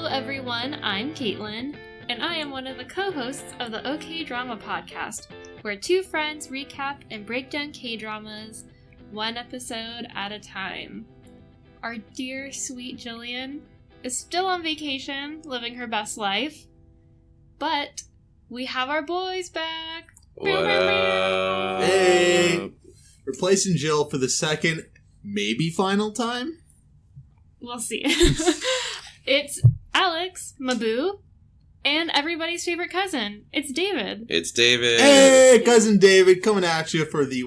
Hello everyone, I'm Kaitlin, and I am one of the co-hosts of the OK Drama podcast, where two friends recap and break down K-dramas, one episode at a time. Our dear, sweet Jillian is still on vacation, living her best life, but we have our boys back! What up? Hey! Replacing Jill for the second, maybe final time? We'll see. It's Alex, Mabu, and everybody's favorite cousin. It's David. It's David. Hey, cousin David, coming at you for the,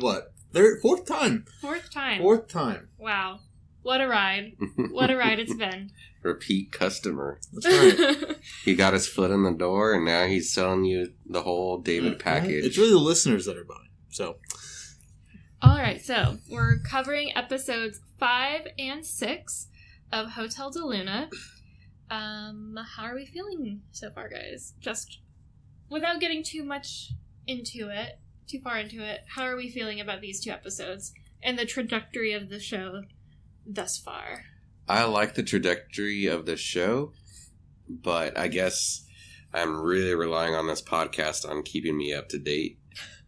fourth time? Fourth time. Fourth time. Wow. What a ride. What a ride it's been. Repeat customer. That's right. He got his foot in the door, and now he's selling you the whole David package. It's really the listeners that are buying, so. Alright, so we're covering episodes 5 and 6 of Hotel de Luna. How are we feeling so far, guys? Just without getting too far into it, how are we feeling about these two episodes and the trajectory of the show thus far? I like the trajectory of the show, but I guess I'm really relying on this podcast on keeping me up to date,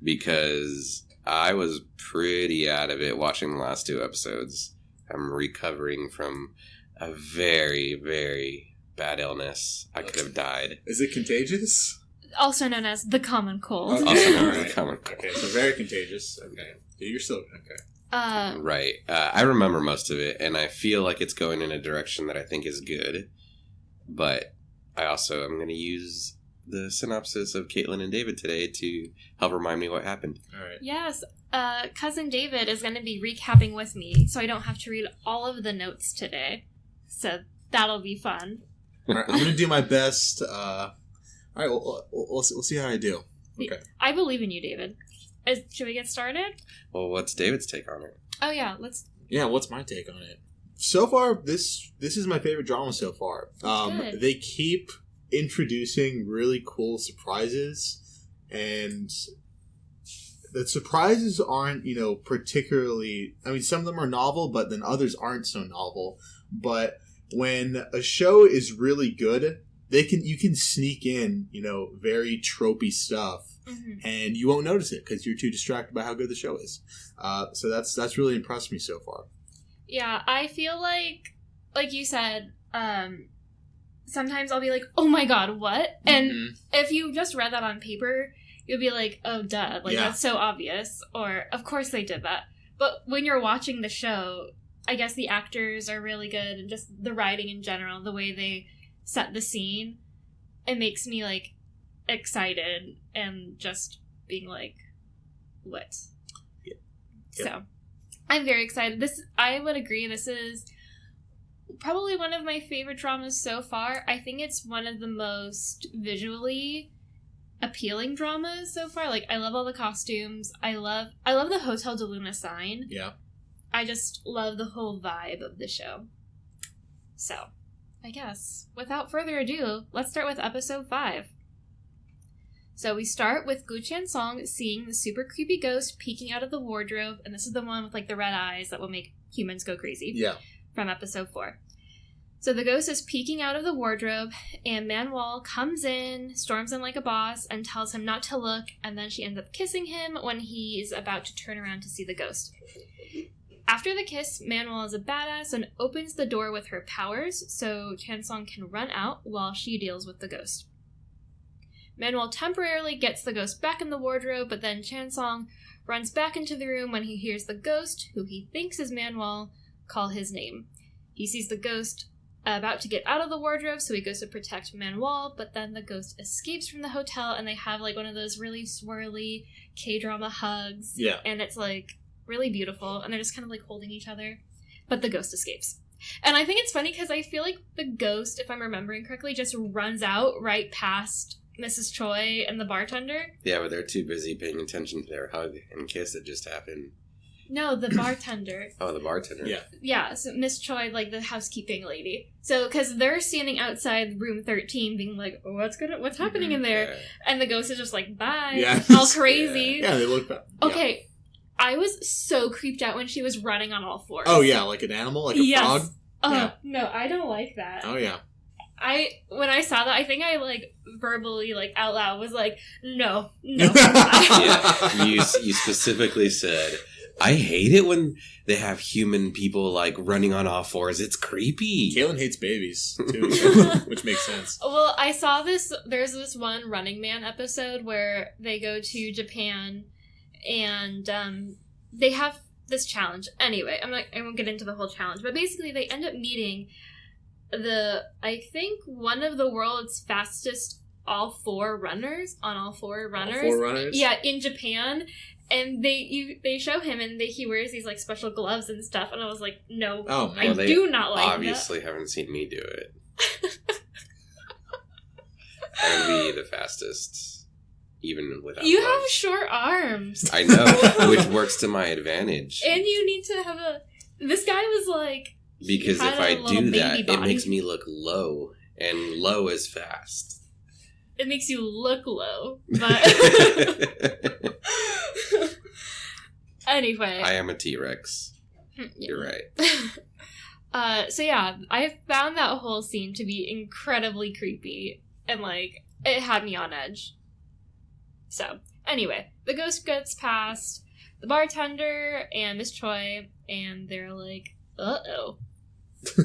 because I was pretty out of it watching the last two episodes. I'm recovering from a very, very bad illness. I could have died. Is it contagious? Also known as the common cold. Okay. Also known as the common cold. Okay, so very contagious. Okay. You're still, okay. Right. I remember most of it, and I feel like it's going in a direction that I think is good. But I also am going to use the synopsis of Kaitlin and David today to help remind me what happened. All right. Yes, cousin David is going to be recapping with me, so I don't have to read all of the notes today. So that'll be fun. All right, I'm going to do my best. All right, we'll see how I do. Okay. I believe in you, David. Should we get started? Well, what's David's take on it? Oh, yeah, let's... Yeah, what's my take on it? So far, this is my favorite drama so far. Good. They keep introducing really cool surprises, and the surprises aren't, particularly... I mean, some of them are novel, but then others aren't so novel. But when a show is really good, you can sneak in, very tropey stuff. Mm-hmm. And you won't notice it because you're too distracted by how good the show is. So that's really impressed me so far. Yeah, I feel like you said, sometimes I'll be like, oh my god, what? And if you just read that on paper, you'll be like, oh duh, that's so obvious. Or, of course they did that. But when you're watching the show, I guess the actors are really good, and just the writing in general, the way they set the scene, it makes me, excited and just being like, what? Yeah. So, I'm very excited. I would agree, this is probably one of my favorite dramas so far. I think it's one of the most visually appealing dramas so far. I love all the costumes. I love the Hotel de Luna sign. Yeah. I just love the whole vibe of the show. So, I guess, without further ado, let's start with episode 5. So we start with Gu Chan-song seeing the super creepy ghost peeking out of the wardrobe, and this is the one with, the red eyes that will make humans go crazy. Yeah. From episode 4. So the ghost is peeking out of the wardrobe, and Manuel comes in, storms in like a boss, and tells him not to look, and then she ends up kissing him when he's about to turn around to see the ghost. After the kiss, Manuel is a badass and opens the door with her powers so Chan-song can run out while she deals with the ghost. Manuel temporarily gets the ghost back in the wardrobe, but then Chan-song runs back into the room when he hears the ghost, who he thinks is Manuel, call his name. He sees the ghost about to get out of the wardrobe, so he goes to protect Manuel, but then the ghost escapes from the hotel, and they have one of those really swirly K-drama hugs. Yeah. And it's really beautiful, and they're just kind of holding each other, but the ghost escapes. And I think it's funny because I feel like the ghost, if I'm remembering correctly, just runs out right past Mrs. Choi and the bartender. Yeah, but they're too busy paying attention to their hug and kiss that just happened. No, the bartender. Oh, the bartender. Yeah. Yeah, so Miss Choi, the housekeeping lady. So, because they're standing outside room 13 being like, oh, what's happening in there? Yeah. And the ghost is just bye. Yeah. All crazy. Yeah, they look bad. Okay, I was so creeped out when she was running on all fours. Oh, yeah, like an animal? Like a frog? Oh, Yeah. no, I don't like that. Oh, yeah. when I saw that, I think I like verbally like out loud was like, no. Yeah, you specifically said, I hate it when they have human people like running on all fours. It's creepy. Kaitlin hates babies too, which makes sense. Well, I saw this. There's this one Running Man episode where they go to Japan, and they have this challenge. Anyway, I won't get into the whole challenge, but basically they end up meeting I think one of the world's fastest all four runners. All four runners? Yeah, in Japan. And they show him, and he wears these like special gloves and stuff, and I was like, no, I do not like that. Obviously haven't seen me do it. I would be the fastest, even without You gloves. have short arms. I know, which works to my advantage. And you need to have this guy was like... Because if I do that, it makes me look low, and low is fast. It makes you look low, but... Anyway. I am a T-Rex. Yeah. You're right. So yeah, I found that whole scene to be incredibly creepy, and like, it had me on edge. So, anyway, the ghost gets past the bartender and Miss Choi, and they're like, uh-oh.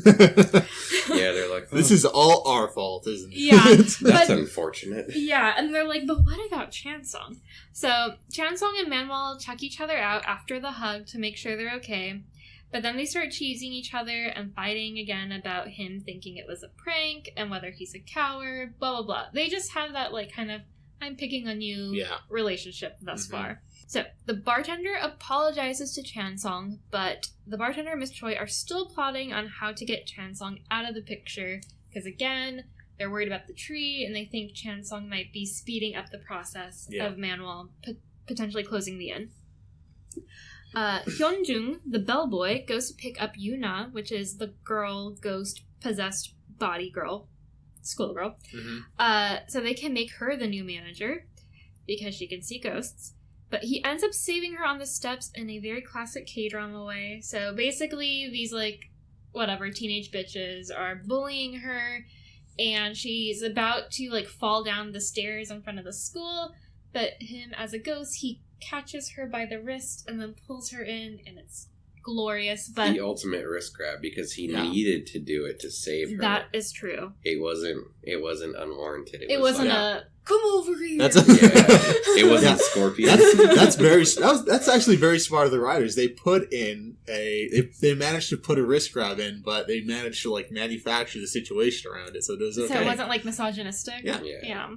Yeah, they're like, this is all our fault, isn't it? Yeah. That's unfortunate. Yeah, and they're like, but what about Chansung? So, Chansung and Manuel check each other out after the hug to make sure they're okay. But then they start cheesing each other and fighting again about him thinking it was a prank and whether he's a coward, blah, blah, blah. They just have that, like, kind of, I'm picking on you relationship thus far. So, the bartender apologizes to Chansung, but the bartender and Miss Choi are still plotting on how to get Chansung out of the picture, because again, they're worried about the tree, and they think Chansung might be speeding up the process of Manuel potentially closing the inn. Hyunjung, the bellboy, goes to pick up Yuna, which is the girl ghost possessed body girl, schoolgirl. So they can make her the new manager, because she can see ghosts. But he ends up saving her on the steps in a very classic K-drama way. So basically, these, like, whatever, teenage bitches are bullying her, and she's about to, like, fall down the stairs in front of the school, but him, as a ghost, he catches her by the wrist and then pulls her in, and it's glorious. But the ultimate wrist grab, because he needed to do it to save her. That is true. It wasn't unwarranted. It wasn't like, come over here. It wasn't Scorpion. That's actually very smart of the writers. They put in they managed to put a wrist grab in, but they managed to like manufacture the situation around it, so it was okay. So it wasn't like misogynistic. Yeah.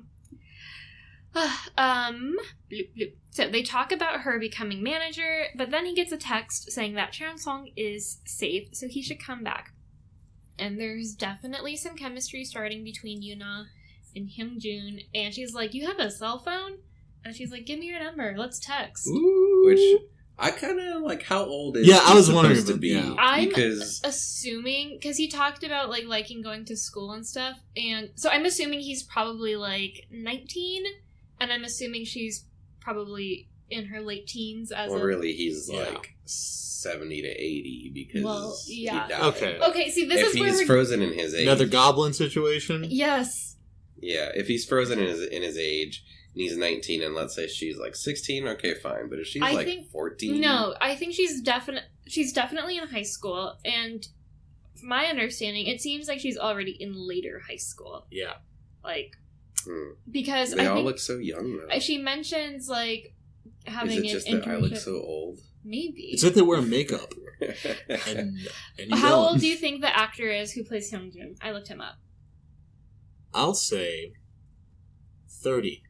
Bloop, bloop. So they talk about her becoming manager, but then he gets a text saying that Chansung is safe, so he should come back. And there's definitely some chemistry starting between Yuna and Hyunjun, and she's like, you have a cell phone? And she's like, give me your number, let's text. Ooh. Which, I kind of like, how old is I was wondering supposed to be? Yeah. I'm assuming, because he talked about like liking going to school and stuff, and so I'm assuming he's probably like 19, and I'm assuming she's probably in her late teens. Really, he's like 70 to 80 because he died. Okay, see, this is where he's frozen in his age. Another goblin situation? Yes. Yeah, if he's frozen in his age, and he's 19, and let's say she's like 16, okay, fine. But if she's 14... No, I think she's definitely in high school, and from my understanding, it seems like she's already in later high school. Yeah. Like, because they all look so young, though. She mentions, like, having an internship. Is it just that I look so old? Maybe. It's that they wear makeup. and How old do you think the actor is who plays Hyunjun? I looked him up. I'll say 30.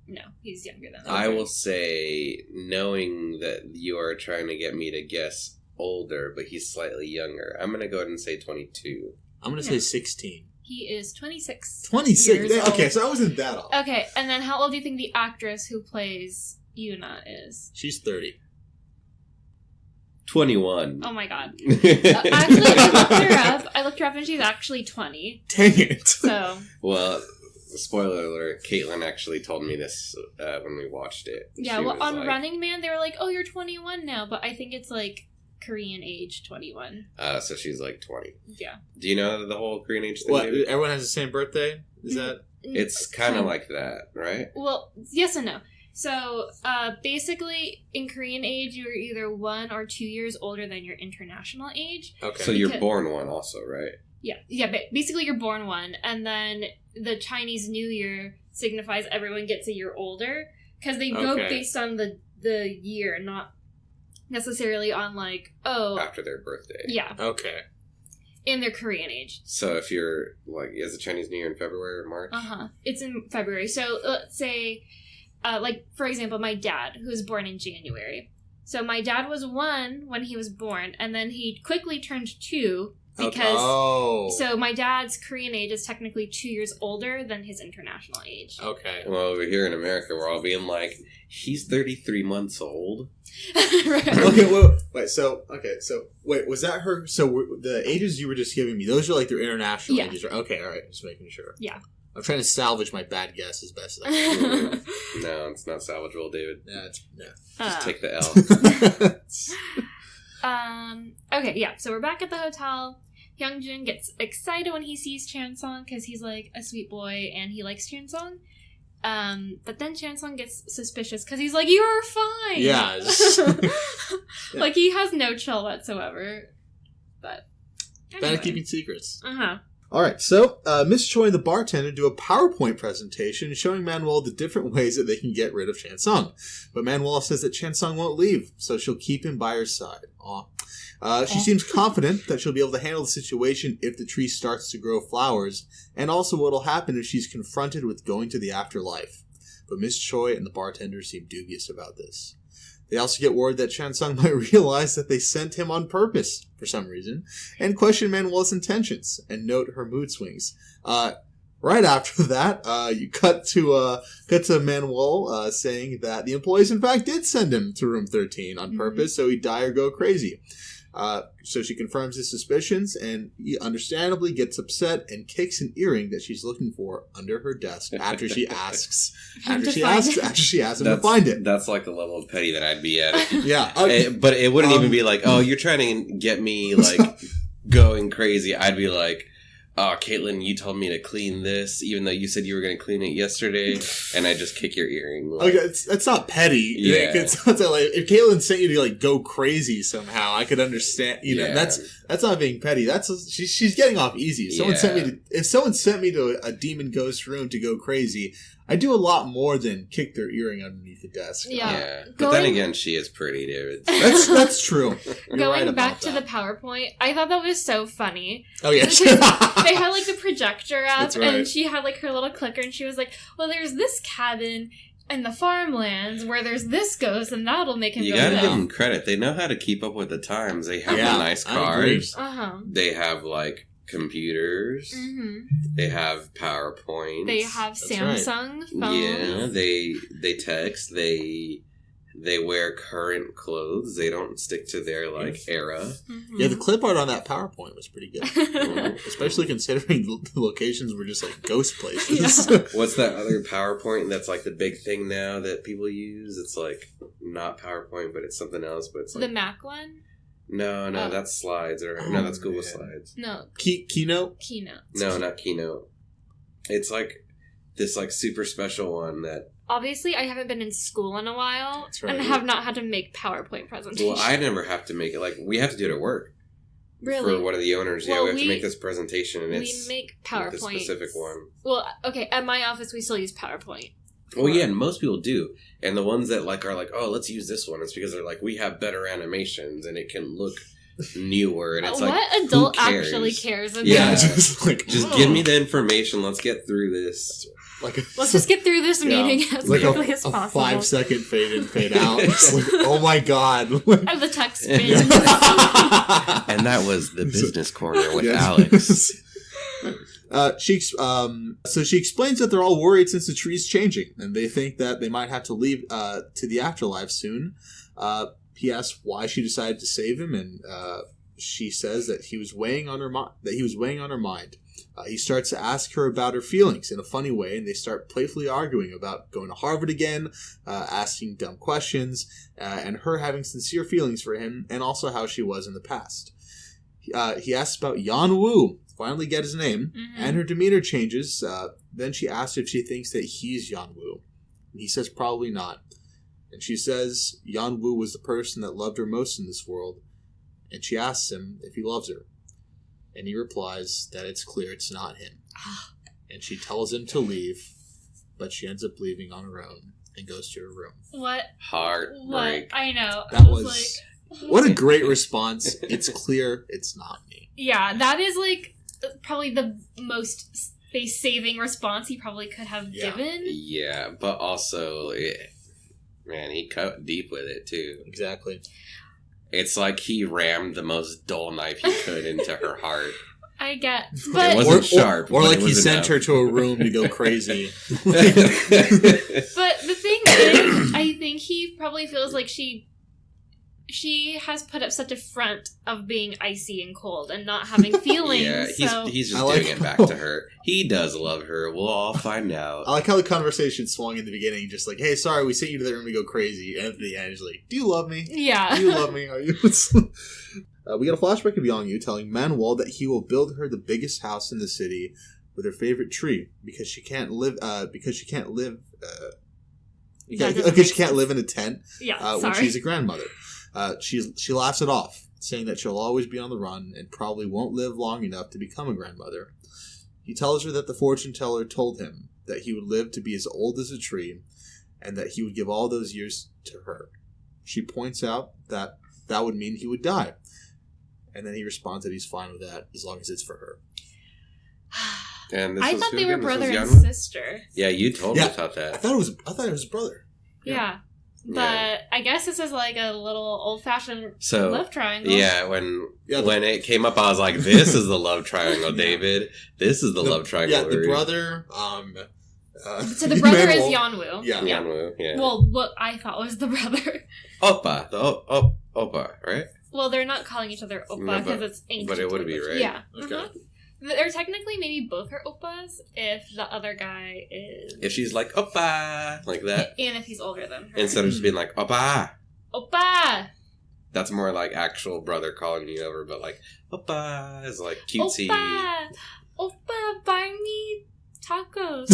No, he's younger than that. I will say, knowing that you are trying to get me to guess older, but he's slightly younger, I'm going to go ahead and say 22. I'm going to say 16. He is 26. 26? Okay, so I wasn't that old. Okay, and then how old do you think the actress who plays Yuna is? She's 30. 21. Oh my god. Actually, I looked her up and she's actually 20. Dang it. So. Well, spoiler alert, Kaitlin actually told me this when we watched it. Yeah, well, on Running Man, they were like, oh, you're 21 now, but I think it's like Korean age 21. So she's like 20. Yeah. Do you know the whole Korean age thing? What? David? Everyone has the same birthday? Is that? It's kind of like that, right? Well, yes and no. So, basically, in Korean age, you're either 1 or 2 years older than your international age. Okay. So you're born one also, right? Yeah, basically you're born one, and then the Chinese New Year signifies everyone gets a year older, because they go based on the year, not necessarily on, like, after their birthday. Yeah. Okay. In their Korean age. So if you're, like, is the Chinese New Year in February or March? It's in February. So, let's say, like, for example, my dad, who was born in January. So my dad was 1 when he was born, and then he quickly turned 2, because so my dad's Korean age is technically 2 years older than his international age. Okay. Well, over here in America, we're all being like, he's 33 months old. Right. Okay, wait, was that her? So the ages you were just giving me, those are like their international ages, right? Okay, all right, just making sure. Yeah. I'm trying to salvage my bad guess as best as I can. No, it's not salvageable, David. Just take the L. Okay, yeah, so we're back at the hotel. Hyungjin gets excited when he sees Chansung because he's like a sweet boy and he likes Chansung. But then Chansung gets suspicious because he's like, "You're fine." Yeah. Like he has no chill whatsoever. But anyway. Bad at keeping secrets. Uh-huh. All right, so Miss Choi and the bartender do a PowerPoint presentation showing Manuel the different ways that they can get rid of Chansung. But Manuel says that Chansung won't leave, so she'll keep him by her side. She seems confident that she'll be able to handle the situation if the tree starts to grow flowers, and also what will happen if she's confronted with going to the afterlife. But Miss Choi and the bartender seem dubious about this. They also get word that Chansung might realize that they sent him on purpose, for some reason, and question Manuel's intentions, and note her mood swings. Right after that, you cut to Manuel saying that the employees, in fact, did send him to room 13 on purpose, so he'd die or go crazy. So she confirms his suspicions, and he understandably gets upset and kicks an earring that she's looking for under her desk after she asks him to find it. That's like the level of petty that I'd be at. Yeah. But it wouldn't even be like, oh, you're trying to get me, like, going crazy. I'd be like, oh, Kaitlin, you told me to clean this, even though you said you were going to clean it yesterday, and I just kick your earring. Like, okay, that's not petty. Yeah. It's not like, if Kaitlin sent you to like go crazy somehow, I could understand. That's not being petty. She's getting off easy. If someone sent me to a demon ghost room to go crazy, I do a lot more than kick their earring underneath the desk. Yeah. But then again, she is pretty, dude. That's true. Going back to the PowerPoint, I thought that was so funny. Oh, yeah. They had, like, the projector up, That's right. and she had, like, her little clicker, and she was like, well, there's this cabin in the farmlands where there's this ghost, and that'll make him go You gotta down. give them credit. They know how to keep up with the times. They have the nice cars. They have, like, computers. They have PowerPoint. They have Samsung phones. Yeah, they text. They wear current clothes. They don't stick to their, like, era. Yeah, the clip art on that PowerPoint was pretty good. Especially considering the locations were just, like, ghost places. What's that other PowerPoint that's, like, the big thing now that people use? It's, like, not PowerPoint, but it's something else. But it's like... The Mac one? No, that's Slides. No, that's Google Slides. No. Keynote? Keynote. No, not Keynote. It's, like, this, like, super special one that... Obviously, I haven't been in school in a while, right. and have not had to make PowerPoint presentations. Well, I never have to make it. Like, we have to do it at work. Really? For one of the owners. Well, we have to make this presentation, and we make PowerPoint. The specific one. Well, okay, at my office, we still use PowerPoint. Well, yeah, and most people do. And the ones that, like, are like, oh, let's use this one, it's because they're like, we have better animations, and it can look newer, and it's like, what adult who cares? Actually cares about? Yeah, just give me the information, let's get through this. Let's just get through this meeting as quickly as possible. 5-second fade in, fade out. It's like, oh my god. Of the text spin. And that was the business corner with Alex. So she explains that they're all worried since the tree's changing, and they think that they might have to leave to the afterlife soon. He asks why she decided to save him, and she says that he was weighing on her mind. He starts to ask her about her feelings in a funny way, and they start playfully arguing about going to Harvard again, asking dumb questions, and her having sincere feelings for him, and also how she was in the past. He asks about Yan Wu, finally get his name, and her demeanor changes. Then she asks if she thinks that he's Yan Wu. And he says probably not. And she says Yan Wu was the person that loved her most in this world, and she asks him if he loves her. And he replies that it's clear it's not him. And she tells him to leave, but she ends up leaving on her own and goes to her room. What? Heartbreak. What? I know. That I was like... What a great response. It's clear it's not me. Yeah, that is like probably the most face-saving response he probably could have given. Yeah, but also, man, he cut deep with it too. Exactly. It's like he rammed the most dull knife he could into her heart. I get, but it wasn't sharp. Or like he sent enough. her to a room to go crazy. But the thing is, I think he probably feels like she has put up such a front of being icy and cold and not having feelings. Yeah, he's just doing it back to her. He does love her. We'll all find out. I like how the conversation swung in the beginning, just like, hey, sorry, we sent you to the room to go crazy. And at the end, he's like, do you love me? Yeah. Do you love me? Are you? We get a flashback of Yang Yu telling Manuel that he will build her the biggest house in the city with her favorite tree because she can't live because she can't live in a tent when she's a grandmother. She laughs it off, saying that she'll always be on the run and probably won't live long enough to become a grandmother. He tells her that the fortune teller told him that he would live to be as old as a tree and that he would give all those years to her. She points out that that would mean he would die. And then he responds that he's fine with that as long as it's for her. And I thought they were brother and Yanwu? sister. Yeah, you totally thought that. I thought it was his brother. Yeah. But I guess this is like a little old-fashioned love triangle. Yeah, when it came up, I was like, this is the love triangle, David. This is the love triangle. Yeah, the brother, so the brother is Yanwu. Yeah. Yanwu, yeah. Well, what I thought was the brother. Oppa. Oppa, right? Well, they're not calling each other Oppa because it's ancient. But it would be, right? Yeah. Okay. Mm-hmm. They're technically maybe both are Oppas if the other guy is... If she's like, Oppa, like that. And if he's older than her. Instead of just being like, Oppa. Oppa! That's more like actual brother calling you over, but like, Oppa is like cutesy. Oppa! Oppa, buy me tacos.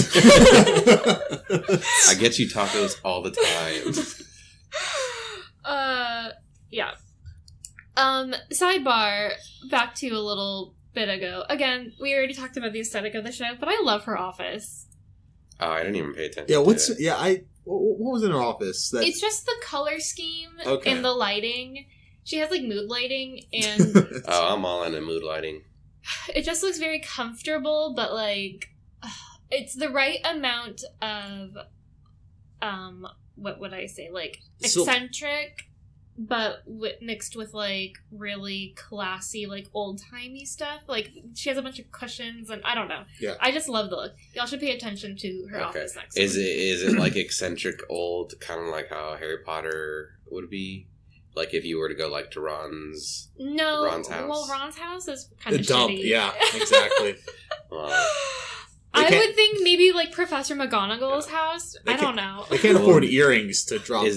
I get you tacos all the time. Yeah. Sidebar, back to a little bit ago. Again, we already talked about the aesthetic of the show, but I love her office. Oh, I didn't even pay attention. Yeah, what was in her office? It's just the color scheme and the lighting. She has like mood lighting and oh, I'm all into mood lighting. It just looks very comfortable, but like it's the right amount of what would I say? Like eccentric, but mixed with like really classy, like old-timey stuff. Like she has a bunch of cushions and I don't know. Yeah. I just love the look. Y'all should pay attention to her office next. Is it like eccentric old, kind of like how Harry Potter would be? Like if you were to go like to Ron's house. Well, Ron's house is kind of dump. shitty. Yeah, exactly. I would think maybe like Professor McGonagall's house. I don't know. They can't afford earrings to drop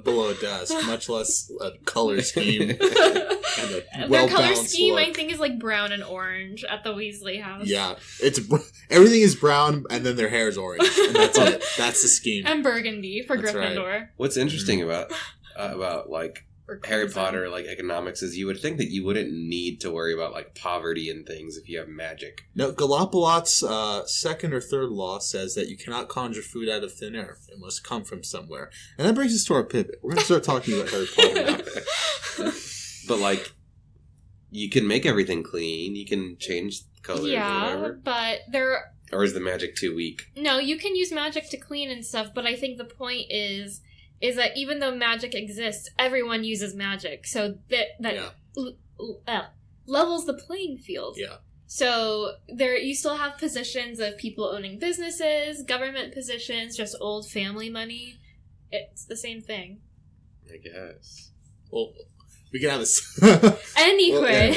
below a desk, much less a color scheme. Their color scheme, I think, is like brown and orange at the Weasley house. Yeah, everything is brown, and then their hair is orange, and that's it. That's the scheme. And burgundy for Gryffindor. Right. What's interesting about like Harry Potter, like economics, is you would think that you wouldn't need to worry about like poverty and things if you have magic. No, Galapalot's second or third law says that you cannot conjure food out of thin air. It must come from somewhere. And that brings us to our pivot. We're going to start talking about Harry Potter now. But like, you can make everything clean. You can change colors or whatever. But or is the magic too weak? No, you can use magic to clean and stuff, but I think the point is that even though magic exists, everyone uses magic. So that levels the playing field. Yeah. So you still have positions of people owning businesses, government positions, just old family money. It's the same thing. I guess. Well, we can have this. Anyway.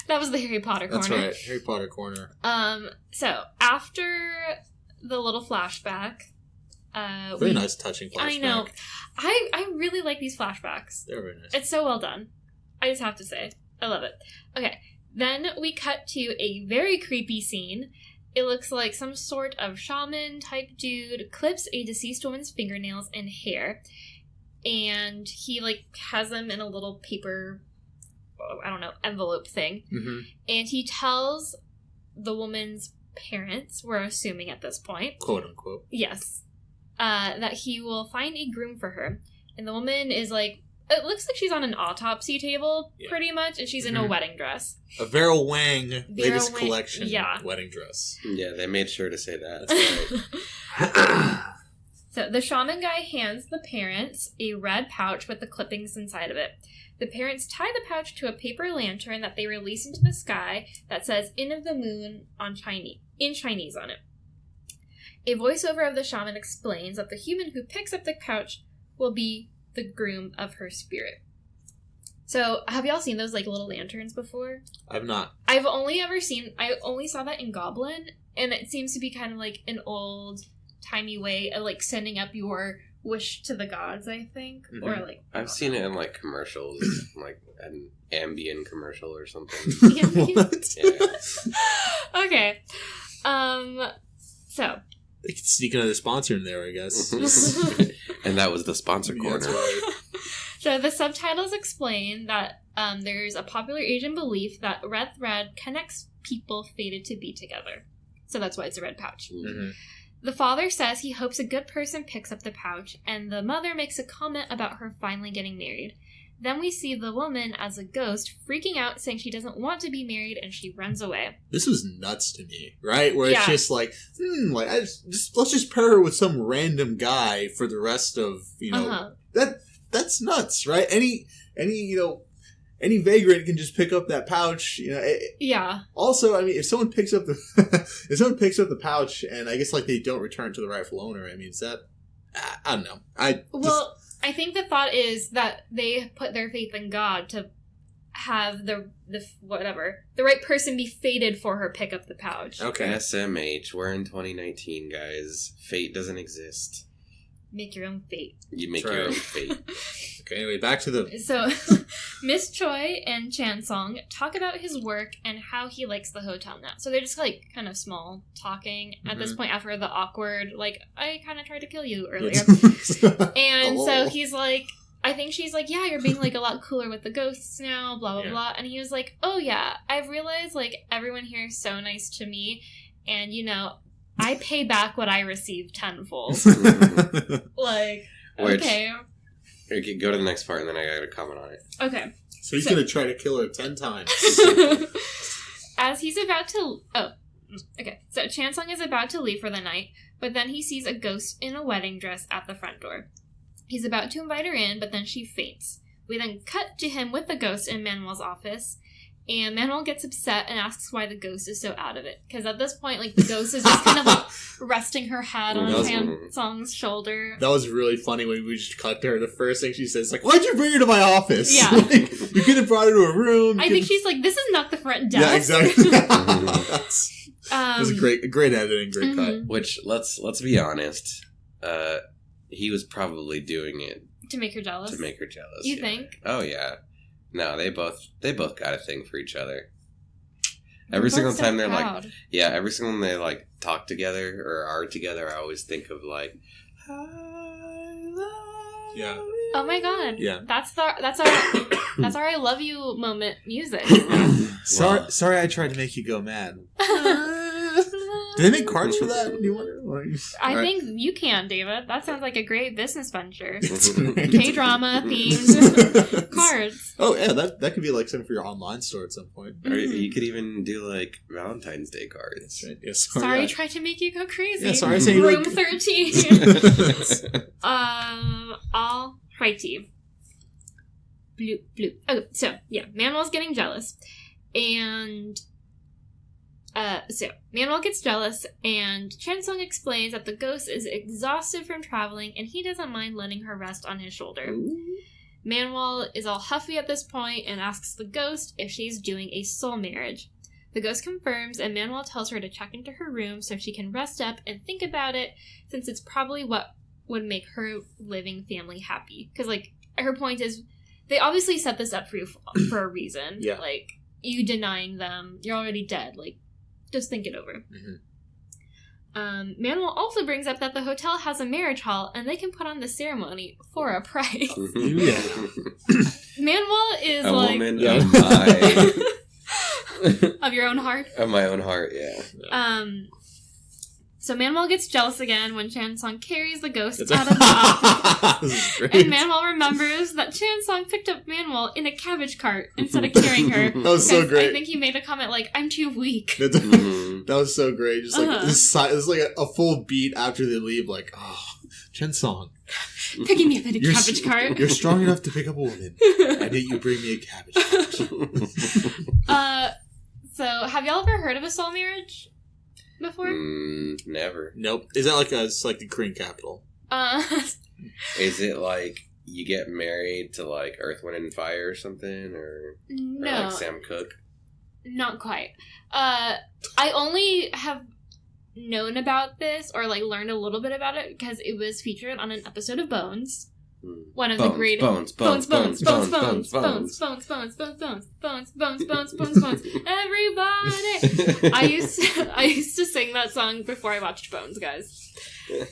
That was the Harry Potter corner. That's right, Harry Potter corner. So after the little flashback, very nice, touching flashback. I know. I really like these flashbacks. They're very nice. It's so well done. I just have to say. I love it. Okay. Then we cut to a very creepy scene. It looks like some sort of shaman type dude clips a deceased woman's fingernails and hair. And he, like, has them in a little paper, I don't know, envelope thing. Mm-hmm. And he tells the woman's parents, we're assuming at this point. Quote unquote. Yes. That he will find a groom for her. And the woman is like, it looks like she's on an autopsy table, pretty much, and she's in a wedding dress. A Vera Wang latest Wang, collection wedding dress. Yeah, they made sure to say that. That's right. So the shaman guy hands the parents a red pouch with the clippings inside of it. The parents tie the pouch to a paper lantern that they release into the sky that says "Inn of the Moon" in Chinese on it. A voiceover of the shaman explains that the human who picks up the pouch will be the groom of her spirit. So, have y'all seen those, like, little lanterns before? I've not. I only saw that in Goblin, and it seems to be kind of like an old-timey way of, like, sending up your wish to the gods, I think. Mm-hmm. Or, like... I've seen it in, like, commercials, like an Ambien commercial or something. What? Yeah. Okay. So... They could sneak another sponsor in there, I guess. And that was the sponsor corner. That's right. So the subtitles explain that there's a popular Asian belief that red thread connects people fated to be together. So that's why it's a red pouch. Mm-hmm. The father says he hopes a good person picks up the pouch, and the mother makes a comment about her finally getting married. Then we see the woman as a ghost freaking out, saying she doesn't want to be married, and she runs away. This was nuts to me, right? Where it's just like, let's just pair her with some random guy for the rest of, that's nuts, right? Any vagrant can just pick up that pouch, Yeah. Also, I mean, if someone picks up the pouch and I guess like they don't return it to the rightful owner, I mean, is that, I don't know. I think the thought is that they put their faith in God to have the right person be fated for her pick up the pouch. Okay. SMH, we're in 2019, guys. Fate doesn't exist. Make your own fate. You make your own fate. Okay, anyway, back to the... So, Miss Choi and Chan Song talk about his work and how he likes the hotel now. So they're just, like, kind of small talking at this point after the awkward, like, I kind of tried to kill you earlier. And so he's like, I think she's like, yeah, you're being, like, a lot cooler with the ghosts now, blah, blah, blah. And he was like, oh, yeah, I've realized, like, everyone here is so nice to me. And, I pay back what I receive tenfold. Like, okay. Go to the next part, and then I gotta comment on it. Okay. So he's gonna try to kill her 10 times. As he's about to... Oh, okay. So Chansung is about to leave for the night, but then he sees a ghost in a wedding dress at the front door. He's about to invite her in, but then she faints. We then cut to him with the ghost in Manuel's office, and Manuel gets upset and asks why the ghost is so out of it. Because at this point, like, the ghost is just kind of, like, resting her head on Chansung's shoulder. That was really funny when we just cut to her. The first thing she says is like, why'd you bring her to my office? Yeah. Like, you could have brought her to a room. I think she's like, this is not the front desk. Yeah, exactly. That was a great editing, great cut. Which, let's be honest, he was probably doing it to make her jealous. You think? Oh yeah. No, they both got a thing for each other. Every single time they're proud. Like, every single time they like talk together or are together, I always think of like, I love you. Oh my god. Yeah. That's our I love you moment music. Sorry I tried to make you go mad. Do they make cards for that? Do you wonder? I think you can, David. That sounds like a great business venture. K-drama themed cards. Oh yeah, that could be like something for your online store at some point. Or you could even do like Valentine's Day cards. That's right. Yeah, sorry, I tried to make you go crazy. Yeah, sorry, I say Room 13. All righty. Bloop bloop. Okay, so yeah, Manuel's getting jealous, and. So Manuel gets jealous, and Chansung explains that the ghost is exhausted from traveling, and he doesn't mind letting her rest on his shoulder. Ooh. Manwall is all huffy at this point and asks the ghost if she's doing a soul marriage. The ghost confirms, and Manwall tells her to check into her room so she can rest up and think about it, since it's probably what would make her living family happy. Because, like, her point is, they obviously set this up for you for a reason. Yeah. Like, you denying them, you're already dead. Like, just think it over. Manwall also brings up that the hotel has a marriage hall, and they can put on the ceremony for a price. Yeah. Manwall is a like... woman of my... of your own heart? Of my own heart, yeah. So Manwall gets jealous again when Chansung carries the ghost out of the office. And Manwall remembers that Chansung picked up Manwall in a cabbage cart instead of carrying her. That was so great. I think he made a comment like, I'm too weak. That was so great. Just like, it's like a full beat after they leave, like, oh, Chansung. Picking me up in a cabbage cart. You're strong enough to pick up a woman. I did you bring me a cabbage cart. So, have y'all ever heard of a soul marriage before? Never. Nope. Is that like the Korean capital? Is it like you get married to like Earth, Wind, and Fire or something? Or like Sam Cooke? Not quite. I only have known about this or like learned a little bit about it because it was featured on an episode of Bones. One of the greatest Bones. Everybody. I used to sing that song before I watched Bones, guys.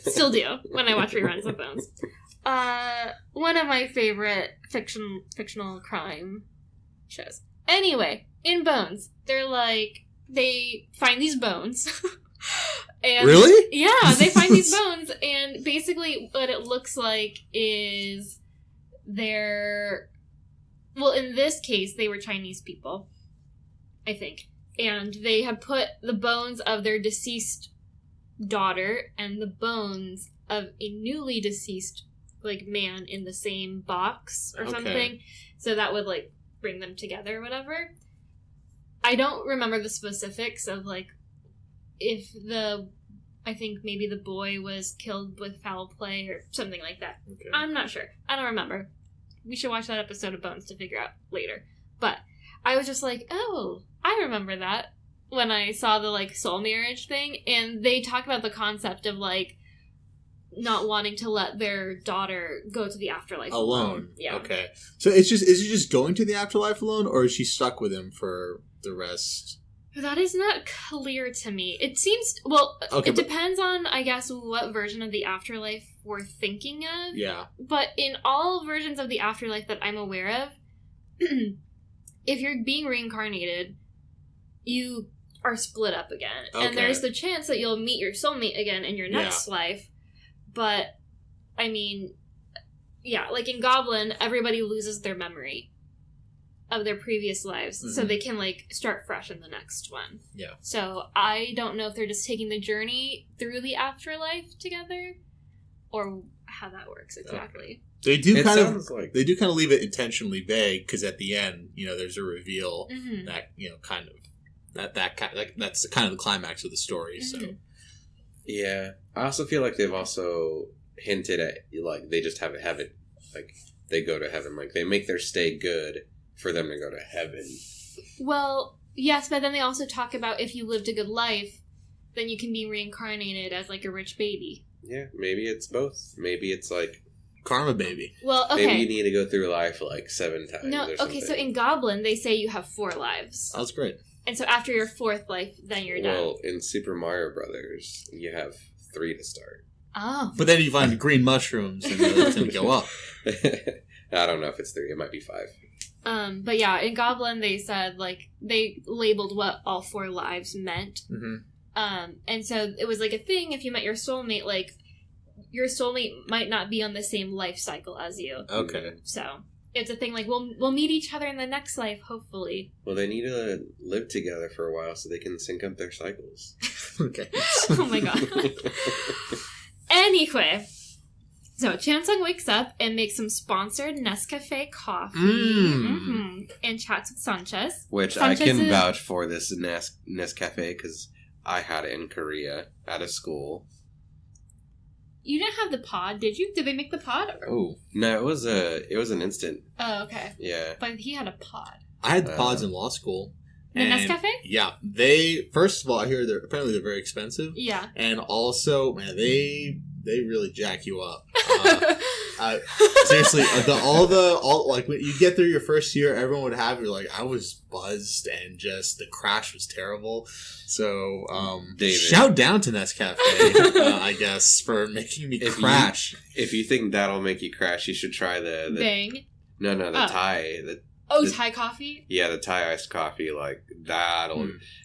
Still do when I watch reruns of Bones. One of my favorite fictional crime shows. Anyway, in Bones, they find these bones. And really? Yeah, they find these bones, and basically what it looks like is in this case, they were Chinese people, I think. And they had put the bones of their deceased daughter and the bones of a newly deceased, like, man in the same box or something. So that would, like, bring them together or whatever. I don't remember the specifics of, like, I think maybe the boy was killed with foul play or something like that. Okay. I'm not sure. I don't remember. We should watch that episode of Bones to figure out later. But I was just like, oh, I remember that when I saw the, like, soul marriage thing. And they talk about the concept of, like, not wanting to let their daughter go to the afterlife alone. Yeah. Okay. So is it just going to the afterlife alone, or is she stuck with him for the rest? That is not clear to me. It seems... it depends on, I guess, what version of the afterlife we're thinking of. Yeah. But in all versions of the afterlife that I'm aware of, if you're being reincarnated, you are split up again. Okay. And there's the chance that you'll meet your soulmate again in your next life. But, I mean, yeah, like in Goblin, everybody loses their memory of their previous lives, so they can, like, start fresh in the next one. Yeah. So I don't know if they're just taking the journey through the afterlife together, or how that works exactly. They do kind of leave it intentionally vague, because at the end, there's a reveal that that's kind of the climax of the story. So yeah, I also feel like they've also hinted at, like, they just have it, like, they go to heaven, like, they make their stay good for them to go to heaven. Well, yes, but then they also talk about if you lived a good life, then you can be reincarnated as, like, a rich baby. Yeah, maybe it's both. Maybe it's, like... Karma baby. Well, okay. Maybe you need to go through life, like, 7 times or something. Okay, so in Goblin, they say you have 4 lives. That's great. And so after your 4th life, then you're done. Well, in Super Mario Brothers, you have 3 to start. Oh. But then you find green mushrooms, and it's going to go up. I don't know if it's 3. It might be 5. But yeah, in Goblin, they said, like, they labeled what all 4 lives meant. And so it was, like, a thing, if you met your soulmate, like, your soulmate might not be on the same life cycle as you. Okay. So it's a thing, like, we'll meet each other in the next life, hopefully. Well, they need to live together for a while so they can sync up their cycles. Okay. Oh my god. Anyway... So, Chansung wakes up and makes some sponsored Nescafe coffee and chats with Sanchez. Which Sanchez I can vouch for this Nescafe because I had it in Korea at a school. You didn't have the pod, did you? Did they make the pod? Oh no, it was an instant. Oh, okay. Yeah, but he had a pod. I had the pods in law school. The Nescafe? Yeah, first of all, I hear they're very expensive. Yeah, and also, man, they really jack you up. Seriously, like when you get through your first year, everyone would have you like, I was buzzed and just the crash was terrible. So, shout down to Nescafe, I guess, for making me crash. If you think that'll make you crash, you should try the Bang. No, the Thai. Thai coffee? Yeah, the Thai iced coffee, like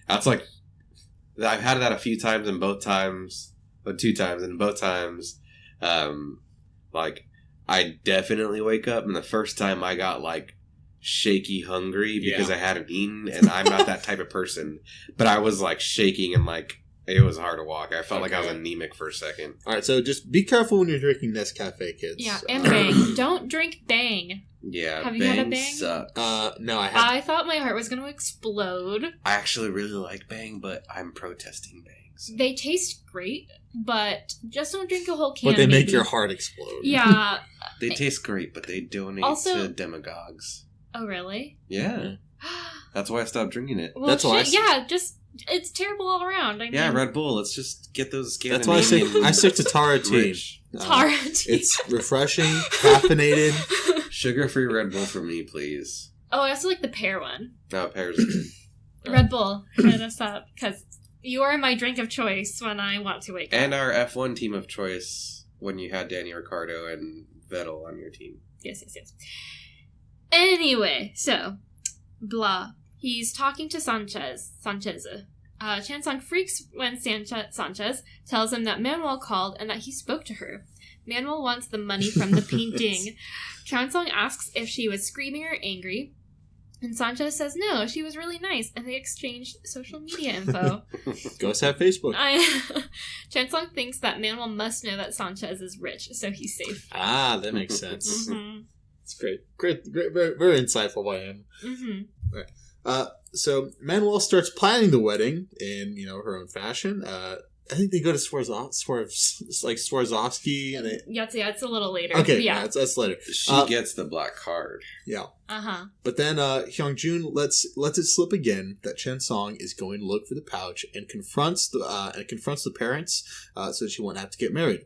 that's like, I've had that a few times and both times, or 2 times, and both times, like, I definitely wake up, and the first time I got, like, shaky hungry because I hadn't eaten, and I'm not that type of person, but I was, like, shaking and, like, it was hard to walk. I felt like I was anemic for a second. Alright, so just be careful when you're drinking Nescafe, kids. Yeah, and Bang. Don't drink Bang. Yeah, have you had a Bang? Sucks. No, I haven't. I thought my heart was going to explode. I actually really like Bang, but I'm protesting Bangs. They taste great, but just don't drink a whole can. But they make your heart explode. Yeah. They taste great, but they donate to demagogues. Oh, really? Yeah. That's why I stopped drinking it. Well, that's why. It's terrible all around. I mean, Red Bull. Let's just get those. That's why I stick to Tara tea. Tara tea. It's refreshing, caffeinated. Sugar-free Red Bull for me, please. Oh, I also like the pear one. No, pear's good. Red Bull, hit us up, because you are my drink of choice when I want to wake up. And our F1 team of choice when you had Danny Ricciardo and Vettel on your team. Yes. Anyway, so, blah. He's talking to Sanchez. Chansung freaks when Sanchez tells him that Manuel called and that he spoke to her. Manuel wants the money from the painting. Chansung asks if she was screaming or angry, and Sanchez says no, she was really nice, and they exchanged social media info. Ghosts have Facebook. Chansung thinks that Manuel must know that Sanchez is rich, so he's safe. Ah, that makes sense. Mm-hmm. It's great, very, very insightful by him. Mm-hmm. Right. So Manuel starts planning the wedding in her own fashion. I think they go to Swarovski. And it's a little later. Okay, yeah, that's later. She gets the black card. Yeah. Uh-huh. But then Hyungjun lets it slip again that Chansung is going to look for the pouch and confronts the parents so she won't have to get married.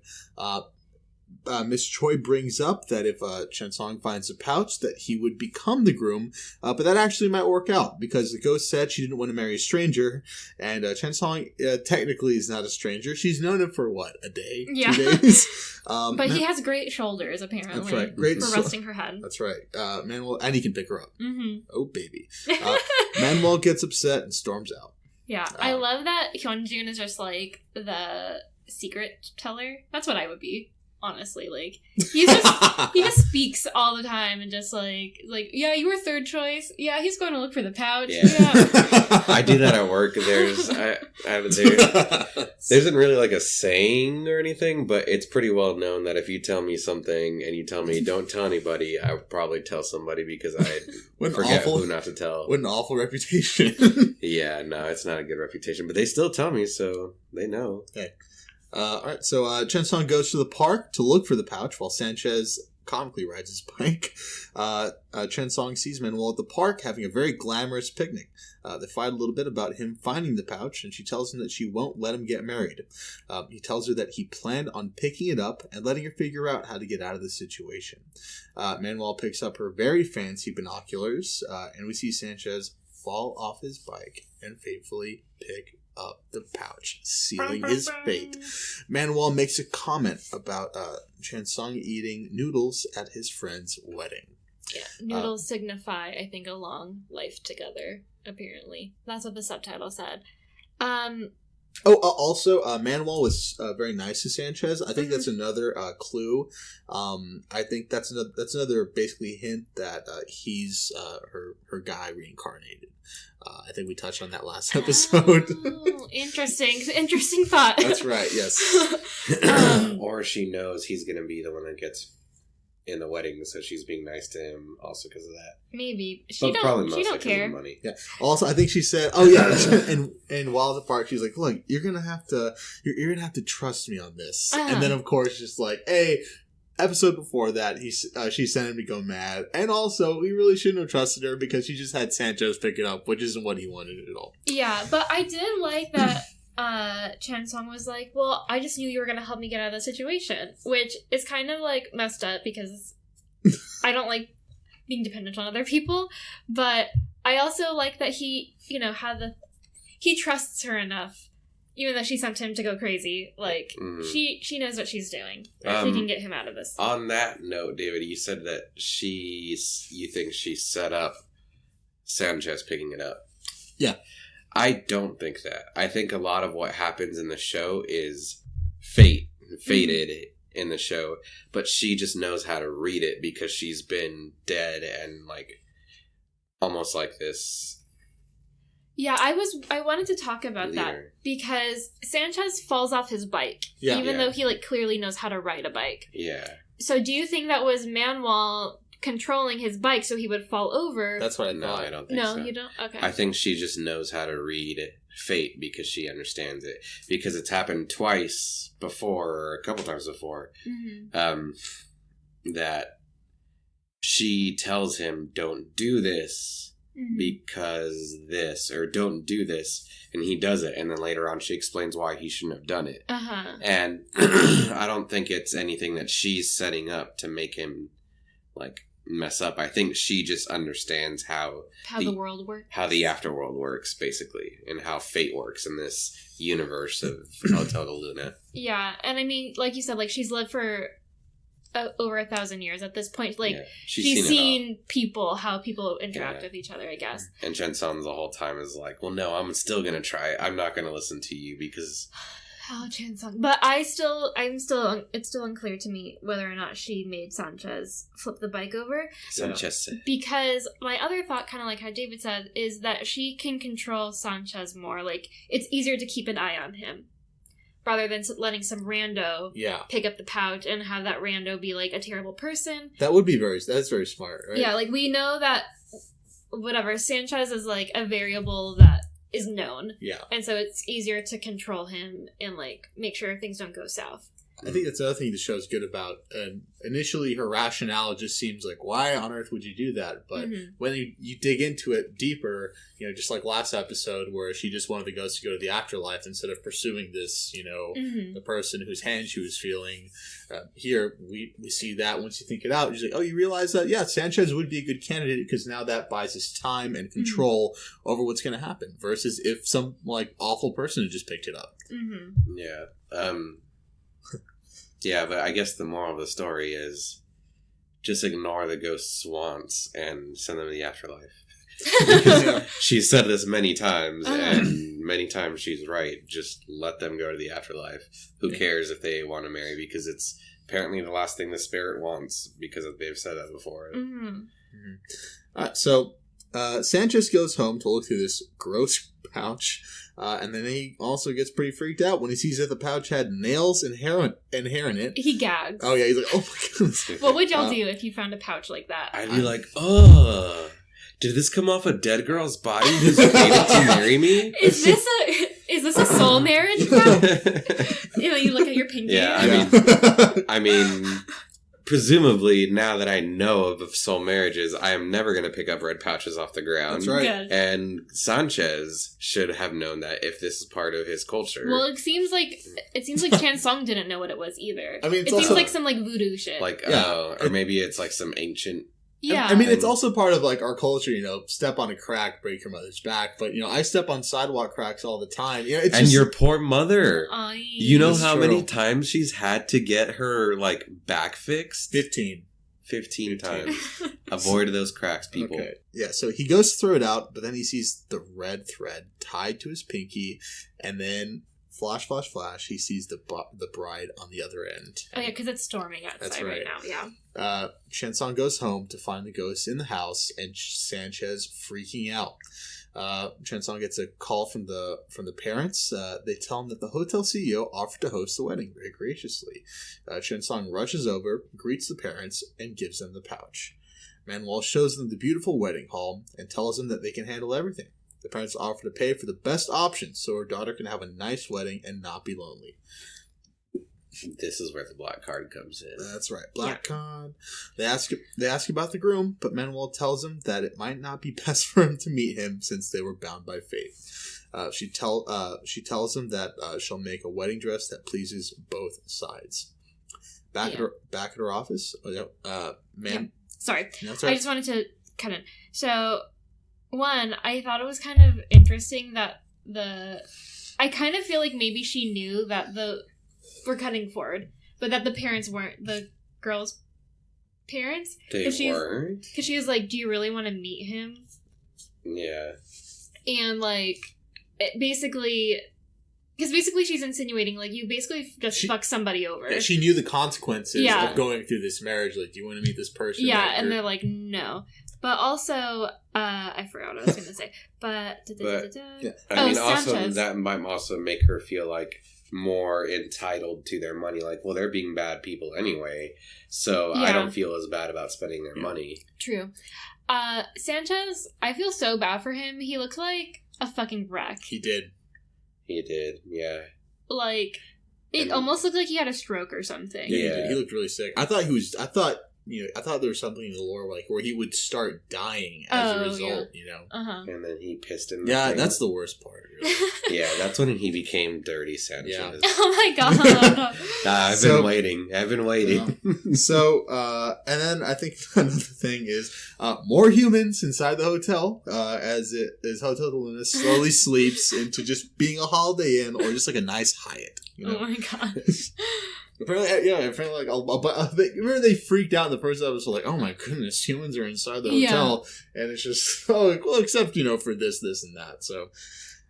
Miss Choi brings up that if Chansung finds a pouch, that he would become the groom, but that actually might work out because the ghost said she didn't want to marry a stranger, and Chansung technically is not a stranger. She's known him for a day, 2 days. But he has great shoulders, apparently. That's right, great for resting her head. That's right. Manuel, and he can pick her up. Mm-hmm. Oh baby. Manuel gets upset and storms out. Yeah, I love that Hyunjun is just like the secret teller. That's what I would be. Honestly, like he just speaks all the time and just like yeah, you were third choice. Yeah, he's going to look for the pouch. Yeah. I do that at work. There isn't really like a saying or anything, but it's pretty well known that if you tell me something and you tell me don't tell anybody, I would probably tell somebody because I forget who not to tell. What an awful reputation. Yeah, no, it's not a good reputation, but they still tell me, so they know. Okay. Alright, so Chansung goes to the park to look for the pouch while Sanchez comically rides his bike. Chansung sees Manuel at the park having a very glamorous picnic. They fight a little bit about him finding the pouch, and she tells him that she won't let him get married. He tells her that he planned on picking it up and letting her figure out how to get out of the situation. Manuel picks up her very fancy binoculars, and we see Sanchez fall off his bike and fatefully pick up the pouch, sealing his fate. Manuel makes a comment about Chansung eating noodles at his friend's wedding. Yeah, noodles signify, I think, a long life together, apparently. That's what the subtitle said. Also, Manuel was very nice to Sanchez. I think that's another clue. I think that's another basically hint that he's her guy reincarnated. I think we touched on that last episode. Oh, interesting thought. That's right. Yes. Or she knows he's going to be the one that gets in the wedding, so she's being nice to him also because of that. Maybe. But probably She don't mostly 'cause of care. money. Yeah. Also, I think she said, "Oh yeah," and while at the park, she's like, "Look, you're gonna have to trust me on this." And then, of course, just like, hey, episode before that, she sent him to go mad, and also we really shouldn't have trusted her because she just had Sanchez pick it up, which isn't what he wanted at all. Yeah, but I did like that. Chan Song was like, well, I just knew you were going to help me get out of the situation, which is kind of like messed up because I don't like being dependent on other people, but I also like that he, he trusts her enough, even though she sent him to go crazy. Like, she knows what she's doing. She can get him out of this. On that note, David, you said that you think she set up Sanchez picking it up. Yeah. I don't think that. I think a lot of what happens in the show is fated in the show, but she just knows how to read it because she's been dead and like almost like this. Yeah, I wanted to talk about that because Sanchez falls off his bike, even though he like clearly knows how to ride a bike. Yeah. So do you think that was Manuel controlling his bike so he would fall over? That's what I thought. No, I don't think so. No, you don't? Okay. I think she just knows how to read fate because she understands it. Because it's happened twice before, or a couple times before, that she tells him, don't do this because this, or don't do this, and he does it, and then later on she explains why he shouldn't have done it. And I don't think it's anything that she's setting up to make him like mess up. I think she just understands how the world works, how the afterworld works, basically, and how fate works in this universe of Hotel de Luna. Yeah, and I mean, like you said, like she's lived for over 1,000 years at this point. Like she's seen how people interact with each other, I guess. And Chen Song the whole time is like, well, no, I'm still gonna try. I'm not gonna listen to you because. Chen Song. But it's still unclear to me whether or not she made Sanchez flip the bike over. Sanchez. Because my other thought, kind of like how David said, is that she can control Sanchez more. Like, it's easier to keep an eye on him rather than letting some rando pick up the pouch and have that rando be like a terrible person. That's very smart, right? Yeah, like we know that Sanchez is like a variable that is known. Yeah. And so it's easier to control him and, like, make sure things don't go south. I think that's the other thing the show's good about. Initially, her rationale just seems like, why on earth would you do that? But when you dig into it deeper, just like last episode where she just wanted the ghost to go to the afterlife instead of pursuing this, the person whose hand she was feeling. Here, we see that once you think it out, you're like, oh, you realize that, Sanchez would be a good candidate because now that buys us time and control over what's going to happen versus if some, like, awful person had just picked it up. Yeah. Yeah, but I guess the moral of the story is just ignore the ghost's wants and send them to the afterlife. Because she's said this many times, and many times she's right. Just let them go to the afterlife. Who cares if they want to marry? Because it's apparently the last thing the spirit wants, because they've said that before. So Sanchez goes home to look through this gross pouch. And then he also gets pretty freaked out when he sees that the pouch had nails and hair in it. He gags. Oh, yeah. He's like, oh, my goodness. What would y'all do if you found a pouch like that? I'd be like, oh, did this come off a dead girl's body who's waiting to marry me? Is this a soul marriage pouch? You look at your pinky. Yeah, I mean... Presumably, now that I know of soul marriages, I am never going to pick up red pouches off the ground. That's right. Good. And Sanchez should have known that if this is part of his culture. Well, it seems like Chan Song didn't know what it was either. I mean, it seems like some like voodoo shit. Like, or maybe it's like some ancient. Yeah. I mean, it's also part of, like, our culture, step on a crack, break your mother's back. But, I step on sidewalk cracks all the time. It's your poor mother. You know how true. Many times she's had to get her, like, back fixed? 15 times. Avoid those cracks, people. Okay. Yeah, so he goes to throw it out, but then he sees the red thread tied to his pinky, and then... Flash, flash, flash. He sees the bride on the other end. Oh, yeah, because it's storming outside right now, yeah. Chen Song goes home to find the ghost in the house and Sanchez freaking out. Chansung gets a call from the parents. They tell him that the hotel CEO offered to host the wedding very graciously. Chansung rushes over, greets the parents, and gives them the pouch. Manuel shows them the beautiful wedding hall and tells them that they can handle everything. The parents offer to pay for the best option so her daughter can have a nice wedding and not be lonely. This is where the black card comes in. That's right, black card. They ask about the groom, but Manuel tells him that it might not be best for him to meet him since they were bound by fate. She tells him that she'll make a wedding dress that pleases both sides. Back at her office. Sorry, that's right. I just wanted to kind of one. I thought it was kind of interesting that I kind of feel like maybe she knew that we're cutting forward, but that the parents weren't the girl's parents. They weren't? Because she was like, do you really want to meet him? Yeah. And, like, basically she's insinuating, like, you basically just fuck somebody over. Yeah, she knew the consequences of going through this marriage. Like, do you want to meet this person? Yeah, and they're like, no. But also, I forgot what I was going to say. But I mean, also, that might also make her feel like more entitled to their money. Like, well, they're being bad people anyway, so I don't feel as bad about spending their money. True. Sanchez, I feel so bad for him. He looked like a fucking wreck. He did, yeah. Like, it almost looked like he had a stroke or something. Yeah, he looked really sick. I thought there was something in the lore like where he would start dying as a result, And then he pissed in the thing. That's the worst part, really. Yeah, that's when he became Dirty Sanchez. Yeah. Oh my god. I've been waiting. And then I think another thing is more humans inside the hotel as Hotel de Luna slowly sleeps into just being a Holiday Inn or just like a nice Hyatt. Oh my gosh. Apparently, like, remember they freaked out the first episode, like, oh my goodness, humans are inside the hotel, and it's just, well, except, for this, and that, so,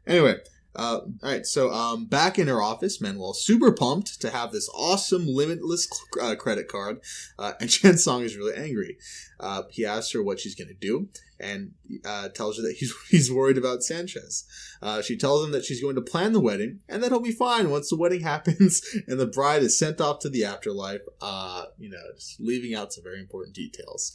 anyway, alright, so, back in her office, Manuel's super pumped to have this awesome, limitless credit card, and Chansung is really angry. He asks her what she's gonna do, and tells her that he's worried about Sanchez. She tells him that she's going to plan the wedding, and that he'll be fine once the wedding happens, and the bride is sent off to the afterlife, just leaving out some very important details.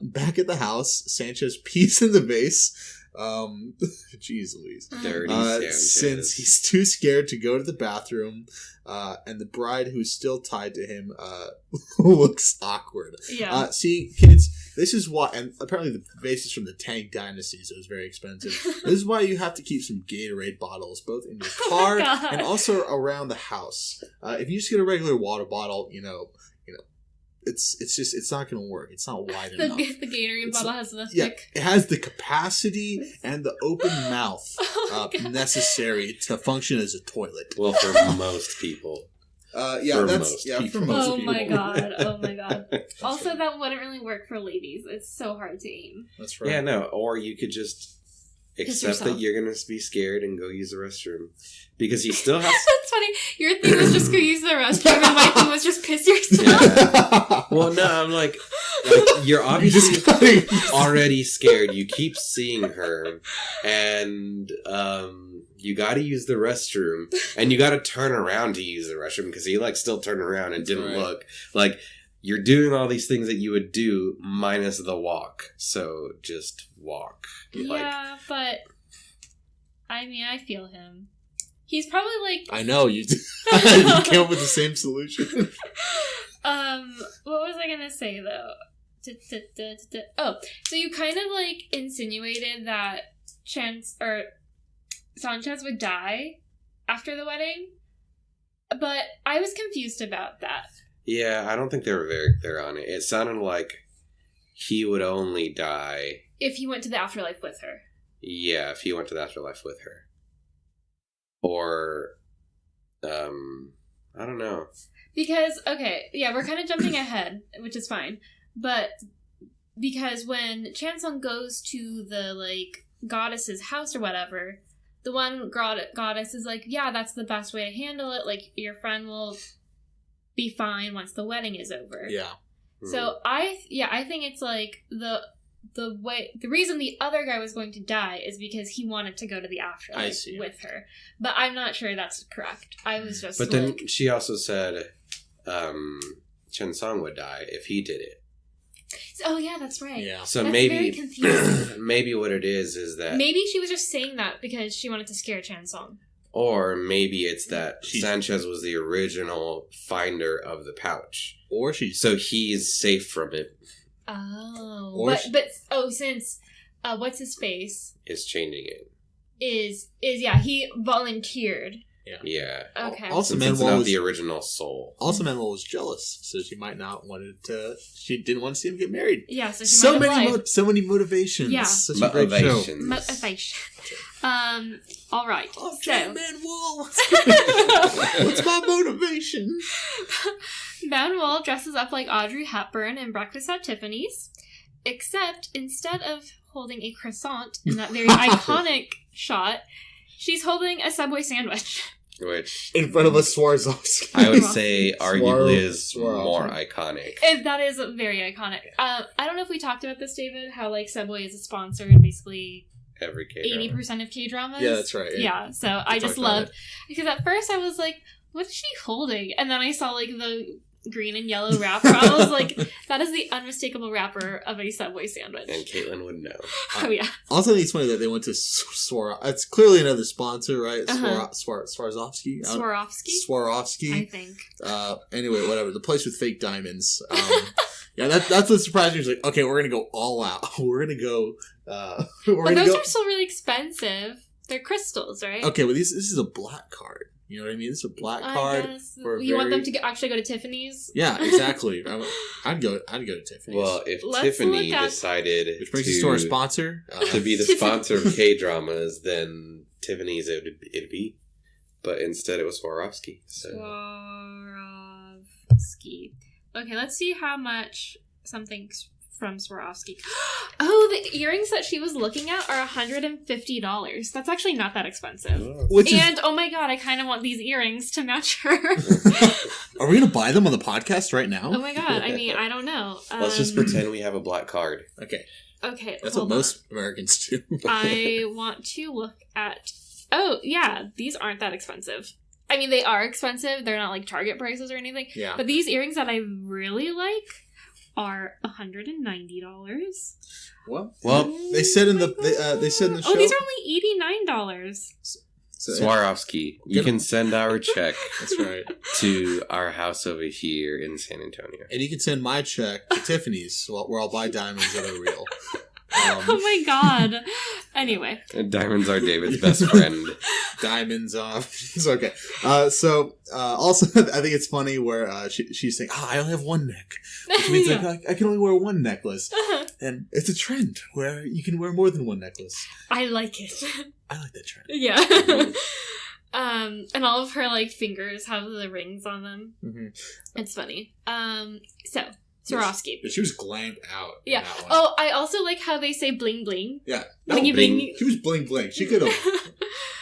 Back at the house, Sanchez pees in the vase. Jeez Louise. Dirty Sanchez. Since he's too scared to go to the bathroom, and the bride who's still tied to him looks awkward. Yeah. See, kids, this is why, and apparently the vase is from the Tang Dynasty, so it was very expensive. This is why you have to keep some Gatorade bottles, both in your car and also around the house. If you just get a regular water bottle, it's not going to work. It's not wide enough. The Gatorade bottle has the thick. It has the capacity and the open mouth necessary to function as a toilet. Well, for most people. For most people. Oh my god. Also, that wouldn't really work for ladies. It's so hard to aim. That's right. Yeah, no. Or you could just accept that you're going to be scared and go use the restroom. Because he still has... That's funny. Your thing was just go use the restroom, and my thing was just piss yourself. Yeah. Well, no, I'm like you're obviously already scared. You keep seeing her, and you got to use the restroom, and you got to turn around to use the restroom, because he, still turned around and didn't look. Like, you're doing all these things that you would do minus the walk. So, just walk. Yeah, but... I mean, I feel him. He's probably like... I know, you came up with the same solution. What was I gonna say, though? Oh, so you kind of, insinuated that Sanchez would die after the wedding? But I was confused about that. Yeah, I don't think they were very clear on it. It sounded like he would only die... if he went to the afterlife with her. Yeah, if he went to the afterlife with her. Or, I don't know. Because, we're kind of jumping ahead, which is fine. But, because when Chansung goes to the, goddess's house or whatever, the one goddess is like, yeah, that's the best way to handle it. Like, your friend will be fine once the wedding is over. Yeah. So, I think it's, the reason the other guy was going to die is because he wanted to go to the afterlife with her. But I'm not sure that's correct. I was just But then she also said Chen Song would die if he did it. Oh yeah, that's right. Yeah. So that's maybe very confusing. maybe what it is that maybe she was just saying that because she wanted to scare Chan Song. Or maybe it's that Sanchez was the original finder of the pouch. Or so he's safe from it. Oh. Since what's his face is changing it. Is he volunteered. Yeah. Okay. Also, Manuel was the original soul. Also, Manuel was jealous, so she might not wanted to. She didn't want to see him get married. Yeah, so she so many motivations. Yeah, such a great show. Motivation. All right. Oh, so Manuel. What's my motivation? Manuel dresses up like Audrey Hepburn in Breakfast at Tiffany's, except instead of holding a croissant in that very iconic shot, she's holding a Subway sandwich. Which in front of a Swarovski. I would say arguably is more iconic. That is very iconic. I don't know if we talked about this, David, how like Subway is a sponsor in basically every K-drama. 80% of K-dramas. Yeah, that's right. Yeah, so I just loved, because at first I was like, what is she holding? And then I saw like the green and yellow wrapper. I was like, that is the unmistakable wrapper of a Subway sandwich. And Kaitlin would know. Oh, yeah. Also, it's funny that they went to Swarovski. It's clearly another sponsor, right? Swarovski? Swarovski, I think. Anyway, whatever. The place with fake diamonds. Yeah, that's what surprised me. It's like, okay, we're going to go all out. We're going to go... But those are still really expensive. They're crystals, right? Okay, well, this is a black card. You know what I mean? This is a black card. You want them to actually go to Tiffany's? Yeah, exactly. I'd go to Tiffany's. Well, if Tiffany decided, which brings us to our sponsor, to be the sponsor of K-dramas, then Tiffany's it'd be. But instead, it was Swarovski. So. Swarovski. Okay, let's see how much something's from Swarovski. Oh, the earrings that she was looking at are $150. That's actually not that expensive. Oh my god, I kind of want these earrings to match her. Are we going to buy them on the podcast right now? Oh my god, I mean, I don't know. Let's just pretend we have a black card. Okay. That's what most Americans do. I want to look at... Oh, yeah, these aren't that expensive. I mean, they are expensive. They're not like Target prices or anything. Yeah. But these earrings that I really like are $190. Well, they said in the show. Oh, these are only $89. Swarovski, you can send our check. That's right. To our house over here in San Antonio, and you can send my check to Tiffany's, where I'll buy diamonds that are real. Oh my god. Anyway. Diamonds are David's best friend. Diamonds off. It's okay. Also, I think it's funny where she's saying, I only have one neck. Which means I can only wear one necklace. And it's a trend where you can wear more than one necklace. I like it. I like that trend. Yeah. And all of her, like, fingers have the rings on them. Mm-hmm. It's funny. Swarovski. But she was glammed out. Yeah. Oh, I also like how they say bling bling. Yeah. Blingy bling. She was bling bling. She could have.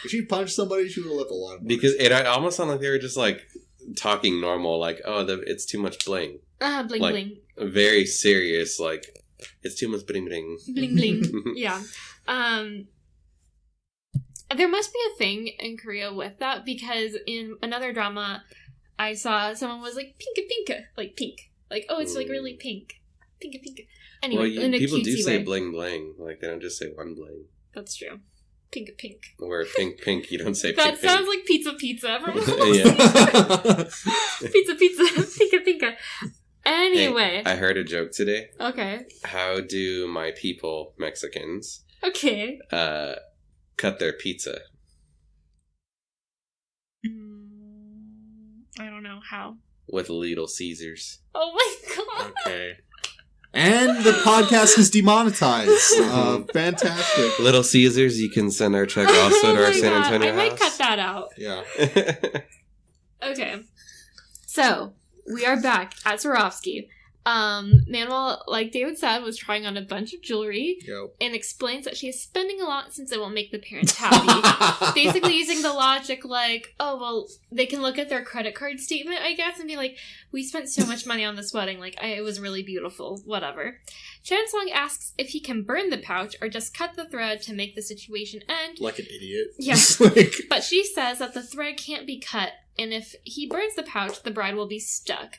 If she punched somebody, she would have left a lot of money. Because it almost sounded like they were just like talking normal, like, it's too much bling. Bling like, bling. Very serious, like, it's too much bling bling. Bling bling. Yeah. There must be a thing in Korea with that, because in another drama, I saw someone was like, pinka pinka, like pink. Like, oh, it's like really pink. Pinka pinka. Anyway, in a people cutesy do say way. bling bling. Like, they don't just say one bling. That's true. Pinka pink. Where pink pink, you don't say that pink. That sounds like pizza pizza. Yeah. Pizza pizza. Pinka pinka. Anyway. Hey, I heard a joke today. Okay. How do my people, Mexicans, okay, cut their pizza? I don't know how. With Little Caesars. Oh my god. Okay. And the podcast is demonetized. Fantastic. Little Caesars, you can send our check also to our San Antonio house. I might cut that out. Yeah. Okay. So, we are back at Swarovski. Manuel, like David said, was trying on a bunch of jewelry and explains that she is spending a lot since it won't make the parents happy. Basically using the logic like, oh, well, they can look at their credit card statement, I guess, and be like, we spent so much money on this wedding, like, it was really beautiful, whatever. Chansung asks if he can burn the pouch or just cut the thread to make the situation end. Like an idiot. Yeah. But she says that the thread can't be cut, and if he burns the pouch, the bride will be stuck.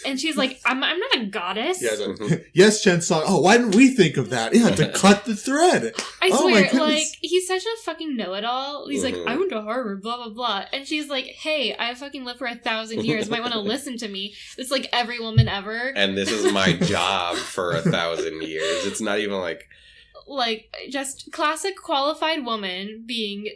And she's like, I'm not a goddess. Yes, Chansung. Oh, why didn't we think of that? Yeah, to cut the thread. I swear, like, he's such a fucking know-it-all. He's like, I went to Harvard, blah, blah, blah. And she's like, hey, I fucking lived for 1,000 years. Might want to listen to me. It's like every woman ever. And this is my job for 1,000 years. It's not even like... Like, just classic qualified woman being...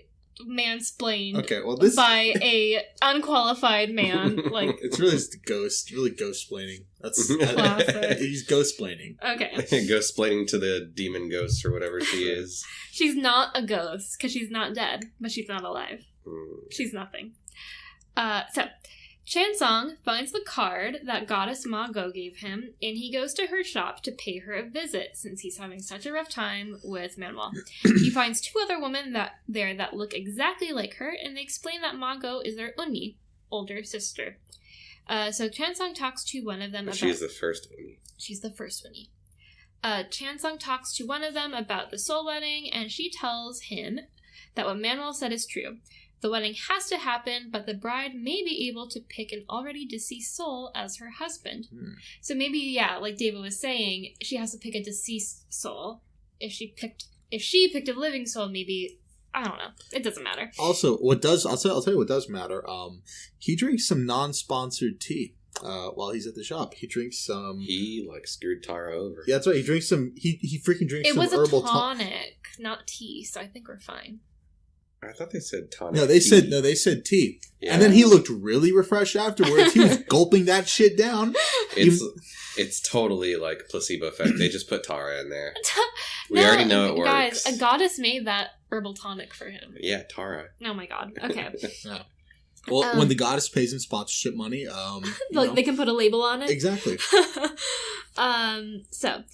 mansplained this... by a unqualified man. Like, it's really just ghost-splaining. That's classic. He's ghost-splaining. Okay. Ghost-splaining to the demon ghost or whatever she is. She's not a ghost, because she's not dead, but she's not alive. She's nothing. So, Chansung finds the card that Goddess Ma Go gave him, and he goes to her shop to pay her a visit, since he's having such a rough time with Manuel. He finds 2 other women that look exactly like her, and they explain that Ma Go is their Unni, older sister. So Chansung talks to one of them about... She's the first Unni. She's the first Unni. Chansung talks to one of them about the soul wedding, and she tells him that what Manuel said is true. The wedding has to happen, but the bride may be able to pick an already deceased soul as her husband. So maybe, yeah, like David was saying, she has to pick a deceased soul. If she picked a living soul, maybe, I don't know. It doesn't matter. Also, I'll tell you what does matter. He drinks some non-sponsored tea while he's at the shop. He drinks some... He, like, screwed Tara over. Yeah, that's right. He drinks some... He freaking drinks some herbal... It was a tonic, not tea, so I think we're fine. I thought they said tonic. No, they said tea. Yeah. And then he looked really refreshed afterwards. He was gulping that shit down. It's totally like placebo effect. They just put Tara in there. We already know it works. Guys, a goddess made that herbal tonic for him. Yeah, Tara. Oh my god. Okay. Yeah. Well, when the goddess pays him sponsorship money, they can put a label on it. Exactly. So,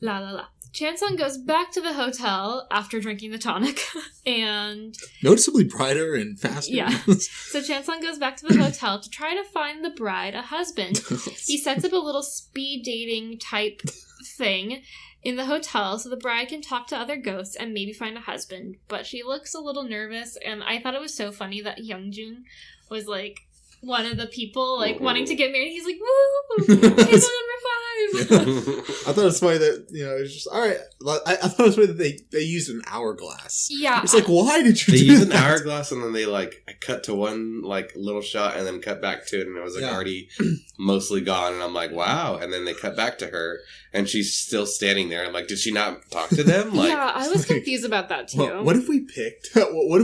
la. Chansung goes back to the hotel after drinking the tonic, and... Noticeably brighter and faster. Yeah. So Chansung goes back to the hotel to try to find the bride a husband. He sets up a little speed dating type thing in the hotel so the bride can talk to other ghosts and maybe find a husband, but she looks a little nervous, and I thought it was so funny that Hyungjun was, like, one of the people, like, wanting to get married. He's like, woo! Table number 5! I thought it was funny that, it's just, alright. I thought it was funny that they used an hourglass. Yeah. It's like, why did you do that? They used an hourglass and then they, like, cut to one, like, little shot and then cut back to it and it was, like, already mostly gone. And I'm like, wow. And then they cut back to her and she's still standing there. I'm like, did she not talk to them? Like, yeah, I was confused about that, too. Well, what if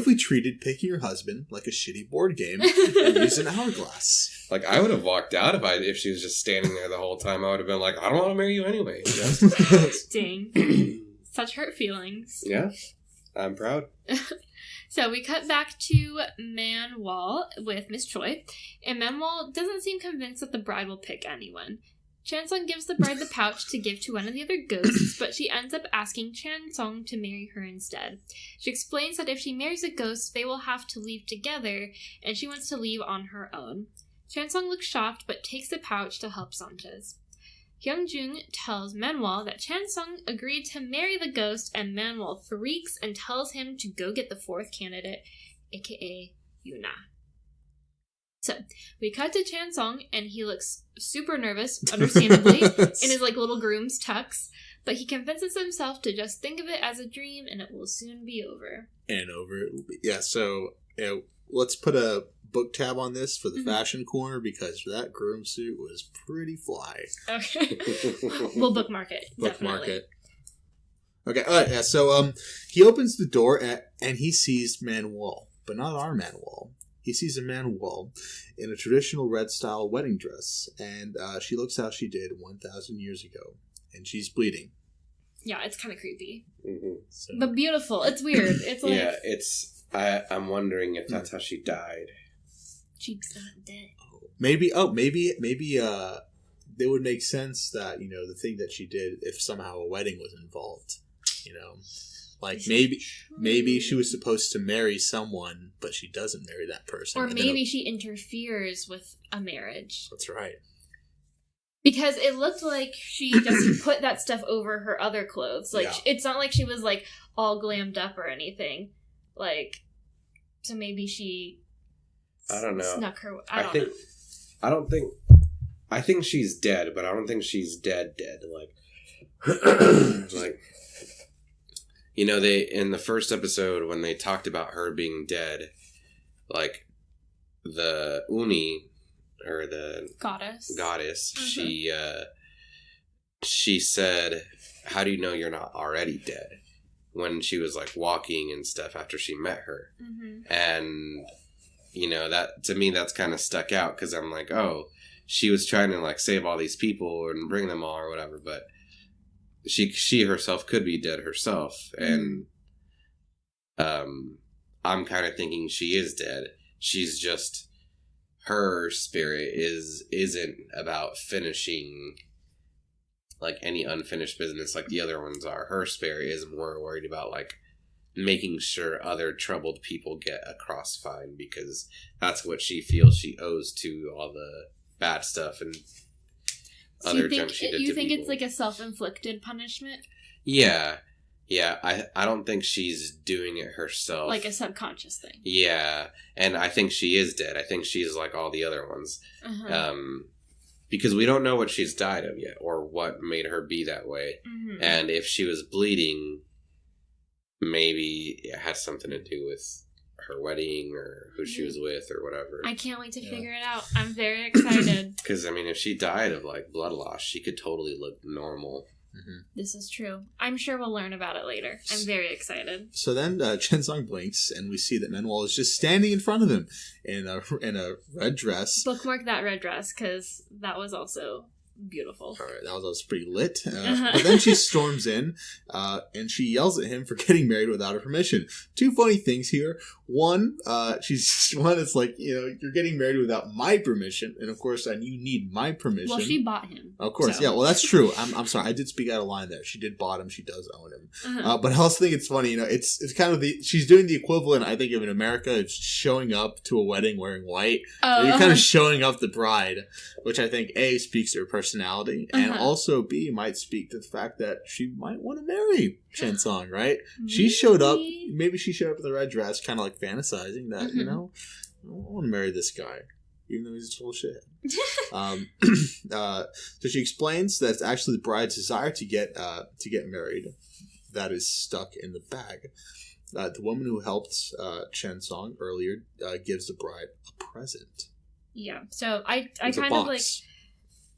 we treated picking your husband like a shitty board game and used an hourglass? Like, I would have walked out if she was just standing there the whole time. I would have been like, I don't want to marry you anyway. Dang. Such hurt feelings. Yeah. I'm proud. So we cut back to Manuel with Miss Choi, and Manuel doesn't seem convinced that the bride will pick anyone. Chansung gives the bride the pouch to give to one of the other ghosts, but she ends up asking Chansung to marry her instead. She explains that if she marries a ghost, they will have to leave together, and she wants to leave on her own. Chansung looks shocked, but takes the pouch to help Sanchez. Hyungjun tells Manuel that Chansung agreed to marry the ghost, and Manuel freaks and tells him to go get the 4th candidate, aka Yuna. So, we cut to Chansung, and he looks super nervous, understandably, in his, like, little groom's tux, but he convinces himself to just think of it as a dream, and it will soon be over. And over it will be. Yeah, so, let's put a book tab on this for the fashion corner, because that groom suit was pretty fly. Okay. We'll bookmark it. Bookmark it. Okay, alright, yeah, so, he opens the door, and he sees Manuel, but not our Manuel. He sees a Manuel in a traditional red-style wedding dress, and she looks how she did 1,000 years ago, and she's bleeding. Yeah, it's kind of creepy. Mm-hmm. So. But beautiful. It's weird. It's like... Yeah, I'm wondering if that's how she died. She's not dead. Maybe it would make sense that, the thing that she did, if somehow a wedding was involved, like maybe she was supposed to marry someone, but she doesn't marry that person. Or maybe she interferes with a marriage. That's right. Because it looked like she just put that stuff over her other clothes. Like, It's not like she was, like, all glammed up or anything. Like, so maybe she... I don't know. Snuck her... I think she's dead, but I don't think she's dead. Like, like, they, in the first episode, when they talked about her being dead, like, the Uni... or the goddess, mm-hmm. she said, "How do you know you're not already dead?" When she was like walking and stuff after she met her, mm-hmm. and that to me that's kind of stuck out because I'm like, oh, she was trying to like save all these people and bring them all or whatever, but she herself could be dead herself, mm-hmm. and I'm kind of thinking she is dead. She's just. Her spirit isn't about finishing like any unfinished business like the other ones are. Her spirit is more worried about like making sure other troubled people get across fine because that's what she feels she owes to all the bad stuff and other junk she did to people. You think it's like a self-inflicted punishment? Yeah. Yeah, I don't think she's doing it herself. Like a subconscious thing. Yeah, and I think she is dead. I think she's like all the other ones. Uh-huh. Because we don't know what she's died of yet or what made her be that way. Mm-hmm. And if she was bleeding, maybe it has something to do with her wedding or who she was with or whatever. I can't wait to figure it out. I'm very excited. Because, if she died of like blood loss, she could totally look normal. Mm-hmm. This is true. I'm sure we'll learn about it later. I'm very excited. So then Chensong blinks, and we see that Manuel is just standing in front of him in a red dress. Bookmark that red dress, because that was also beautiful. All right, that was pretty lit. But then she storms in, and she yells at him for getting married without her permission. Two funny things here. One, it's like, you're getting married without my permission, and of course, you need my permission. Well, she bought him. Of course, so. yeah. Well, that's true. I'm sorry, I did speak out of line there. She did bought him. She does own him. Uh-huh. But I also think it's funny. It's kind of she's doing the equivalent. I think of in America, it's showing up to a wedding wearing white. Oh, you're kind of showing up the bride, which I think A, speaks to her personality, and also B, might speak to the fact that she might want to marry Chensong, right? She showed up. Maybe she showed up in the red dress, kind of like fantasizing that I want to marry this guy, even though he's a total shithead. So she explains that it's actually the bride's desire to get married that is stuck in the bag. The woman who helped Chensong earlier gives the bride a present. Yeah, so I kind of like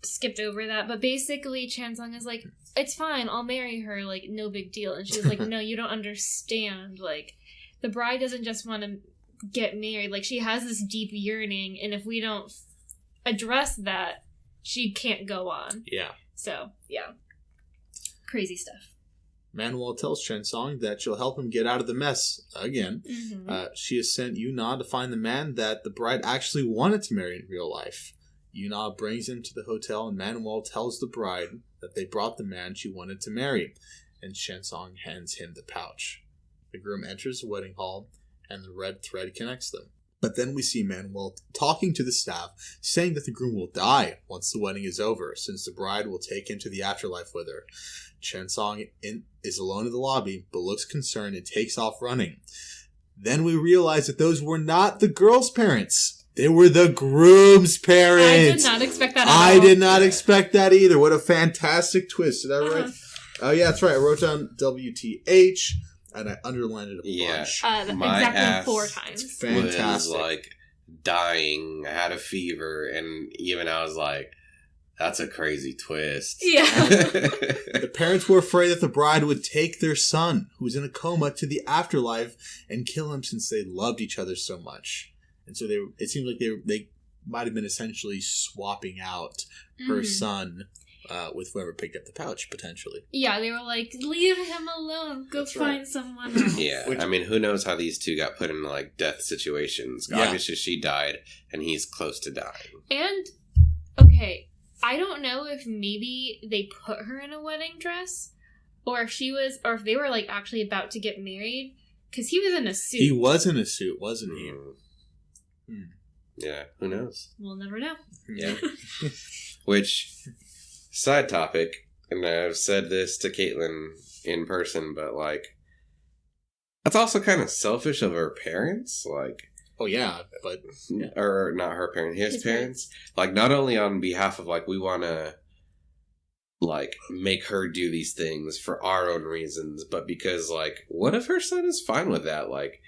skipped over that, but basically Chansung is like, it's fine, I'll marry her, like, no big deal. And she's like, no, you don't understand, like, the bride doesn't just want to get married, like, she has this deep yearning, and if we don't address that, she can't go on. Yeah. So, yeah. Crazy stuff. Manuel tells Chensong that she'll help him get out of the mess again. Mm-hmm. She has sent Yuna to find the man that the bride actually wanted to marry in real life. Yuna brings him to the hotel, and Manuel tells the bride that they brought the man she wanted to marry, and Chensong hands him the pouch. The groom enters the wedding hall, and the red thread connects them. But then we see Manuel talking to the staff, saying that the groom will die once the wedding is over, since the bride will take him to the afterlife with her. Chensong is alone in the lobby, but looks concerned and takes off running. Then we realize that those were not the girl's parents. They were the groom's parents. I did not expect that at all. I did not expect that either. What a fantastic twist. Did I write? Oh, yeah, that's right. I wrote down WTH, and I underlined it a bunch. My exactly 4 times. Fantastic. Was like dying. I had a fever, and even I was like, that's a crazy twist. Yeah. The parents were afraid that the bride would take their son, who was in a coma, to the afterlife and kill him since they loved each other so much. And so it seemed like they might have been essentially swapping out her son with whoever picked up the pouch, potentially. Yeah, they were like, leave him alone. Go find someone else. Yeah, I mean, who knows how these two got put in, like, death situations. Yeah. Obviously, she died, and he's close to dying. And, okay, I don't know if maybe they put her in a wedding dress, or if they were like actually about to get married, because he was in a suit. He was in a suit, wasn't he? Yeah, who knows? We'll never know. Yeah. Which, side topic, and I've said this to Kaitlin in person, but like, that's also kind of selfish of her parents, like. Oh yeah, but or not her parents, his parents. Like, not only on behalf of like we want to like make her do these things for our own reasons, but because like, what if her son is fine with that? Like,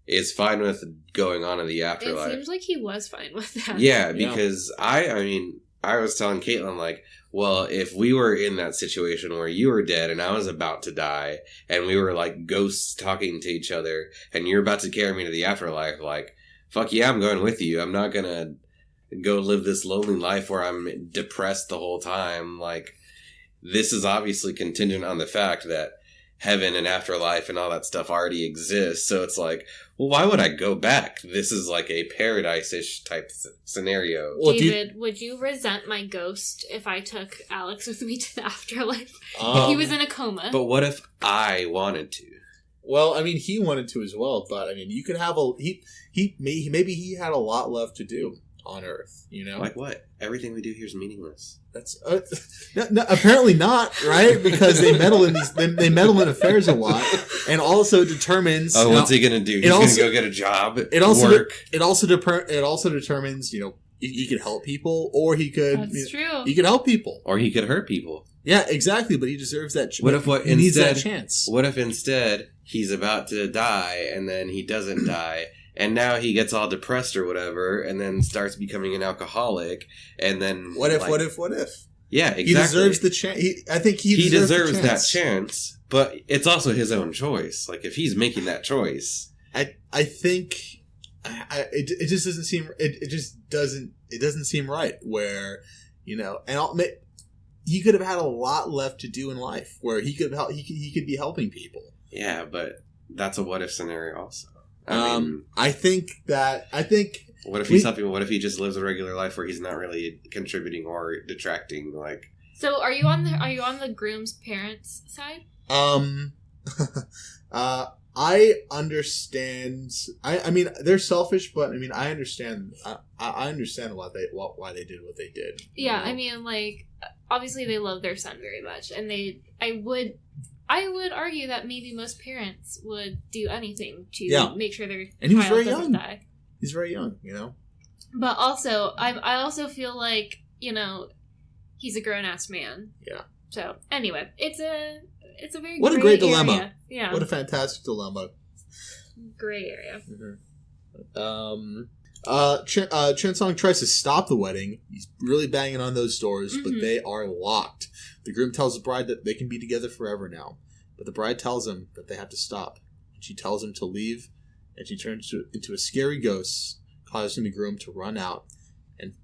is fine with going on in the afterlife. It seems like he was fine with that. Yeah, because I mean, I was telling Kaitlin, like, well, if we were in that situation where you were dead and I was about to die, and we were like ghosts talking to each other, and you're about to carry me to the afterlife, like, fuck yeah, I'm going with you. I'm not gonna go live this lonely life where I'm depressed the whole time. Like, this is obviously contingent on the fact that heaven and afterlife and all that stuff already exists. So it's like, well, why would I go back? This is like a paradise-ish type scenario. Well, David, would you resent my ghost if I took Alex with me to the afterlife? He was in a coma. But what if I wanted to? Well, I mean, he wanted to as well, but I mean, you could have maybe he had a lot left to do on Earth, you know? Like what? Everything we do here is meaningless. That's no, apparently not, right? Because they meddle in they meddle in affairs a lot, and also determines. Oh, what's he gonna do? He's gonna go get a job. It also work. It also determines. You know, he could help people, or he could. That's true. He could help people, or he could hurt people. Yeah, exactly. But he deserves that. He needs that chance. What if instead he's about to die and then he doesn't die? And now he gets all depressed or whatever, and then starts becoming an alcoholic, and then... What if? Yeah, exactly. He deserves the chance. I think he deserves that chance, but it's also his own choice. Like, if he's making that choice... I think... It just doesn't seem... It doesn't seem right, where, you know... And he could have had a lot left to do in life, where he could be helping people. Yeah, but that's a what-if scenario also. I think. What if he's helping? What if he just lives a regular life where he's not really contributing or detracting? Like, so are you on the groom's parents' side? I understand. I mean, they're selfish, but I mean, I understand. I understand why they did what they did. Yeah, you know? I mean, like, obviously they love their son very much, and I would argue that maybe most parents would do anything to make sure their child doesn't die. He's very young, you know. But also, I also feel like, you know, he's a grown-ass man. Yeah. So anyway, it's a very what a great dilemma. Area. Yeah. What a fantastic dilemma. Gray area. Mm-hmm. Chen Song tries to stop the wedding. He's really banging on those doors, but they are locked. The groom tells the bride that they can be together forever now, but the bride tells him that they have to stop. And she tells him to leave, and she turns into a scary ghost, causing the groom to run out. And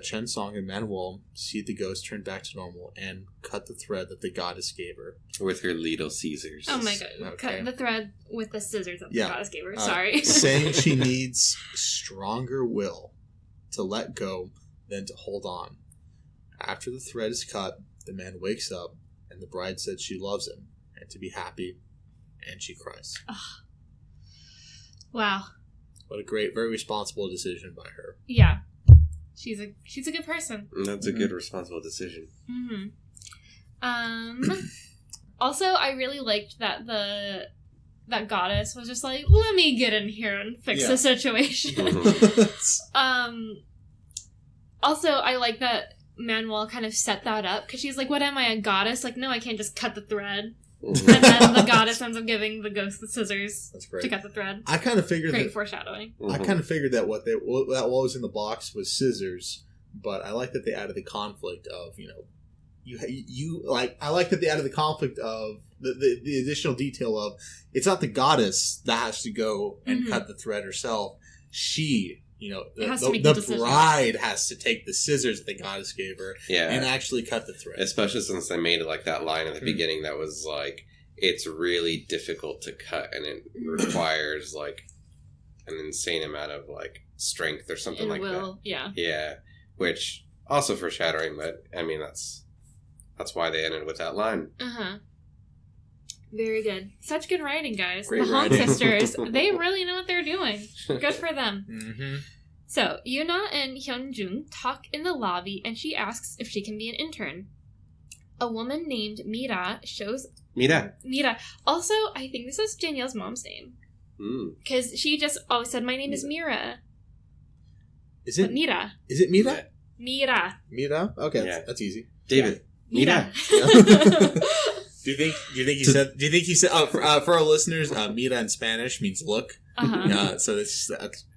Chen Song and Manuel see the ghost turn back to normal and cut the thread that the goddess gave her. With her little scissors. Oh my god. Okay. Cut the thread with the scissors that the goddess gave her. Sorry. Saying she needs stronger will to let go than to hold on. After the thread is cut, the man wakes up, and the bride said she loves him and to be happy, and she cries. Ugh. Wow. What a great, very responsible decision by her. Yeah. She's a good person. That's a good, responsible decision. Also, I really liked that that goddess was just like, let me get in here and fix the situation. Also, I like that Manuel kind of set that up, because she's like, what am I, a goddess? Like, no, I can't just cut the thread. And then the goddess ends up giving the ghost the scissors to cut the thread. I kind of figured great foreshadowing. I kind of figured that what was in the box was scissors, but I like that they added the conflict of, you know, I like that they added the conflict of the additional detail of, it's not the goddess that has to go and cut the thread herself. She, you know, the bride has to take the scissors that the goddess gave her and actually cut the thread. Especially since they made it like that line at the beginning that was like, it's really difficult to cut and it requires like an insane amount of like strength or something like that. Yeah. Yeah. Which Also foreshadowing, but I mean that's why they ended with that line. Very good. Such good writing, guys. Great the Hong writing. sisters, they really know what they're doing. Good for them. Mm-hmm. So, Yuna and Hyunjung talk in the lobby, and she asks if she can be an intern. A woman named Mira shows... Mira. Also, I think this is Danielle's mom's name. Because she just always said, my name is Mira. Is it Mira? Is it Mira? Mira. Mira? Okay, that's easy. David. Mira. Do you think he said for our listeners, Mira in Spanish means look. So it's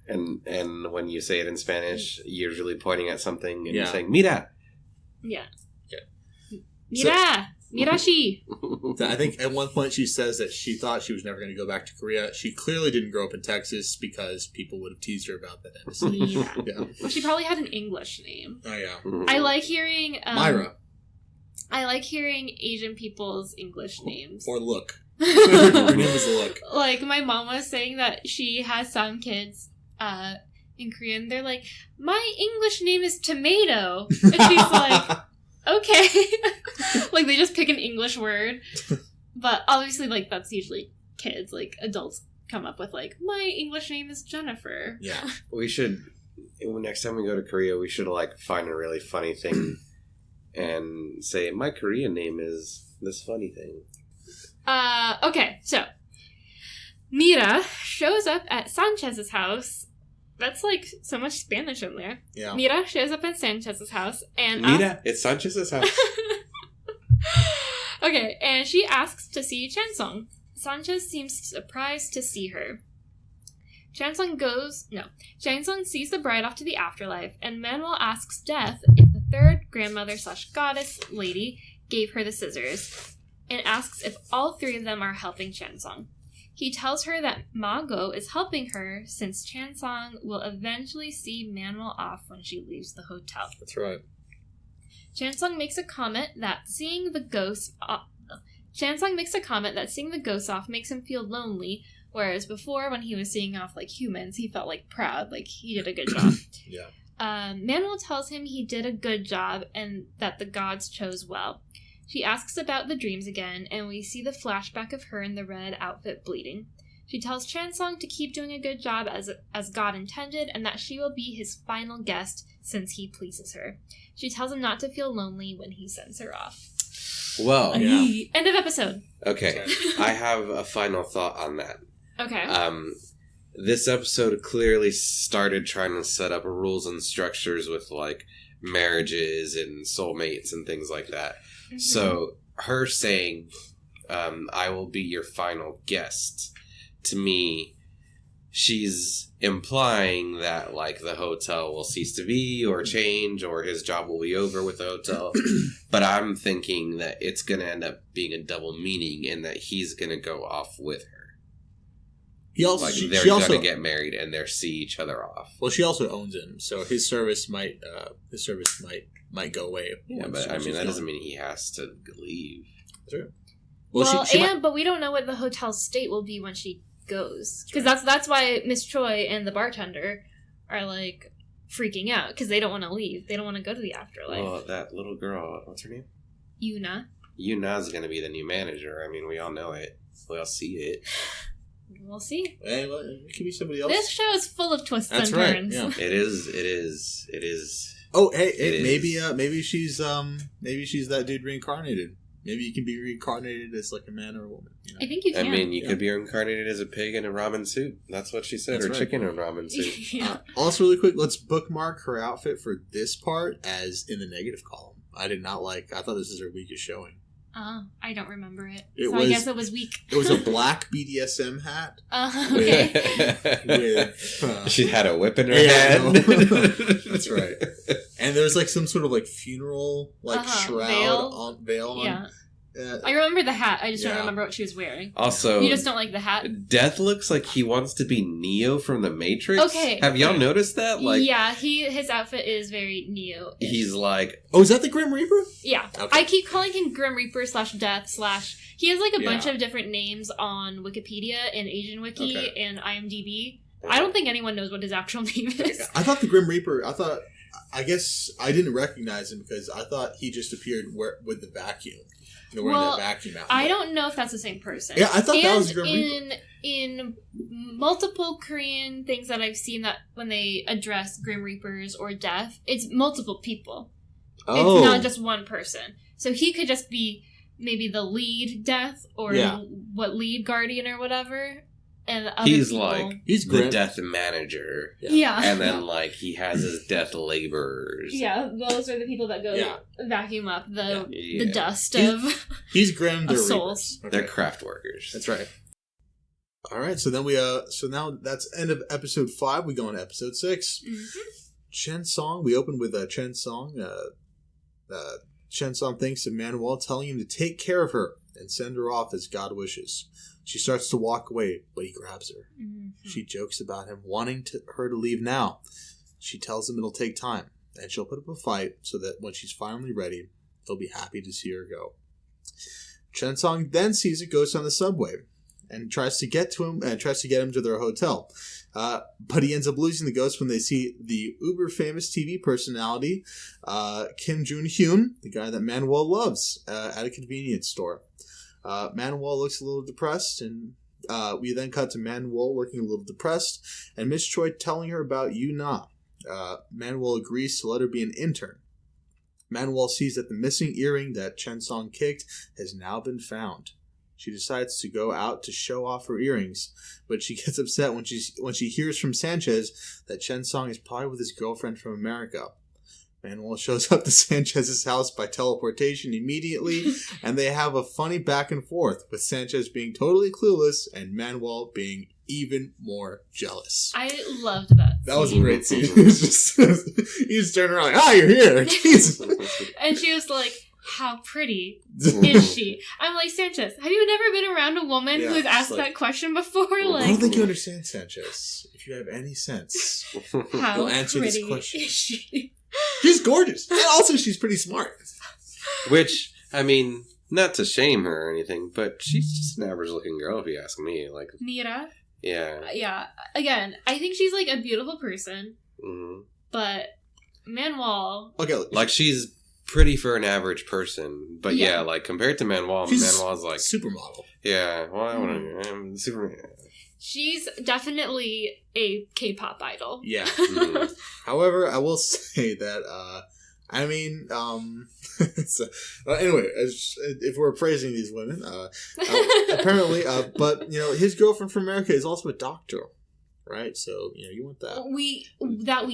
and when you say it in Spanish, you're usually pointing at something and you're saying Mira. Yeah. Okay. Mira. Mirashi. I think at one point she says that she thought she was never going to go back to Korea. She clearly didn't grow up in Texas because people would have teased her about that. Yeah. Well, she probably had an English name. Oh yeah. I like hearing Myra. I like hearing Asian people's English names. Or Look. Her name is Look. Like, my mom was saying that she has some kids in Korean. They're like, my English name is Tomato. And she's like, okay. Like, they just pick an English word. But obviously, like, that's usually kids. Like, adults come up with, like, my English name is Jennifer. Yeah. We should, next time we go to Korea, we should, like, find a really funny thing and say, my Korean name is this funny thing. Okay, so Mira shows up at Sanchez's house. That's like so much Spanish in there. Yeah. Mira shows up at Sanchez's house and Mira, it's Sanchez's house. Okay, and she asks to see Chansung. Sanchez seems surprised to see her. Chansung sees the bride off to the afterlife, and Manuel asks Death if the third grandmother/goddess lady gave her the scissors, and asks if all three of them are helping Chansung. He tells her that Mago is helping her since Chansung will eventually see Manuel off when she leaves the hotel. That's right. Chansung makes a comment that seeing the ghosts off makes him feel lonely, whereas before, when he was seeing off like humans, he felt like proud, like he did a good job. Yeah. Manuel tells him he did a good job and that the gods chose well. She asks about the dreams again, and we see the flashback of her in the red outfit bleeding. She tells Chansung to keep doing a good job as God intended, and that she will be his final guest since he pleases her. She tells him not to feel lonely when he sends her off. Well, End of episode. Okay, I have a final thought on that. Okay. This episode clearly started trying to set up rules and structures with, like, marriages and soulmates and things like that. Mm-hmm. So, her saying, I will be your final guest, to me, she's implying that, like, the hotel will cease to be or change or his job will be over with the hotel. But I'm thinking that it's going to end up being a double meaning and that he's going to go off with her. They're going to get married and they'll see each other off. Well, she also owns him, so his service might go away. Yeah, but I mean that doesn't mean he has to leave. Sure. But we don't know what the hotel's state will be when she goes, because that's why Miss Choi and the bartender are like freaking out because they don't want to leave. They don't want to go to the afterlife. Well, that little girl, what's her name? Yuna's going to be the new manager. I mean, we all know it. We all see it. We'll see. Well, it could be somebody else. This show is full of twists and turns. Yeah. It is. Oh, hey, maybe she's that dude reincarnated. Maybe you can be reincarnated as like a man or a woman. You know? I think you can. I mean, you could be reincarnated as a pig in a ramen soup. That's what she said. Or chicken in ramen soup. Yeah. Also, really quick, let's bookmark her outfit for this part as in the negative column. I thought this was her weakest showing. I don't remember it. I guess it was weak. It was a black BDSM hat. Okay. She had a whip in her head. That's right. And there was like some sort of like funeral shroud veil on. Yeah. I remember the hat. I just don't remember what she was wearing. Also, you just don't like the hat? Death looks like he wants to be Neo from the Matrix. Okay. Have y'all noticed that? Like, yeah, his outfit is very Neo. He's like... Oh, is that the Grim Reaper? Yeah. Okay. I keep calling him Grim Reaper /Death / He has like a bunch of different names on Wikipedia and Asian Wiki and IMDb. Okay. I don't think anyone knows what his actual name is. I thought the Grim Reaper... I guess I didn't recognize him because I thought he just appeared with the vacuum. Wearing that vacuum outfit. I don't know if that's the same person. Yeah, I thought that was Grim Reaper. In multiple Korean things that I've seen, that when they address Grim Reapers or death, it's multiple people. Oh. It's not just one person. So he could just be maybe the lead death or lead guardian or whatever. And the other he's people, he's the death manager. Yeah. And then he has his death laborers. Yeah, those are the people that go vacuum up the dust he's Grim of souls. Okay. They're craft workers. That's right. All right, so then so now that's end of episode 5. We go on to episode 6. Mm-hmm. Chen Song. We open with Chen Song. Chen Song thanks to Manuel, telling him to take care of her and send her off as God wishes. She starts to walk away, but he grabs her. Mm-hmm. She jokes about him wanting her to leave now. She tells him it'll take time, and she'll put up a fight so that when she's finally ready, he'll be happy to see her go. Chen Song then sees a ghost on the subway and tries to get him to their hotel. But he ends up losing the ghost when they see the uber famous TV personality, Kim Jun-hyun, the guy that Manuel loves, at a convenience store. Manuel looks a little depressed, and we then cut to Manuel looking a little depressed, and Miss Choi telling her about Yuna. Manuel agrees to let her be an intern. Manuel sees that the missing earring that Chen Song kicked has now been found. She decides to go out to show off her earrings, but she gets upset when she hears from Sanchez that Chen Song is probably with his girlfriend from America. Manuel shows up to Sanchez's house by teleportation immediately, and they have a funny back and forth, with Sanchez being totally clueless and Manuel being even more jealous. I loved that. That was a great scene. He just turned around like, you're here. Jeez. And she was like, how pretty is she? I'm like, Sanchez, have you never been around a woman who's asked that question before? I don't think you understand, Sanchez. If you have any sense, how you'll answer pretty this question. Is she? She's gorgeous. And also, she's pretty smart. Which, I mean, not to shame her or anything, but she's just an average-looking girl, if you ask me. Mira? Yeah. Yeah. Again, I think she's, a beautiful person. Mm-hmm. But Manuel... Okay. She's pretty for an average person. But compared to Manuel's supermodel. Yeah. Well, I want to... Superman. She's definitely a K-pop idol. Yeah. Mm-hmm. However, I will say that, anyway, if we're praising these women, apparently, but, his girlfriend from America is also a doctor, right? So, you want that. We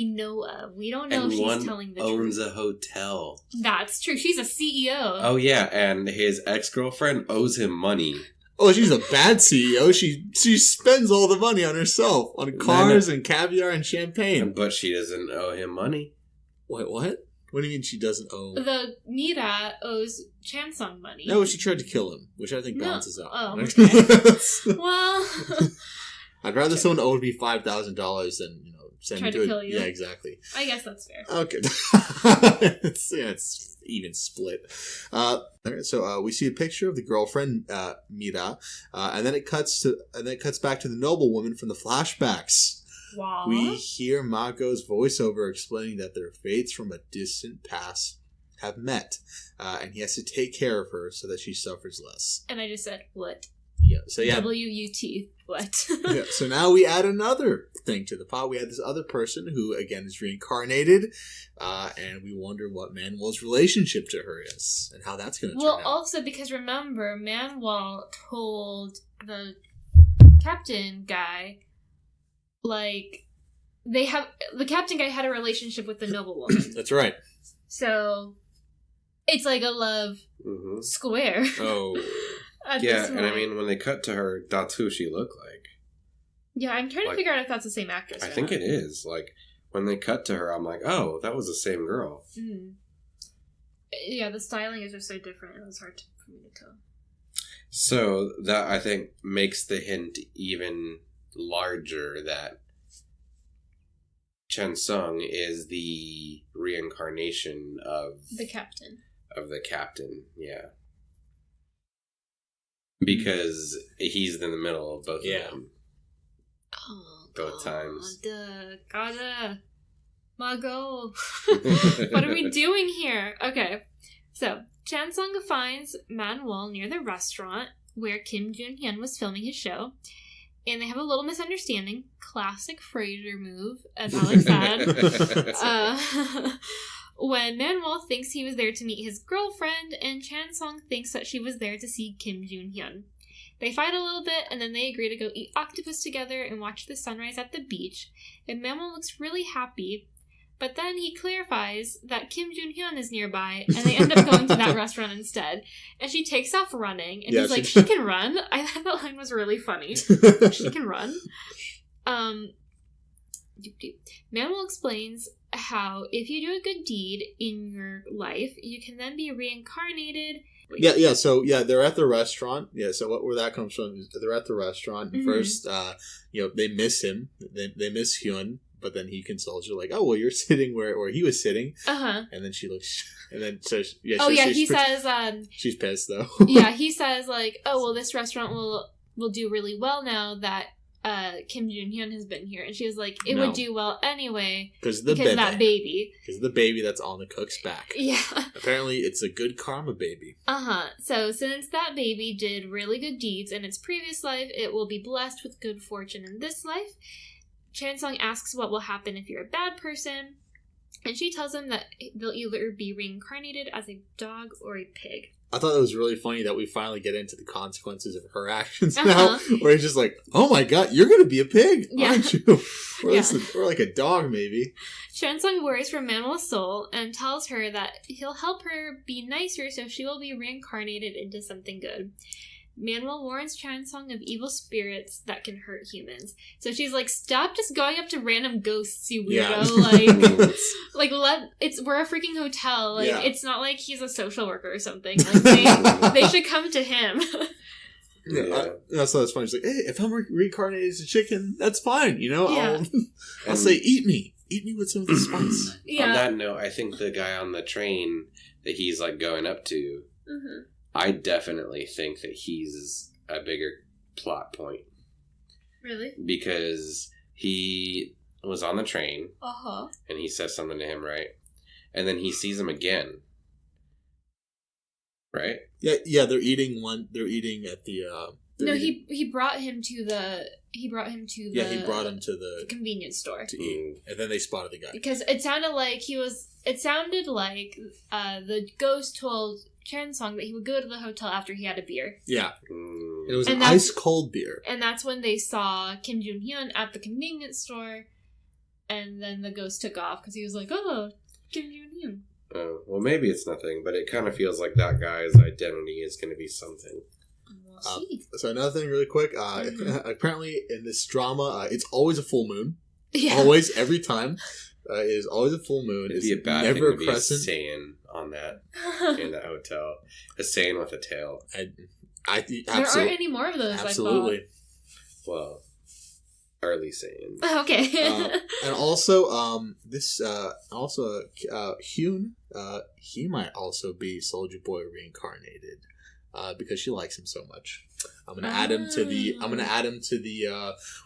know of. We don't know if she's telling the truth. Owns a hotel. That's true. She's a CEO. Oh, yeah, and his ex-girlfriend owes him money. Oh, she's a bad CEO. She spends all the money on herself, on cars and caviar and champagne. But she doesn't owe him money. Wait, what? What do you mean she doesn't owe? The Mira owes Chansung money. No, she tried to kill him, which I think balances out. Oh, okay. Well... I'd rather someone owed me $5,000 than, send try me to kill you. Yeah, exactly. I guess that's fair. Okay. It's even split. So we see a picture of the girlfriend, Mira, and then it cuts back to the noblewoman from the flashbacks. Wow. We hear Mako's voiceover explaining that their fates from a distant past have met, and he has to take care of her so that she suffers less. And I just said, what? Yeah, so yeah. W-U-T, what? Yeah, so now we add another thing to the pot. We had this other person who, again, is reincarnated, and we wonder what Manuel's relationship to her is, and how that's going to turn out. Well, also, because remember, Manuel told the captain guy, the captain guy had a relationship with the noblewoman. That's right. So, it's like a love square. Oh. Yeah, and I mean, when they cut to her, that's who she looked like. Yeah, I'm trying to figure out if that's the same actress. I think it is. When they cut to her, I'm like, oh, that was the same girl. Mm. Yeah, the styling is just so different. It was hard for me to tell. So, that, I think, makes the hint even larger that Chen Sung is the reincarnation of... the captain. Of the captain, yeah. Because he's in the middle of both of them. Oh, both times. God. Margot, what are we doing here? Okay, so Chansung finds Man-wol near the restaurant where Kim Joon-hyun was filming his show, and they have a little misunderstanding. Classic Frasier move, as Alex said. When Man-wol thinks he was there to meet his girlfriend, and Chansung thinks that she was there to see Kim Joon-hyun. They fight a little bit, and then they agree to go eat octopus together and watch the sunrise at the beach, and Man-wol looks really happy. But then he clarifies that Kim Joon-hyun is nearby, and they end up going to that restaurant instead. And she takes off running, and he's like, she can run? I thought that line was really funny. She can run. Man-wol explains how if you do a good deed in your life, you can then be reincarnated. So they're at the restaurant. Yeah, so where that comes from is they're at the restaurant, and first, they miss him. They miss Hyun. But then he consoles her, like, oh, well, you're sitting where he was sitting. Uh-huh. And then she looks, and then, so, yeah. He says, she's pissed, though. Yeah, he says, like, oh, well, this restaurant will do really well now that Kim Joon-hyun has been here. And she was like, it would do well anyway. Because of that baby. Because of the baby that's on the cook's back. Yeah. Apparently, it's a good karma baby. Uh-huh. So, since that baby did really good deeds in its previous life, it will be blessed with good fortune in this life. Chansung asks what will happen if you're a bad person, and she tells him that they'll either be reincarnated as a dog or a pig. I thought it was really funny that we finally get into the consequences of her actions now, where it's just like, oh my god, you're going to be a pig, aren't you? Or like a dog, maybe. Chansung worries for Man-wol's soul and tells her that he'll help her be nicer so she will be reincarnated into something good. Man-wol warns Chansung of evil spirits that can hurt humans. So she's like, stop just going up to random ghosts, you weirdo. Yeah. We're a freaking hotel. It's not like he's a social worker or something. Like, they should come to him. That's funny. She's like, hey, if I'm reincarnated as a chicken, that's fine, I'll say, eat me. Eat me with some of the spice. Yeah. On that note, I think the guy on the train that he's, like, going up to, I definitely think that he's a bigger plot point. Really? Because he was on the train, and he says something to him, right? And then he sees him again, right? Yeah. They're eating at the. He brought him to the. He brought him to the convenience store to eat, and then they spotted the guy because it sounded like the ghost told Chansung that he would go to the hotel after he had a beer. Yeah. It was an ice cold beer. And that's when they saw Kim Joon-hyun at the convenience store, and then the ghost took off because he was like, oh, Kim Joon-hyun. Oh, well, maybe it's nothing, but it kind of feels like that guy's identity is going to be something. We'll see. So another thing really quick, apparently in this drama, it's always a full moon. Yeah. Always, every time. It is always a full moon. It'd be a bad never thing to crescent. Be a Saiyan on that in that hotel. A Saiyan with a tail. Absolutely. There aren't any more of those. Absolutely. Well, early Saiyan. Okay. And also, Hyun, he might also be Soldier Boy reincarnated. Because she likes him so much. I'm gonna add him to the.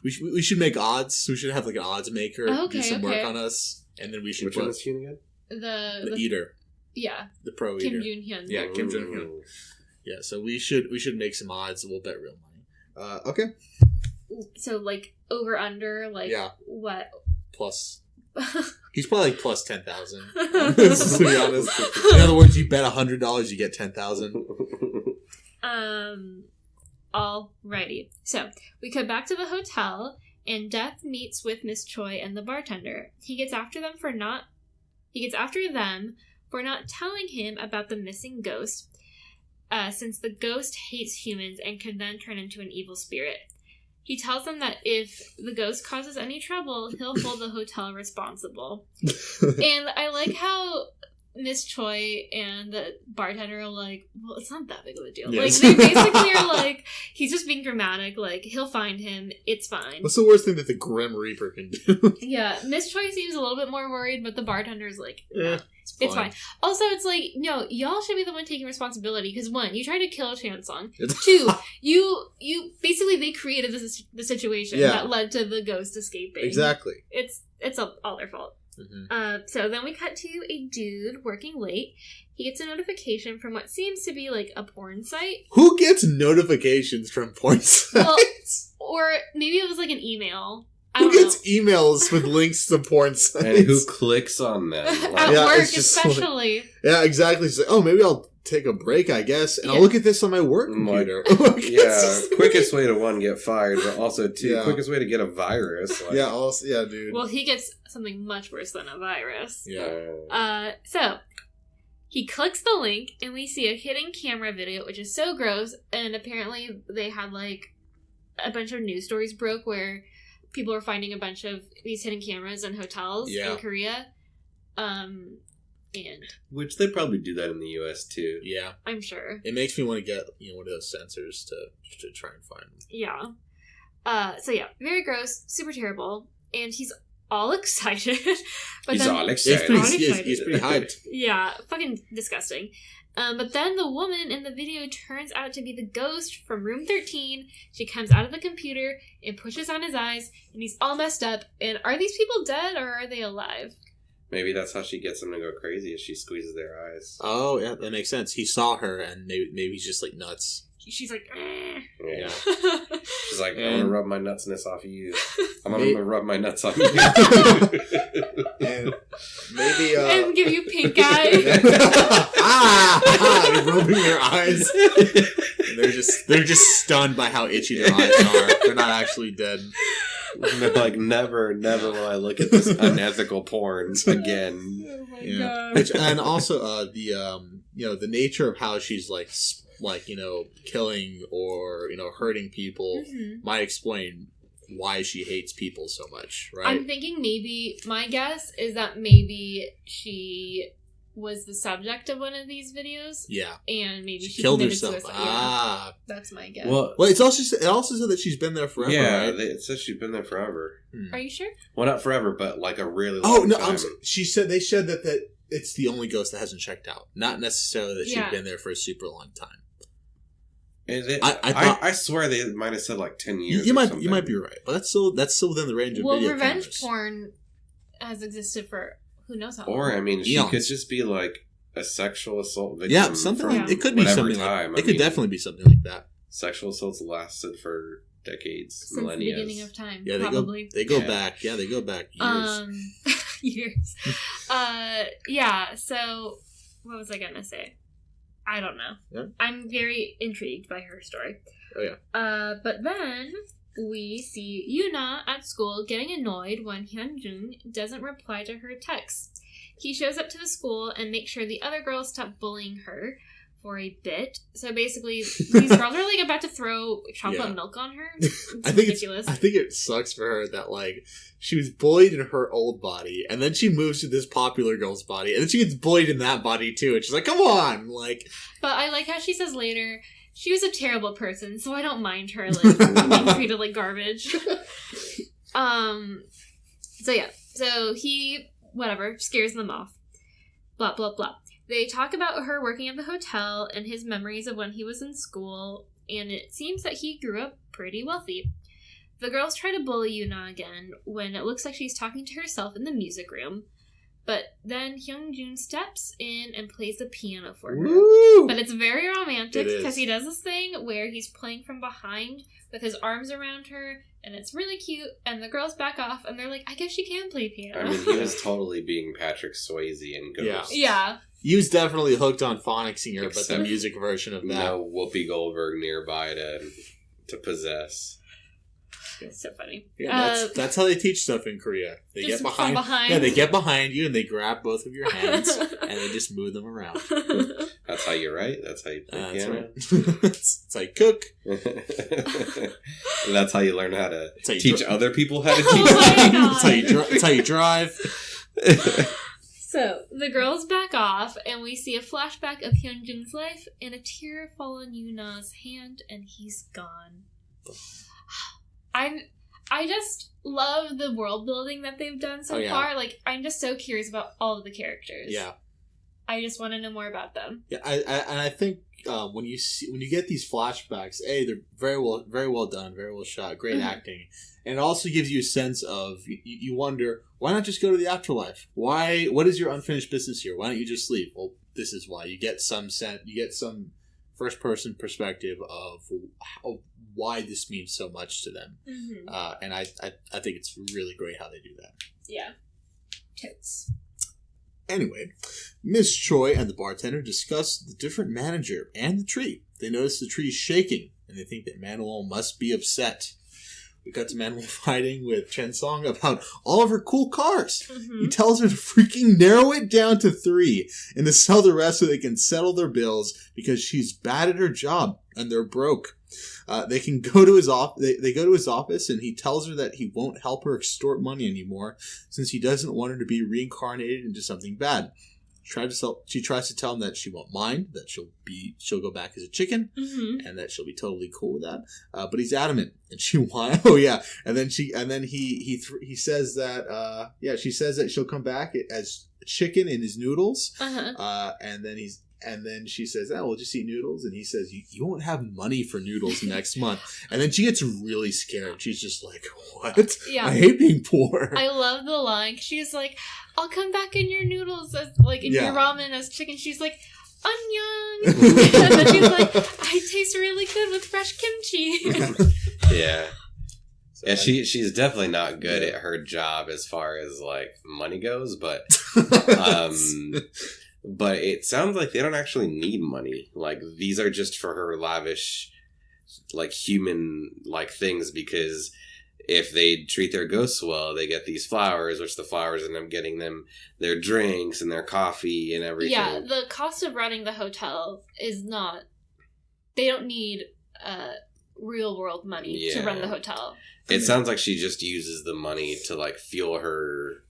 We should make odds. We should have like an odds maker do some work on us, and then we should. Which one is Hyun again? The eater. Yeah. The pro Kim eater. Joon-hyun. Yeah, Kim Joon-hyun. Yeah, so we should make some odds. We'll bet real money. Okay. So like over under what? Plus. He's probably like plus 10,000. To be honest, in other words, you bet $100, you get 10,000. Alrighty. So we come back to the hotel, and Death meets with Miss Choi and the bartender. He gets after them for not telling him about the missing ghost, since the ghost hates humans and can then turn into an evil spirit. He tells them that if the ghost causes any trouble, he'll hold the hotel responsible. And I like how Miss Choi and the bartender are like, well, it's not that big of a deal. Yes. Like, they basically are like, he's just being dramatic. Like, he'll find him. It's fine. What's the worst thing that the Grim Reaper can do? Yeah, Miss Choi seems a little bit more worried, but the bartender's like, yeah, it's fine. Also, it's like, no, y'all should be the one taking responsibility, because one, you tried to kill Chansung. Two, you basically, they created the situation that led to the ghost escaping. Exactly. It's all their fault. Mm-hmm. So then we cut to a dude working late. He gets a notification from what seems to be like a porn site. Who gets notifications from porn sites? Well, or maybe it was like an email. Who gets emails with links to porn sites? And who clicks on them? At Yeah, work, it's just especially. Yeah, exactly. It's like, oh, maybe I'll take a break, I guess, and I'll look at this on my work computer. Yeah, quickest way to, one, get fired, but also, two, quickest way to get a virus. Like, yeah, dude. Well, he gets something much worse than a virus. Yeah. So, he clicks the link, and we see a hidden camera video, which is so gross, and apparently they had, like, a bunch of news stories broke where people were finding a bunch of these hidden cameras in hotels in Korea. And which they probably do that in the US too. Yeah. I'm sure. It makes me want to get, one of those sensors to try and find them. Yeah. So yeah, very gross, super terrible, and he's all excited. He's pretty hyped. Yeah, fucking disgusting. But then the woman in the video turns out to be the ghost from room 13. She comes out of the computer and pushes on his eyes, and he's all messed up. And are these people dead, or are they alive? Maybe that's how she gets them to go crazy, as she squeezes their eyes. Oh, yeah, that makes sense. He saw her, and maybe he's just, like, nuts. She's like, Yeah. She's like, I'm gonna rub my nutsness off of you. I'm gonna rub my nuts on you. And maybe, and give you pink eye. Rubbing their eyes. And they're just stunned by how itchy their eyes are. They're not actually dead. They're like, never will I look at this unethical porn again. Oh my god. And also, the nature of how she's like killing or hurting people might explain why she hates people so much, right? I'm thinking my guess is that maybe she was the subject of one of these videos. Yeah. And maybe she killed committed herself. suicide. Ah. Yeah, that's my guess. Well, it also said that she's been there forever, yeah, right? it says she's been there forever. Are you sure? Well, not forever, but like a really long time. They said that it's the only ghost that hasn't checked out. Not necessarily that she's been there for a super long time. I swear they might have said like 10 years. You might be right, but that's still within the range of video revenge cameras. porn has existed for who knows how long. Or she could just be like a sexual assault victim. Yeah, something like it could be something time. It could definitely be something like that. Sexual assaults lasted for decades, since millennia. the beginning of time. Yeah, probably. They go back. Yeah, they go back years. Years. Yeah. So, what was I gonna say? I don't know. Yeah. I'm very intrigued by her story. Oh yeah. But then we see Yuna at school getting annoyed when Hyunjung doesn't reply to her texts. He shows up to the school and makes sure the other girls stop bullying her for a bit. So basically, these girls are like about to throw chocolate milk on her. It's ridiculous. I think it sucks for her that like she was bullied in her old body, and then she moves to this popular girl's body, and then she gets bullied in that body too. And she's like, "Come on!" Like, but I like how she says later, she was a terrible person, so I don't mind her like being treated like garbage. So yeah, so he scares them off. Blah blah blah. They talk about her working at the hotel and his memories of when he was in school, and it seems that he grew up pretty wealthy. The girls try to bully Yuna again when it looks like she's talking to herself in the music room, but then Hyunjun steps in and plays the piano for her. woo! But it's very romantic It is. because he does this thing where he's playing from behind with his arms around her, and it's really cute, and the girls back off, and they're like, I guess she can play piano. I mean, he was totally being Patrick Swayze in Ghost. Yeah. He was definitely hooked on Phonic Singer, but the Except music version of that. No Whoopi Goldberg nearby to possess. So funny. Yeah, that's how they teach stuff in Korea. They Just get from behind. behind. Yeah, they get behind you and they grab both of your hands and they just move them around. That's how you write. That's how you play piano. Right. It's how you cook. That's how you learn how to you teach other people how to teach. Oh my God. It's how you drive. So, the girls back off, and we see a flashback of Hyunjung's life, and a tear fall on Yuna's hand, and he's gone. I just love the world building that they've done so far. Like, I'm just so curious about all of the characters. Yeah. I just want to know more about them. Yeah, I think when you get these flashbacks, they're very well done, very well shot, great acting, and it also gives you a sense of you wonder, why not just go to the afterlife? What is your unfinished business here? Why don't you just leave? Well, this is why. You get some first person perspective of why this means so much to them, and I think it's really great how they do that. Yeah, tits. Anyway, Miss Choi and the bartender discuss the different manager and the tree. They notice the tree is shaking, and they think that Manuel must be upset. We got to Manuel fighting with Chen Song about all of her cool cars. He tells her to freaking narrow it down to 3 and to sell the rest so they can settle their bills because she's bad at her job and they're broke. They can go to his They go to his office, and he tells her that he won't help her extort money anymore since he doesn't want her to be reincarnated into something bad. She tries to tell him that she won't mind, that she'll go back as a chicken, and that she'll be totally cool with that. But he's adamant, and she wants. Oh yeah, and then he says that she says that she'll come back as chicken in his noodles, and then she says, we'll just eat noodles. And he says, you won't have money for noodles next month. And then she gets really scared. She's just like, what? Yeah. I hate being poor. I love the line. She's like, I'll come back in your noodles, as like in your ramen as chicken. She's like, onion. And then she's like, I taste really good with fresh kimchi. Yeah. Yeah, she's definitely not good at her job as far as like money goes, but but it sounds like they don't actually need money. Like, these are just for her lavish, like, human-like things, because if they treat their ghosts well, they get these flowers, which the flowers end up getting them their drinks and their coffee and everything. Yeah, the cost of running the hotel is not... They don't need real-world money to run the hotel. It sounds like she just uses the money to, like, fuel her...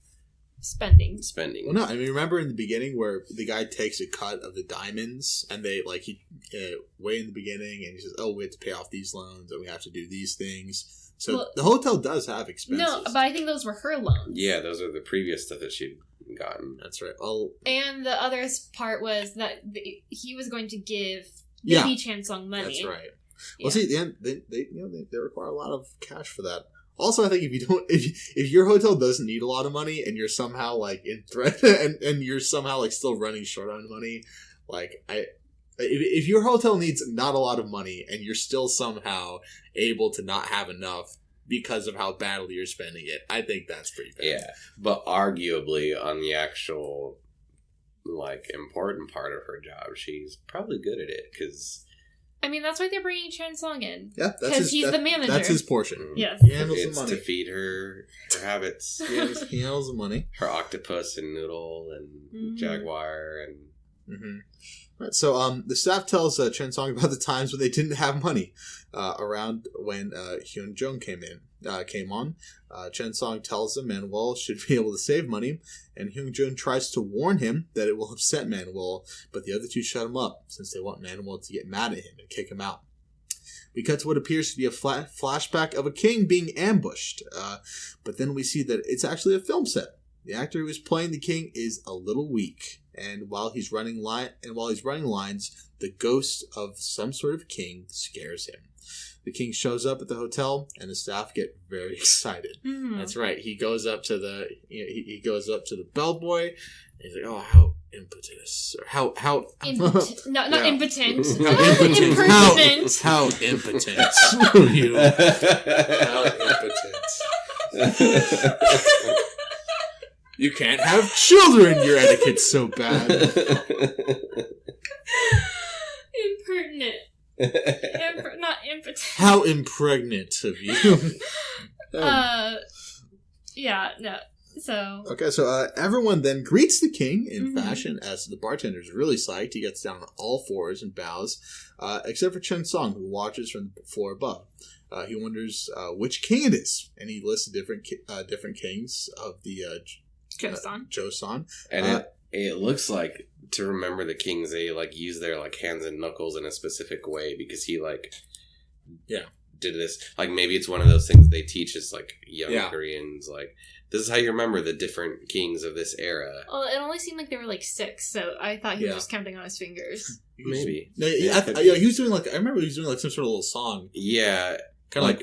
Spending. Well, no, I mean, remember in the beginning where the guy takes a cut of the diamonds, and they, like, way in the beginning, and he says, we have to pay off these loans, and we have to do these things. So the hotel does have expenses. No, but I think those were her loans. Yeah, those are the previous stuff that she'd gotten. That's right. And the other part was that he was going to give Baby Chansung money. That's right. Well, see, at the end, they require a lot of cash for that. Also, I think if your hotel doesn't need a lot of money and you're somehow like in threat and you're somehow like still running short on money, like if your hotel needs not a lot of money and you're still somehow able to not have enough because of how badly you're spending it, I think that's pretty bad. Yeah, but arguably on the actual like important part of her job, she's probably good at it because. I mean, that's why they're bringing Chen Song in. Yeah, because he's the manager. That's his portion. Yes, he handles the money to feed her habits. He handles the money. Her octopus and noodle and jaguar and. Right, so the staff tells Chen Song about the times when they didn't have money. Around when Hyun Jung came on, Chen Song tells them Manuel should be able to save money, and Hyun Jung tries to warn him that it will upset Manuel, but the other two shut him up since they want Manuel to get mad at him and kick him out. We cut to what appears to be a flashback of a king being ambushed, but then we see that it's actually a film set. The actor who is playing the king is a little weak, and while he's running lines, the ghost of some sort of king scares him. The king shows up at the hotel, and the staff get very excited. That's right. He goes up to the bellboy, and he's like, "Oh, how impetus, or how impotent? Not impotent. Impertinent. How impotent are you? How impotent." You can't have children. Your etiquette's so bad. Impertinent. Not impotent. How impregnant of you. Yeah, no. So. Okay, so everyone then greets the king in fashion as the bartender is really psyched. He gets down on all fours and bows, except for Chen Song, who watches from the floor above. He wonders which king it is, and he lists different kings of the Joseon. And it looks like, to remember the kings, they like use their like hands and knuckles in a specific way because he like did this. Like, maybe it's one of those things they teach us, like, young Koreans, like, this is how you remember the different kings of this era. Well, it only seemed like there were like 6, so I thought he was just counting on his fingers. Maybe. No, he was doing like, I remember he was doing like some sort of little song. Yeah. Kind of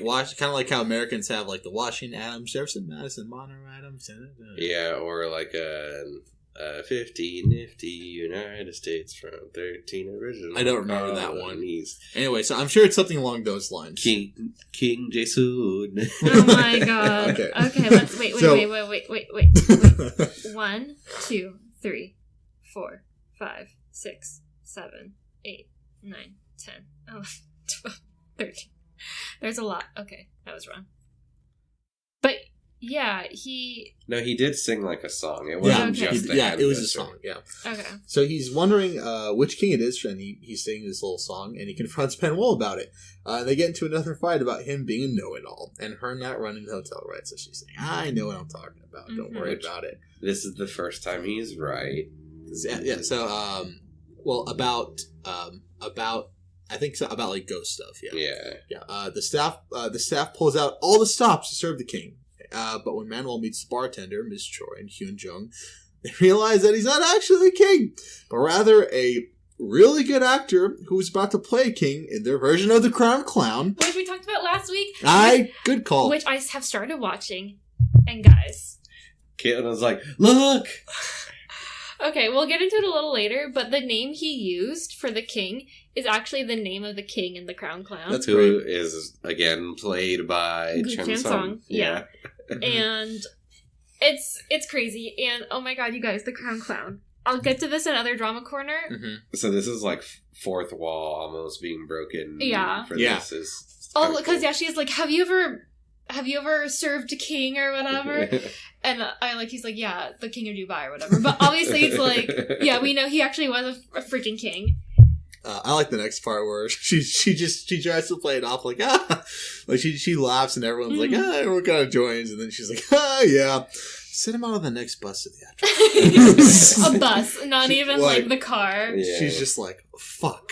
like how Americans have like the Washington, Adams, Jefferson, Madison, Monroe, Adams. Yeah, or like a 50 nifty United States from 13 original. I don't remember that one. Anyway, so I'm sure it's something along those lines. King Jae-soon. Oh my god. Okay, let's wait. 1, 2, 3, 4, 5, 6, 7, 8, 9, 10, 11, 12, 13. There's a lot. Okay, that was wrong. But yeah, he did sing like a song. It wasn't just it was a song. Yeah. Okay. So he's wondering which king it is, and he's singing this little song, and he confronts Manuel about it. They get into another fight about him being a know-it-all, and her not running the hotel, right? So she's saying, "I know what I'm talking about. Don't worry about it." This is the first time he's right. Yeah. So, about I think so, about like ghost stuff. Yeah. The staff pulls out all the stops to serve the king. But when Manuel meets the bartender, Miss Choi and Hyun Jung, they realize that he's not actually the king, but rather a really good actor who was about to play a king in their version of The Crown Clown. Which we talked about last week. Good call. Which I have started watching. And guys. Kaitlin was like, look! Okay, we'll get into it a little later, but the name he used for the king is actually the name of the king in The Crown Clown. That's who is, again, played by Chen Sung. Yeah. And it's crazy. And, oh my god, you guys, The Crown Clown. I'll get to this in other drama corner. Mm-hmm. So this is like fourth wall almost being broken. This is because cool. She's like, have you ever served a king or whatever? And he's like, yeah, the king of Dubai or whatever. But obviously it's like, yeah, we know he actually was a freaking king. I like the next part where she tries to play it off like she laughs and everyone's like everyone kind of joins, and then she's like yeah, send him out on the next bus to the actress. A bus, not even like the car. Yeah. She's just like, fuck,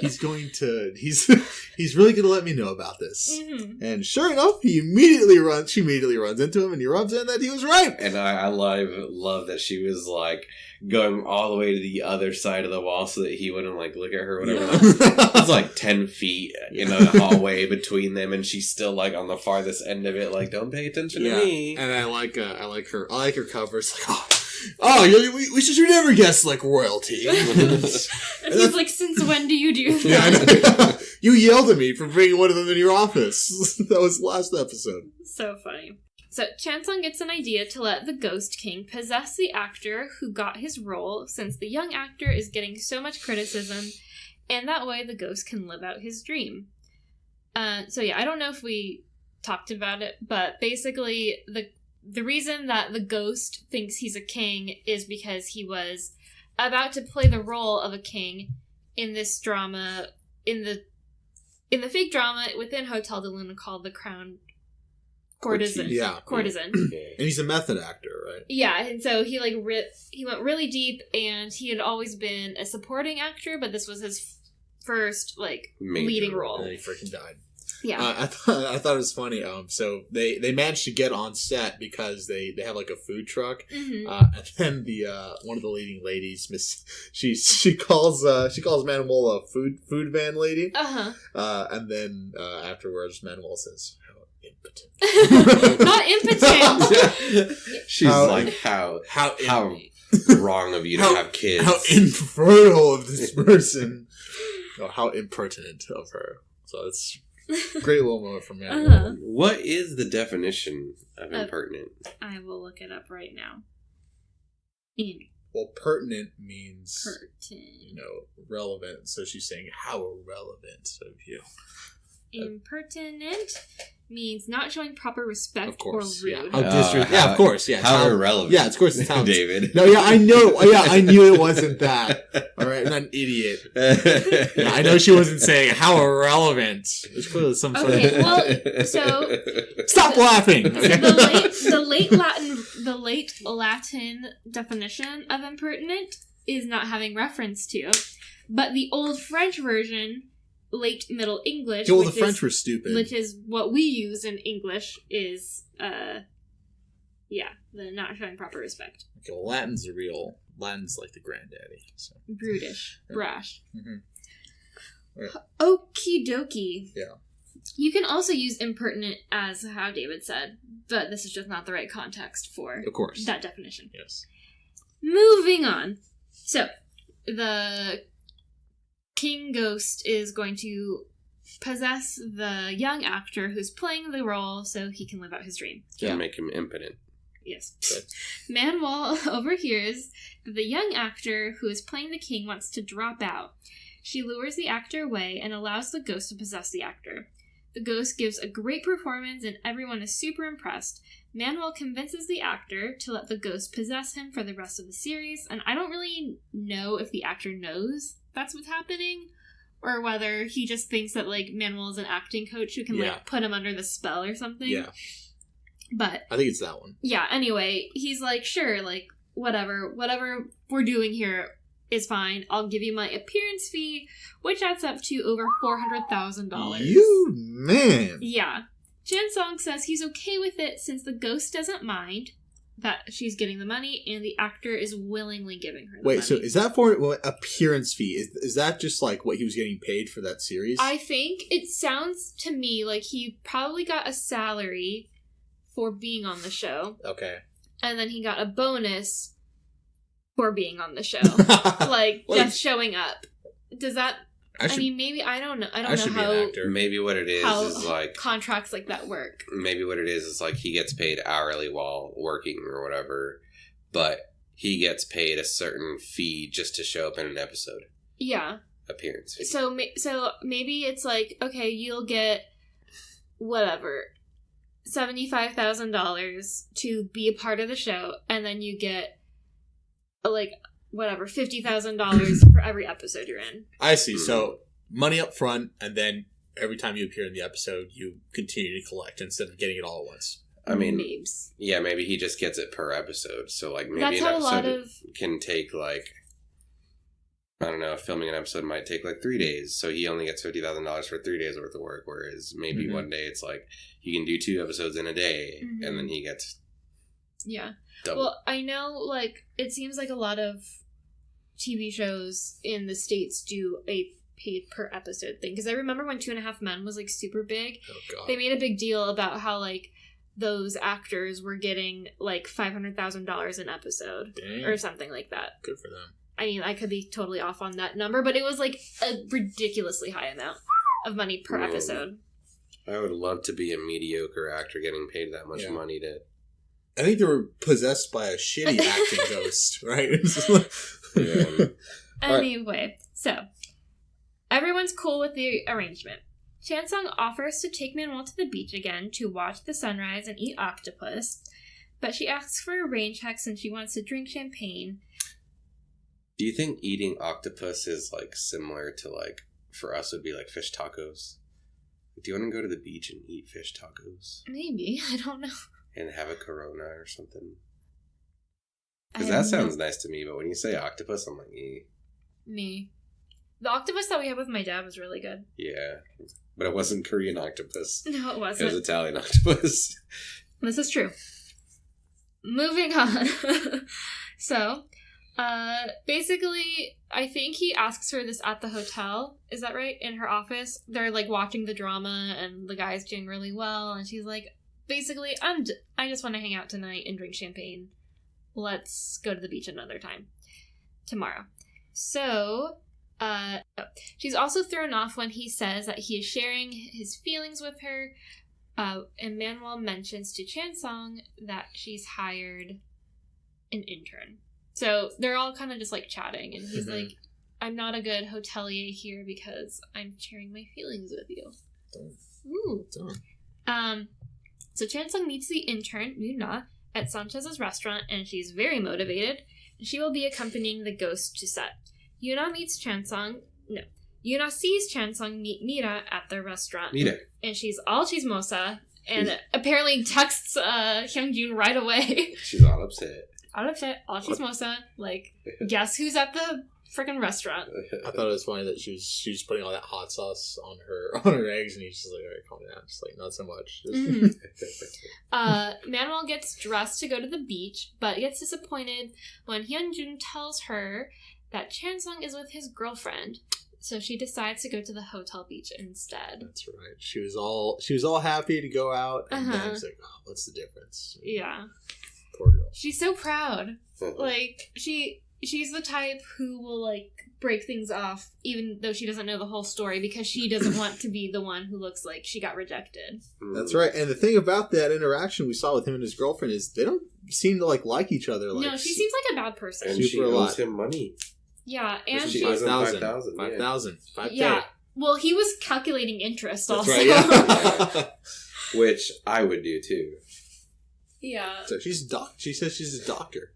he's really gonna let me know about this. Mm-hmm. And sure enough, she immediately runs into him, and he rubs in that he was right. And I love that she was like going all the way to the other side of the wall so that he wouldn't like look at her or whatever. Yeah. It's like 10 feet in a hallway between them, and she's still like on the farthest end of it, like, don't pay attention to me. And I like her cover. It's like, we should never guess like royalty. And he's like, since when do you do that? Yeah, I know. You yelled at me for bringing one of them in your office. That was last episode. So funny. So Chansung gets an idea to let the Ghost King possess the actor who got his role, since the young actor is getting so much criticism, and that way the ghost can live out his dream. I don't know if we talked about it, but basically the reason that the ghost thinks he's a king is because he was about to play the role of a king in this drama, in the fake drama within Hotel de Luna called The Crown Courtesan. Yeah. Courtesan. And he's a method actor, right? Yeah, and so he he went really deep, and he had always been a supporting actor, but this was his first major leading role. And then he freaking died. Yeah. I thought it was funny. So they managed to get on set because they have like a food truck, and then the one of the leading ladies, she calls Manuel a food van lady. And then afterwards, Manuel says, impotent. Not impotent. She's how wrong of you to have kids. How infertile of this person. How impertinent of her. So it's a great little moment from Manuel. What is the definition of impertinent? I will look it up right now. Well, pertinent means relevant. So she's saying how irrelevant of you. Impertinent means not showing proper respect or rude. Yeah. Of course. Yeah. How irrelevant. Yeah, of course it sounds. David. No, yeah, I know. Yeah, I knew it wasn't that. All right, I'm not an idiot. Yeah, I know she wasn't saying how irrelevant. It's clearly some sort of. Well, so stop laughing. The late Latin definition of impertinent is not having reference to, but the old French version late Middle English. Well, the French were stupid. Which is what we use in English is, the not showing proper respect. Okay, well, Latin's like the granddaddy. So. Brutish. Yeah. Brash. Mm-hmm. Right. Okie dokie. Yeah. You can also use impertinent as how David said, but this is just not the right context for Of course. that definition. Yes. Moving on. So, the king ghost is going to possess the young actor who's playing the role so he can live out his dream. And make him impotent. Yes. Manuel overhears that the young actor who is playing the king wants to drop out. She lures the actor away and allows the ghost to possess the actor. The ghost gives a great performance and everyone is super impressed. Manuel convinces the actor to let the ghost possess him for the rest of the series, and I don't really know if the actor knows that's what's happening, or whether he just thinks that, like, Manuel is an acting coach who can, like, put him under the spell or something. Yeah. But I think it's that one. Yeah, anyway, he's like, sure, like, whatever we're doing here is fine. I'll give you my appearance fee, which adds up to over $400,000. You man! Yeah. Chansong says he's okay with it since the ghost doesn't mind that she's getting the money and the actor is willingly giving her the money. Wait, so is that for appearance fee? Is that just like what he was getting paid for that series? I think it sounds to me like he probably got a salary for being on the show. Okay. And then he got a bonus for being on the show. like, just showing up. Does that... I mean, maybe, I don't know. I don't know how... Maybe what it is like... contracts like that work. Maybe what it is like he gets paid hourly while working or whatever, but he gets paid a certain fee just to show up in an episode. Yeah. Appearance fee. So maybe it's like, okay, you'll get whatever, $75,000 to be a part of the show, and then you get, like... whatever, $50,000 for every episode you're in. I see. So money up front, and then every time you appear in the episode, you continue to collect instead of getting it all at once. I mean, Mabes. Yeah, maybe he just gets it per episode. So, like, maybe that's an how episode a lot of... can take, like, I don't know, filming an episode might take, like, 3 days. So he only gets $50,000 for 3 days worth of work, whereas maybe one day it's like, he can do 2 episodes in a day, and then he gets... Yeah. double. Well, I know, like, it seems like a lot of TV shows in the States do a paid per episode thing. Because I remember when 2.5 Men was, like, super big. Oh, God. They made a big deal about how, like, those actors were getting, like, $500,000 an episode. Dang. Or something like that. Good for them. I mean, I could be totally off on that number, but it was, like, a ridiculously high amount of money per episode. I would love to be a mediocre actor getting paid that much money to... I think they were possessed by a shitty acting ghost, right? Anyway, so everyone's cool with the arrangement. Chansung offers to take Manuel to the beach again to watch the sunrise and eat octopus, but she asks for a rain check since she wants to drink champagne. Do you think eating octopus is, like, similar to, like, for us would be like fish tacos? Do you want to go to the beach and eat fish tacos? Maybe. I don't know. And have a Corona or something? Because that sounds nice to me, but when you say octopus, I'm like, eh. Me. The octopus that we had with my dad was really good. Yeah. But it wasn't Korean octopus. No, it wasn't. It was Italian octopus. This is true. Moving on. So, basically, I think he asks her this at the hotel. Is that right? In her office. They're, like, watching the drama, and the guy's doing really well, and she's like, basically, I just want to hang out tonight and drink champagne. Let's go to the beach another time. Tomorrow. So, she's also thrown off when he says that he is sharing his feelings with her, and Manuel mentions to Chansong that she's hired an intern. So, they're all kind of just, like, chatting, and he's like, I'm not a good hotelier here because I'm sharing my feelings with you. Ooh. So Chansung meets the intern, Yuna, at Sanchez's restaurant, and she's very motivated. She will be accompanying the ghost to set. Yuna sees Chansung meet Mira at the restaurant. Mira. And she's all chismosa, and apparently texts Hyungjun right away. She's all upset. All upset, all chismosa. Like, guess who's at the freaking restaurant. I thought it was funny that she was putting all that hot sauce on her eggs, and he's just like, all right, calm down. Just like, not so much. Manuel gets dressed to go to the beach, but gets disappointed when Hyunjun tells her that Chansung is with his girlfriend. So she decides to go to the hotel beach instead. That's right. She was all happy to go out, and then it's like, oh, what's the difference? Yeah. Poor girl. She's so proud. Like, she's the type who will, like, break things off, even though she doesn't know the whole story, because she doesn't want to be the one who looks like she got rejected. That's right. And the thing about that interaction we saw with him and his girlfriend is they don't seem to, like each other. Like, no, she seems like a bad person. And she owes him money. Yeah, and she she's... 5,000. 5K. Yeah. Well, he was calculating interest That's also. right, yeah. Which I would do, too. Yeah. So she says she's a doctor.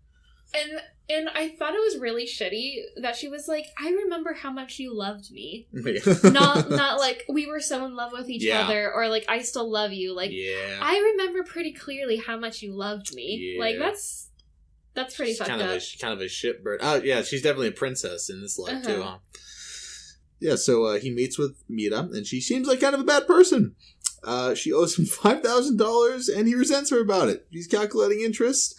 And I thought it was really shitty that she was like, I remember how much you loved me. not like, we were so in love with each other, or like, I still love you. Like, I remember pretty clearly how much you loved me. Yeah. Like, that's pretty fucked up. Kind of a shitbird. Oh, yeah, she's definitely a princess in this life, too, huh? Yeah, so he meets with Mira, and she seems like kind of a bad person. She owes him $5,000, and he resents her about it. He's calculating interest.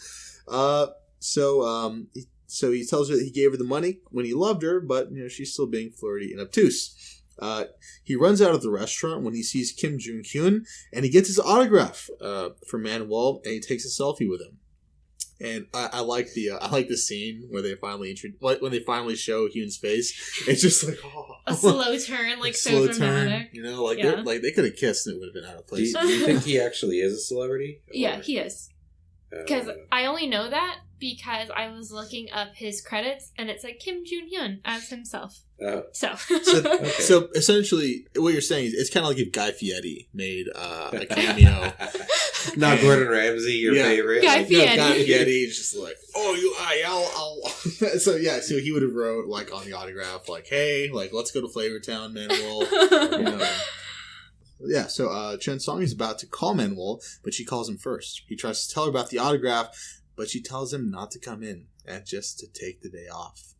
So he tells her that he gave her the money when he loved her, but she's still being flirty and obtuse. He runs out of the restaurant when he sees Kim Jung-hyun, and he gets his autograph from Manuel, and he takes a selfie with him. And I like the scene where they finally show Hyun's face. It's just like a slow turn, like so dramatic. They could have kissed and it would have been out of place. Do you think he actually is a celebrity? Yeah, he is. Because I only know that because I was looking up his credits, and it's like Kim Jung-hyun as himself. So essentially, what you're saying is it's kind of like if Guy Fieri made a cameo. Not Gordon Ramsay, your favorite. Guy Fieri. Guy Fieri is just like, I'll. So he would have wrote like on the autograph, like, hey, like let's go to Flavortown, Manuel. Yeah, so Chen Song is about to call Manuel, but she calls him first. He tries to tell her about the autograph, but she tells him not to come in and just to take the day off.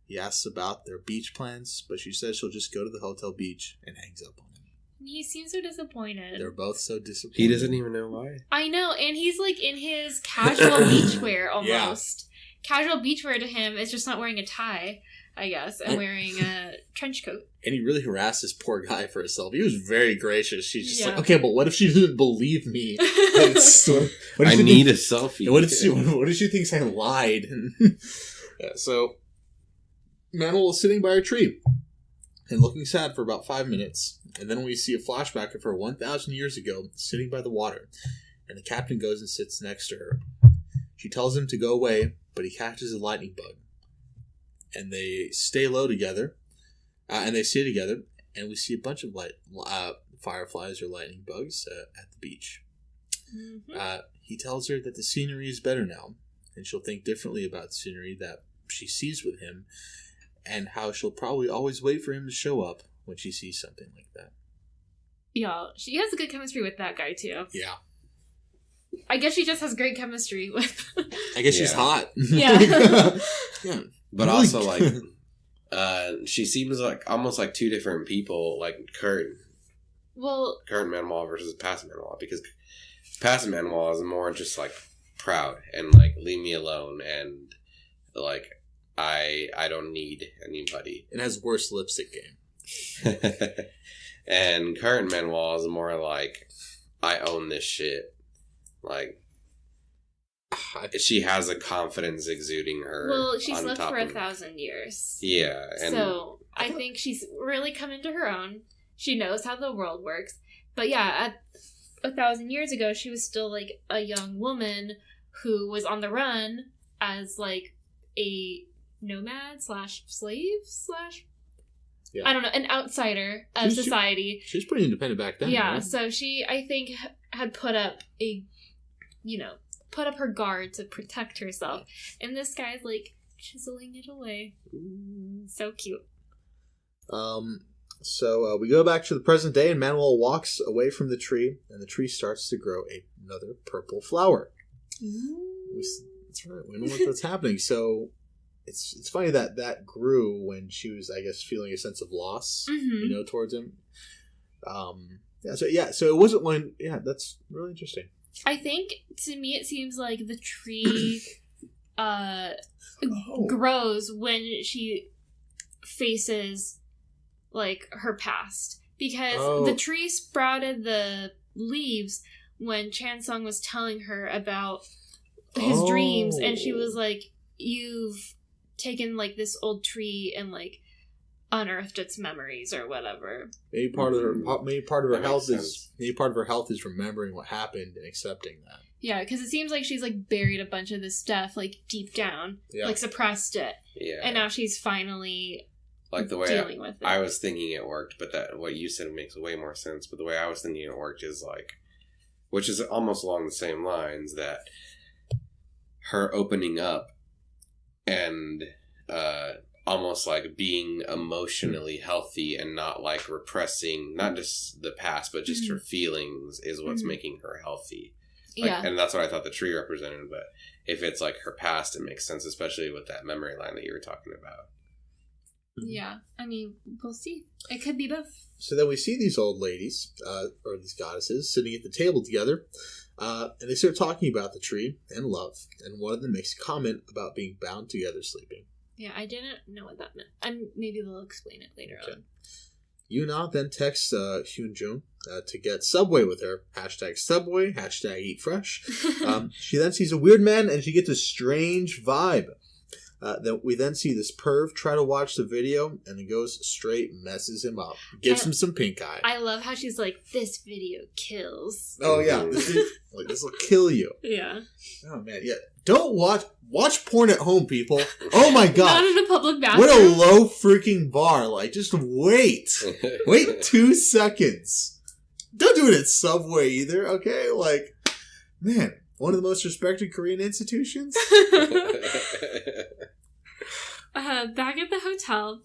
He asks about their beach plans, but she says she'll just go to the hotel beach and hangs up on him. He seems so disappointed. They're both so disappointed. He doesn't even know why. I know, and he's like in his casual beachwear almost. Yeah. Casual beachwear to him is just not wearing a tie, I guess, and wearing a trench coat. And he really harassed this poor guy for a selfie. He was very gracious. She's just like, okay, but what if she doesn't believe me? I need a selfie. What if she thinks I lied? So Manuel is sitting by a tree and looking sad for about 5 minutes. And then we see a flashback of her 1,000 years ago sitting by the water. And the captain goes and sits next to her. She tells him to go away, but he catches a lightning bug. And they stay low together. And they stay together. And we see a bunch of fireflies or lightning bugs at the beach. Mm-hmm. He tells her that the scenery is better now. And she'll think differently about the scenery that she sees with him. And how she'll probably always wait for him to show up when she sees something like that. Yeah, she has a good chemistry with that guy, too. Yeah. I guess she just has great chemistry with... I guess she's hot. Yeah. Yeah. But really also, like, she seems like almost like two different people, like current Manuel versus past Manuel, because past Manuel is more just, like, proud and, like, leave me alone and, like... I don't need anybody. It has worse lipstick game. And current Manuel is more like, I own this shit. Like, she has a confidence exuding her. Well, she's lived for 1,000 years. Yeah. And so I think she's really come into her own. She knows how the world works. But yeah, at 1,000 years ago, she was still like a young woman who was on the run as like a nomad / slave / I don't know, an outsider of society. She was pretty independent back then. Yeah, right? so she, I think, had put up her guard to protect herself. And this guy's like chiseling it away. So cute. So we go back to the present day, and Manuel walks away from the tree, and the tree starts to grow another purple flower. That's right. We know what's happening. So it's funny that grew when she was, I guess, feeling a sense of loss, towards him. So it wasn't when. Yeah, that's really interesting. I think, to me, it seems like the tree grows when she faces, like, her past. Because the tree sprouted the leaves when Chansung was telling her about his dreams, and she was like, you've taken, like, this old tree and, like, unearthed its memories or whatever. Maybe part of her health is remembering what happened and accepting that. Yeah, because it seems like she's, like, buried a bunch of this stuff, like, deep down, like, suppressed it. Yeah. And now she's finally like the way dealing with it. I was thinking it worked, but that what you said makes way more sense. But the way I was thinking it worked is like, which is almost along the same lines, that her opening up and almost like being emotionally healthy and not like repressing not just the past but just her feelings is what's making her healthy. Like, and that's what I thought the tree represented. But if it's like her past, it makes sense, especially with that memory line that you were talking about. Yeah, I mean, we'll see. It could be both. So then we see these old ladies, or these goddesses, sitting at the table together, and they start talking about the tree and love, and one of them makes a comment about being bound together sleeping. Yeah, I didn't know what that meant. And maybe they'll explain it later on. Yuna then texts Hyunjung to get Subway with her. #Subway, #Eat Fresh. She then sees a weird man, and she gets a strange vibe. We then see this perv try to watch the video, and the ghost straight messes him up. Gives him some pink eye. I love how she's like, this video kills. Oh, yeah. This will kill you. Yeah. Oh, man. Yeah. Don't watch porn at home, people. Oh, my God. Not in a public bathroom. What a low freaking bar. Like, just wait. Wait 2 seconds. Don't do it at Subway either, okay? Like, man. One of the most respected Korean institutions. Back at the hotel,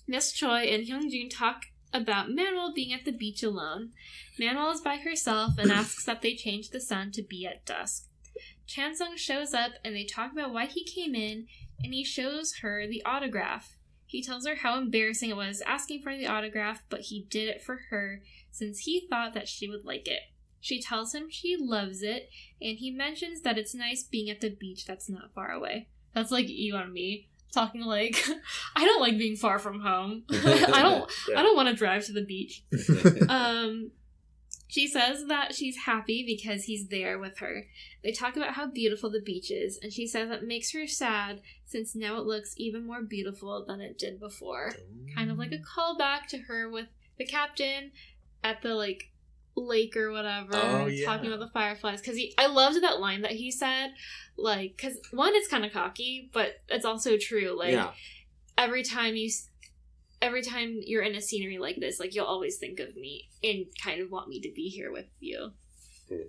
Miss Choi and Hyungjun talk about Manuel being at the beach alone. Manuel is by herself and asks that they change the sun to be at dusk. Chansung shows up and they talk about why he came in, and he shows her the autograph. He tells her how embarrassing it was asking for the autograph, but he did it for her since he thought that she would like it. She tells him she loves it, and he mentions that it's nice being at the beach that's not far away. That's like you and me talking like, I don't like being far from home. I don't want to drive to the beach. She says that she's happy because he's there with her. They talk about how beautiful the beach is, and she says it makes her sad since now it looks even more beautiful than it did before. Kind of like a callback to her with the captain at the lake or whatever, talking about the fireflies. Because I loved that line that he said, like, because one, it's kind of cocky, but it's also true. Like, every time you're in a scenery like this, like, you'll always think of me and kind of want me to be here with you.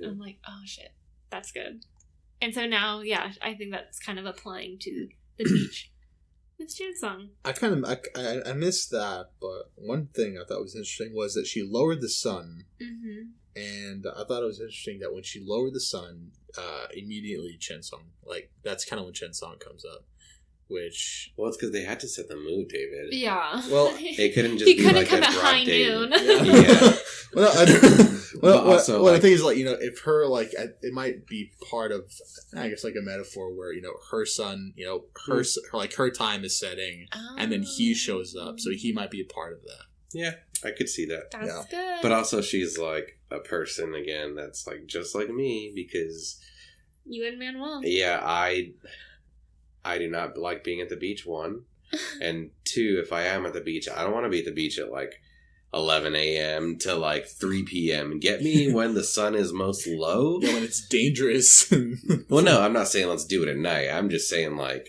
I'm like, oh shit, that's good. And so now, I think that's kind of applying to the beach. It's Chansung. I missed that, but one thing I thought was interesting was that she lowered the sun, and I thought it was interesting that when she lowered the sun, immediately Chansung, like, that's kind of when Chansung comes up, which... Well, it's because they had to set the mood, David. Yeah. Well, it couldn't just be like come a at high noon. Yeah. Well, the thing is, like, if her, like, it might be part of, I guess, like a metaphor where, her son, her time is setting, and then he shows up, so he might be a part of that. Yeah, I could see that. That's good. But also, she's, like, a person, again, that's, like, just like me, because... You and Manuel. Yeah, I do not like being at the beach, 1. And 2, if I am at the beach, I don't want to be at the beach at, like, 11 a.m. to like 3 p.m. Get me when the sun is most low. Yeah, when it's dangerous. Well, no, I'm not saying let's do it at night. I'm just saying, like,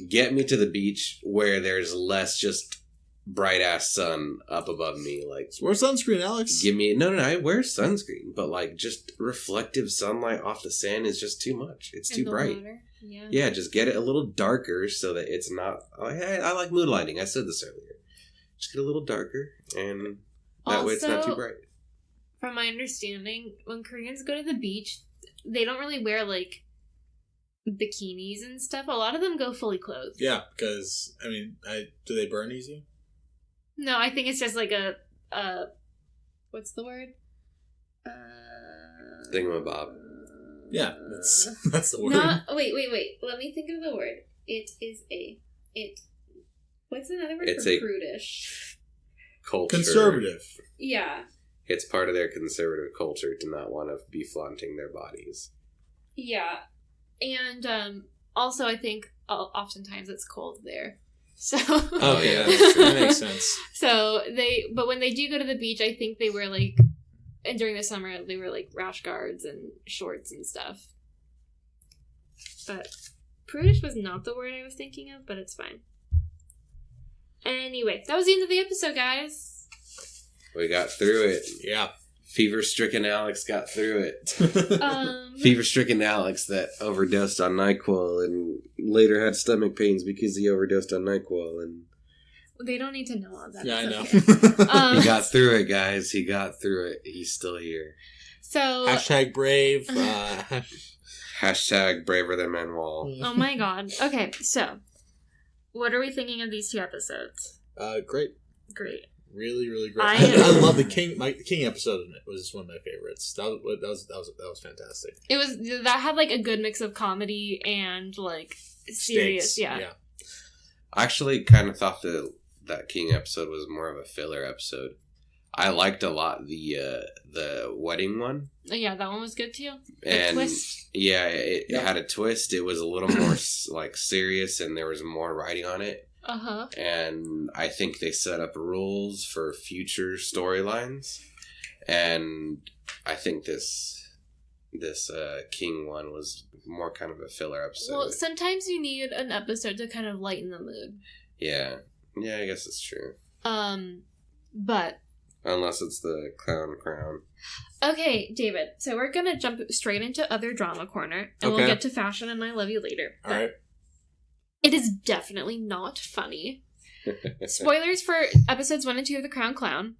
get me to the beach where there's less just bright ass sun up above me. Like, wear sunscreen, Alex. Give me I wear sunscreen, but like just reflective sunlight off the sand is just too much. It's too bright. Water. Yeah, just get it a little darker so that it's not. I like mood lighting. I said this earlier. Just get a little darker, and that way it's not too bright. From my understanding, when Koreans go to the beach, they don't really wear, like, bikinis and stuff. A lot of them go fully clothed. Yeah, because, I mean, do they burn easy? No, I think it's just like a what's the word? Thingamabob. Yeah, that's the word. Wait. Let me think of the word. What's another word It's for a prudish? Culture. Conservative. Yeah. It's part of their conservative culture to not want to be flaunting their bodies. Yeah. And also I think oftentimes it's cold there. So Oh yeah, that makes sense. But when they do go to the beach, I think they wear like, and during the summer they wear like rash guards and shorts and stuff. But prudish was not the word I was thinking of, but it's fine. Anyway, that was the end of the episode, guys. We got through it. Yeah. Fever-stricken Alex got through it. Fever-stricken Alex that overdosed on NyQuil and later had stomach pains because he overdosed on NyQuil. And they don't need to know all that. Yeah, I know. Okay. He got through it, guys. He got through it. He's still here. So Hashtag brave. Hashtag braver than Manuel. oh my god. Okay, so what are we thinking of these two episodes? Great. Great. Really, really great. I I love the King. The King episode in it was one of my favorites. That was fantastic. It was that had like a good mix of comedy and like serious. Stakes. Yeah. I actually kind of thought that King episode was more of a filler episode. I liked a lot the wedding one. Yeah, that one was good too. And twist. yeah, it had a twist. It was a little more like serious, and there was more writing on it. Uh-huh. And I think they set up rules for future storylines. And I think this King one was more kind of a filler episode. Well, sometimes you need an episode to kind of lighten the mood. Yeah, I guess it's true. But unless it's the clown crown. okay, David. So we're gonna jump straight into other drama corner, and we'll get to fashion and I love you later. All right. It is definitely not funny. Spoilers for episodes 1 and 2 of The Crown Clown.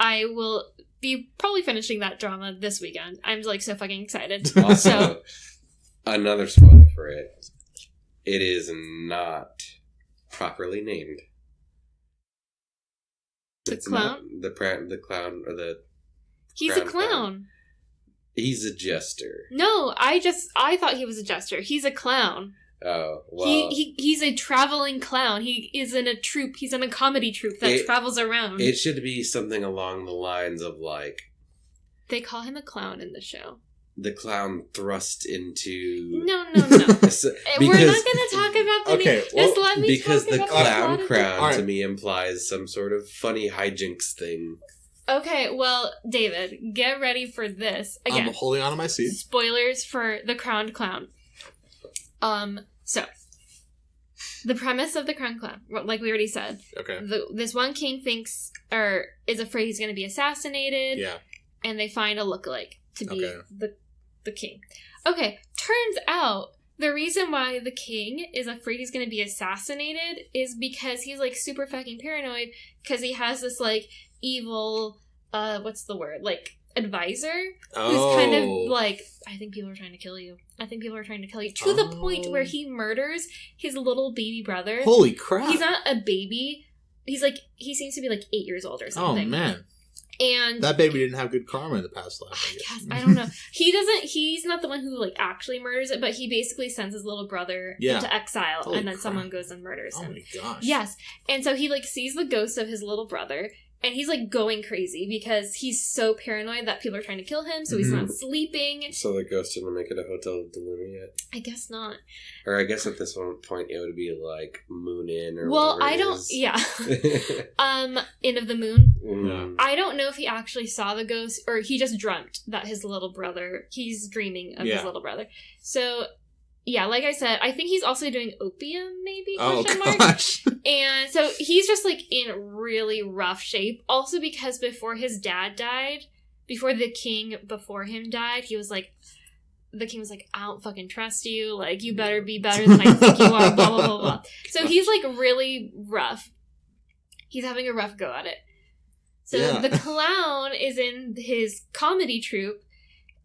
I will be probably finishing that drama this weekend. I'm like so fucking excited. Also, another spoiler for it. It is not properly named. The clown? The clown, or the... He's a clown. He's a jester. No, I thought he was a jester. He's a clown. Oh, well... He's a traveling clown. He is in a troupe. He's in a comedy troupe that travels around. It should be something along the lines of, like... They call him a clown in the show. The clown thrust into... No. We're not going to talk about the name. Well, just let me because talk the about clown the crown to me implies some sort of funny hijinks thing. Okay, well, David, get ready for this. Again, I'm holding on to my seat. Spoilers for The Crowned Clown. So, the premise of The Crowned Clown, like we already said. Okay. This one king thinks, or is afraid he's going to be assassinated. Yeah. And they find a lookalike to be the king. Okay, turns out the reason why the king is afraid he's going to be assassinated is because he's, like, super fucking paranoid because he has this, like, evil, what's the word? Like, advisor who's kind of, like, I think people are trying to kill you. To the point where he murders his little baby brother. Holy crap. He's not a baby. He's, like, he seems to be, like, 8 years old or something. Oh, man. And that baby didn't have good karma in the past life, I guess. I don't know. He's not the one who, like, actually murders it, but he basically sends his little brother into exile, Holy and then crap. someone goes and murders him. Oh my gosh. Yes. And so he, like, sees the ghost of his little brother, and he's, like, going crazy because he's so paranoid that people are trying to kill him, so he's not sleeping. So the ghost didn't make it a Hotel de Luna yet? I guess not. Or I guess at this one point it would be, like, Moon Inn or well, whatever I don't... is. Yeah. Inn of the Moon. Mm. I don't know if he actually saw the ghost, or he just dreamt that his little brother... He's dreaming of his little brother. So... Yeah, like I said, I think he's also doing opium, maybe? Gosh. And so he's just, like, in really rough shape. Also because before his dad died, before the king before him died, he was like, the king was like, I don't fucking trust you. Like, you better be better than I think you are, blah, blah, blah, blah. So he's, like, really rough. He's having a rough go at it. So the clown is in his comedy troupe,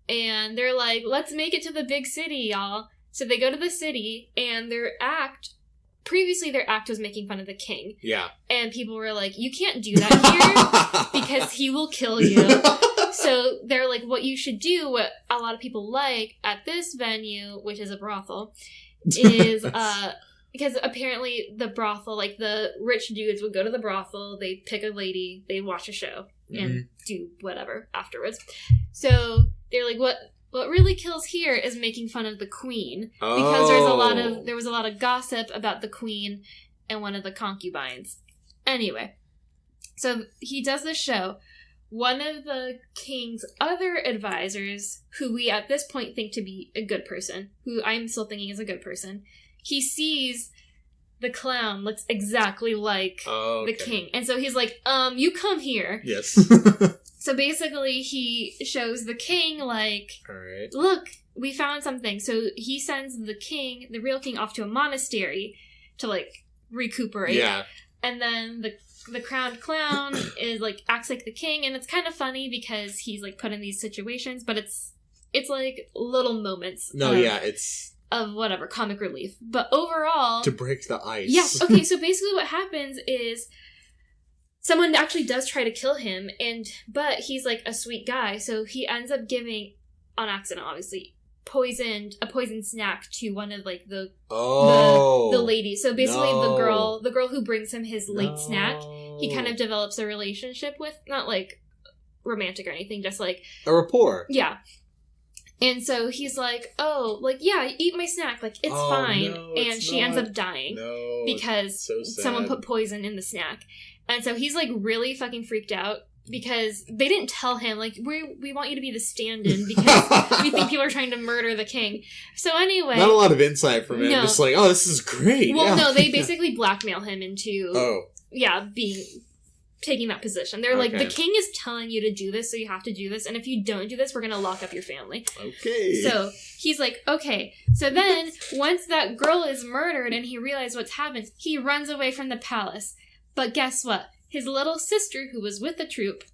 and they're like, let's make it to the big city, y'all. So they go to the city, and previously their act was making fun of the king. Yeah. And people were like, you can't do that here because he will kill you. So they're like, what you should do, what a lot of people like at this venue, which is a brothel, is, because apparently the brothel, like the rich dudes would go to the brothel, they pick a lady, they watch a show, and do whatever afterwards. So they're like, what really kills here is making fun of the queen, because there was a lot of gossip about the queen and one of the concubines. Anyway, so he does this show. One of the king's other advisors, who we at this point think to be a good person, who I'm still thinking is a good person, he sees the clown looks exactly like the king. And so he's like, you come here. Yes. So basically he shows the king, like, all right, look, we found something. So he sends the real king, off to a monastery to, like, recuperate. Yeah. And then the crowned clown is, like, acts like the king, and it's kind of funny because he's, like, put in these situations, but it's like little moments. It's of whatever, comic relief. But overall, to break the ice. Yeah, okay, so basically what happens is someone actually does try to kill him, but he's like a sweet guy, so he ends up giving, on accident obviously, a poisoned snack to one of, like, the ladies. So basically the girl who brings him his late snack, he kind of develops a relationship with, not like romantic or anything, just like a rapport. Yeah. And so he's like, oh, like, yeah, eat my snack, like, it's fine. No, and she ends up dying because someone put poison in the snack. And so he's, like, really fucking freaked out because they didn't tell him, like, we want you to be the stand-in because we think people are trying to murder the king. So anyway. Not a lot of insight from him. No. Just like, oh, this is great. Well, no, they basically blackmail him into, being taking that position. They're like, the king is telling you to do this, so you have to do this, and if you don't do this, we're gonna lock up your family. Okay. So he's like, okay. So then, once that girl is murdered and he realizes what's happened, he runs away from the palace. But guess what? His little sister, who was with the troop,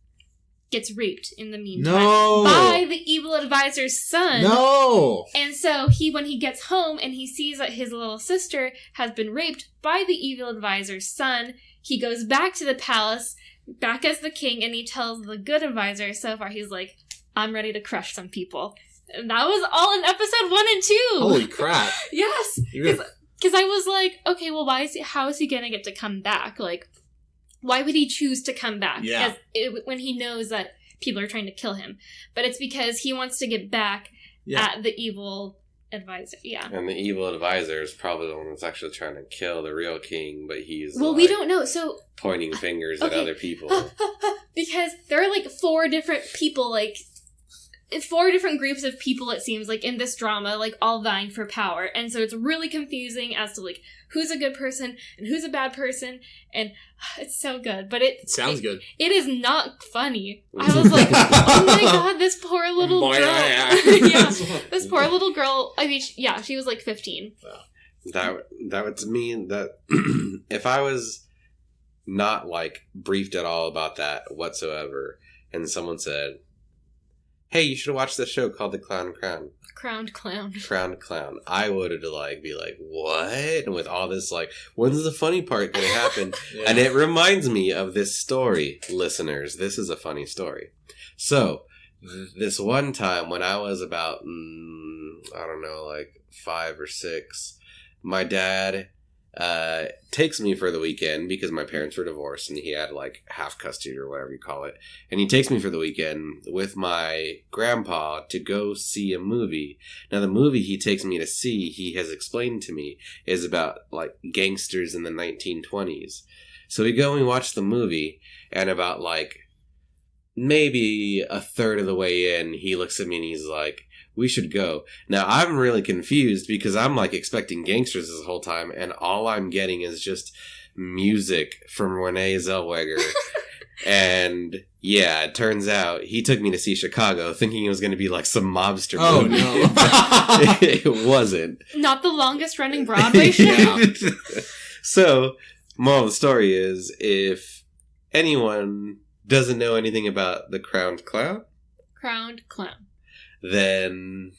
gets raped in the meantime by the evil advisor's son. No! And so when he gets home and he sees that his little sister has been raped by the evil advisor's son, he goes back to the palace, back as the king, and he tells the good advisor, so far he's like, I'm ready to crush some people. And that was all in episode 1 and 2. Holy crap. Yes. Because I was like, okay, well, how is he going to get to come back? Like, why would he choose to come back? Yeah. When he knows that people are trying to kill him. But it's because he wants to get back at the evil advisor. Yeah. And the evil advisor is probably the one that's actually trying to kill the real king, but he's we don't know. So pointing fingers at other people. Because there are, like, 4 different people, like, 4 different groups of people, it seems like, in this drama, like, all vying for power. And so it's really confusing as to, like, who's a good person and who's a bad person, and it's so good. But it sounds good. It is not funny. I was like, oh my god, this poor little girl. Yeah, this poor little girl. I mean, she was like 15. That would mean that if I was not, like, briefed at all about that whatsoever, and someone said, hey, you should watch this show called The Crowned Clown. I would have be like, what? And with all this, like, when's the funny part going to happen? And it reminds me of this story, listeners. This is a funny story. So, this one time when I was about, I don't know, like 5 or 6, my dad takes me for the weekend because my parents were divorced and he had, like, half custody or whatever you call it. And he takes me for the weekend with my grandpa to go see a movie. Now, the movie he takes me to see, he has explained to me, is about, like, gangsters in the 1920s. So we go and we watch the movie, and about, like, maybe a third of the way in, he looks at me and he's like, we should go. Now, I'm really confused because I'm, like, expecting gangsters this whole time, and all I'm getting is just music from Renee Zellweger. And, yeah, it turns out he took me to see Chicago thinking it was going to be, like, some mobster movie. No. It wasn't. Not the longest running Broadway show? So, moral of the story is, if anyone doesn't know anything about the Crowned Clown, Crowned Clown, then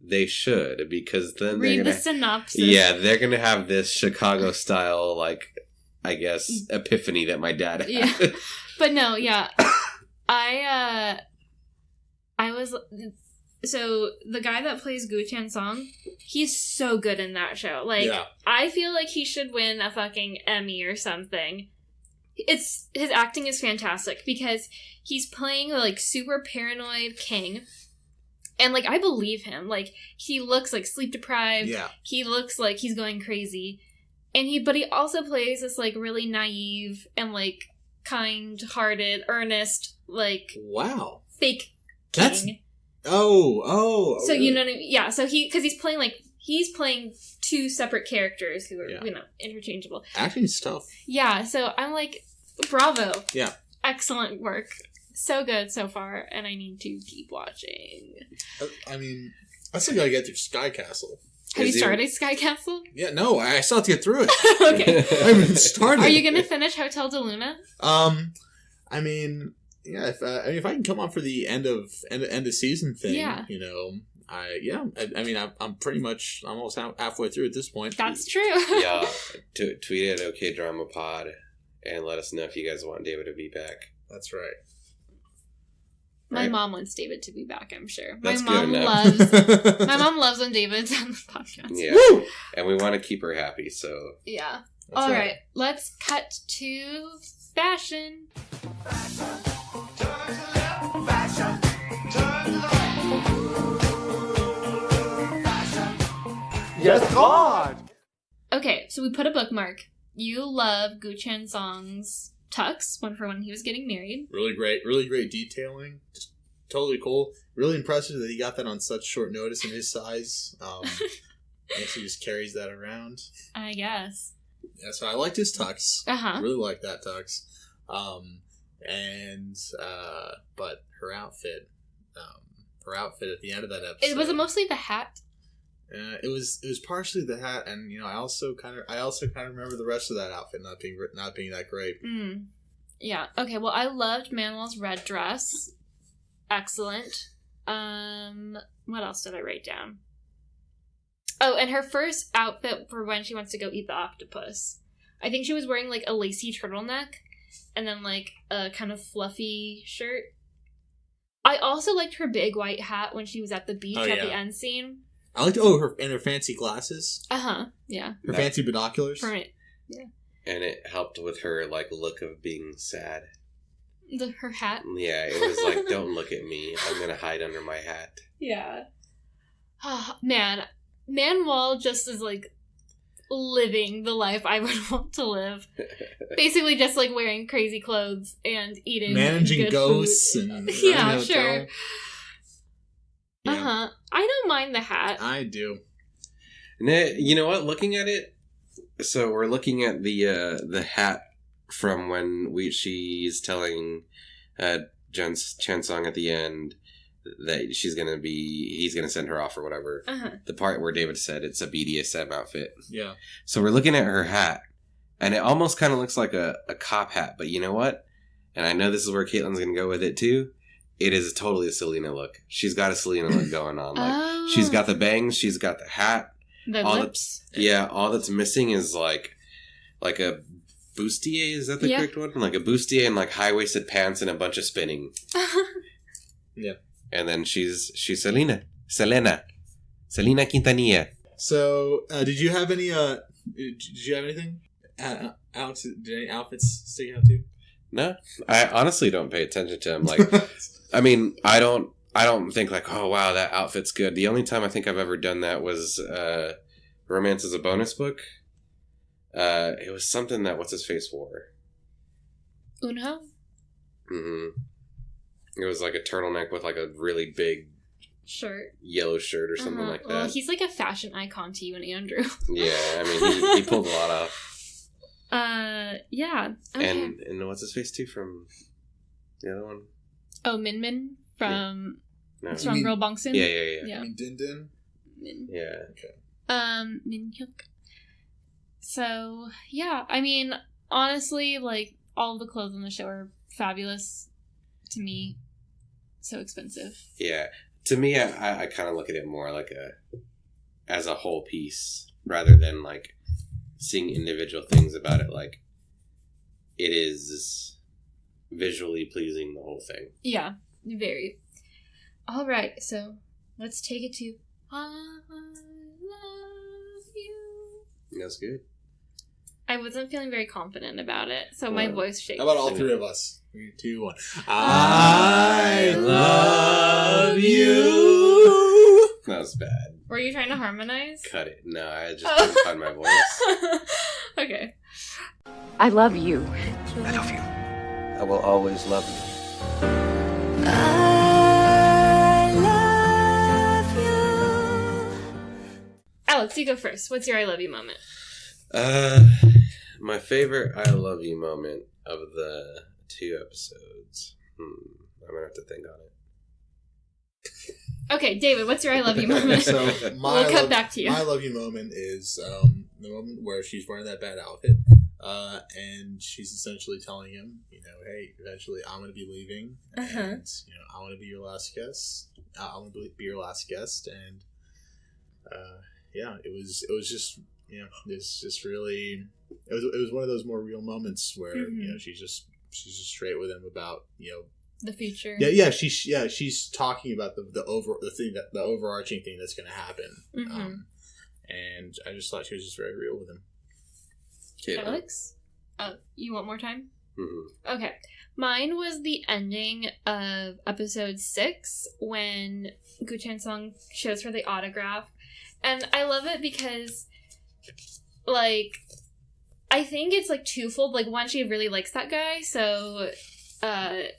They should, because then Read the synopsis. Yeah, they're gonna have this Chicago style, like, I guess, epiphany that my dad had. Yeah. But no, yeah. I was... So, the guy that plays Gu Chansong, he's so good in that show. Like, I feel like he should win a fucking Emmy or something. His acting is fantastic, because he's playing, like, super paranoid king. And, like, I believe him. Like, he looks, like, sleep-deprived. Yeah. He looks like he's going crazy. But he also plays this, like, really naive and, like, kind-hearted, earnest, like... Wow. Fake king. Oh. So, you know what I mean? Yeah, so he's playing two separate characters who are, interchangeable. Acting's tough. Yeah, so I'm like, bravo. Yeah. Excellent work. So good so far, and I need to keep watching. I mean, I still gotta get through Sky Castle. Have you started Sky Castle? Yeah, no, I still have to get through it. Okay. I haven't started. Are you gonna finish Hotel de Luna? I mean, yeah, if I can come on for the end of season thing, you know, I'm pretty much almost halfway through at this point. That's true. Yeah, tweet at OK Drama Pod and let us know if you guys want David to be back. That's right. My mom wants David to be back, I'm sure. That's my mom loves when David's on the podcast. Yeah. Woo! And we want to keep her happy, so. Yeah. That's all right. Let's cut to fashion. Yes, God! Okay, so we put a bookmark. You love Gu Chansong's tux, one for when he was getting married. Really great detailing. Just totally cool. Really impressive that he got that on such short notice in his size. I guess he just carries that around. I guess. Yeah, so I liked his tux. Uh-huh. Really liked that tux. But her outfit at the end of that episode. Was it mostly the hat? It was partially the hat, and you know, I also kind of remember the rest of that outfit not being that great. Yeah. Okay. Well, I loved Manuel's red dress. Excellent. What else did I write down? Oh, and her first outfit for when she wants to go eat the octopus. I think she was wearing like a lacy turtleneck, and then like a kind of fluffy shirt. I also liked her big white hat when she was at the beach the end scene. I liked her fancy glasses. Yeah. Her fancy binoculars. Right. Yeah. And it helped with her like look of being sad. Her hat. Yeah, it was like, don't look at me. I'm gonna hide under my hat. Yeah. Oh, man, Manuel just is like living the life I would want to live. Basically, just like wearing crazy clothes and eating, managing good ghosts, food. and yeah, sure. Yeah. I don't mind the hat. I do. And you know what? Looking at it, so we're looking at the hat from when she's telling Chansong at the end that he's gonna send her off or whatever. The part where David said it's a BDSM outfit. Yeah. So we're looking at her hat, and it almost kind of looks like a cop hat. But you know what? And I know this is where Kaitlin's gonna go with it too. It is totally a Selena look. She's got a Selena look going on. Like she's got the bangs, she's got the hat. The lips. All that's missing is like a bustier. Is that the correct one? Like a bustier and like high-waisted pants and a bunch of spinning. Yeah. And then she's Selena Quintanilla. So, did you have any? Did you have anything? Alex, did any outfits stick out to you? No, I honestly don't pay attention to them. Like, I mean, I don't think like, oh wow, that outfit's good. The only time I think I've ever done that was Romance is a Bonus book. It was something that what's his face wore. Unho? Mm-hmm. It was like a turtleneck with like a really big yellow shirt or something like that. Well, he's like a fashion icon to you and Andrew. Yeah, I mean, he pulled a lot off. Yeah. Okay. And what's his face too from the other one? Oh, Min from Strong Girl Bongsoon? Yeah. I mean, Din. Min. Yeah. Okay. Min Hyuk. So, yeah, I mean, honestly, like, all of the clothes on the show are fabulous to me. So expensive. Yeah. To me, I kind of look at it more like as a whole piece rather than like seeing individual things about it. Like it is visually pleasing, the whole thing. Yeah, very. All right, so let's take it to I love you. That's good. I wasn't feeling very confident about it, so my voice shakes. How about all three of us? 3, 2, 1. I love you. That was bad. Were you trying to harmonize? Cut it. No, I just couldn't find my voice. Okay. I love you. I love you. I will always love you. I love you. Alex, you go first. What's your I love you moment? My favorite I love you moment of the 2 episodes. I'm gonna have to think on it. Okay, David, what's your I love you moment? So We'll cut back to you. My I love you moment is the moment where she's wearing that bad outfit, and she's essentially telling him, hey, eventually I'm going to be leaving, and I want to be your last guest. I want to be your last guest, and it was just it's just really it was one of those more real moments where she's just straight with him about the future. She's talking about the overarching thing that's going to happen. And I just thought she was just very real with him. Kaitlin. Alex, you want more time? Mm-hmm. Okay, mine was the ending of episode 6 when Gu Chansung shows her the autograph, and I love it because, like, I think it's like twofold. Like, one, she really likes that guy, so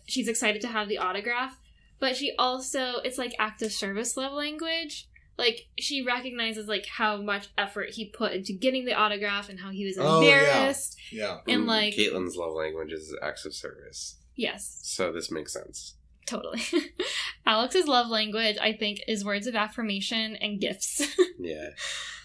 she's excited to have the autograph, but she also, it's like active service love language. Like, she recognizes like how much effort he put into getting the autograph and how he was embarrassed. Yeah. And like Caitlin's love language is acts of service. Yes. So this makes sense. Totally. Alex's love language, I think, is words of affirmation and gifts. Yeah.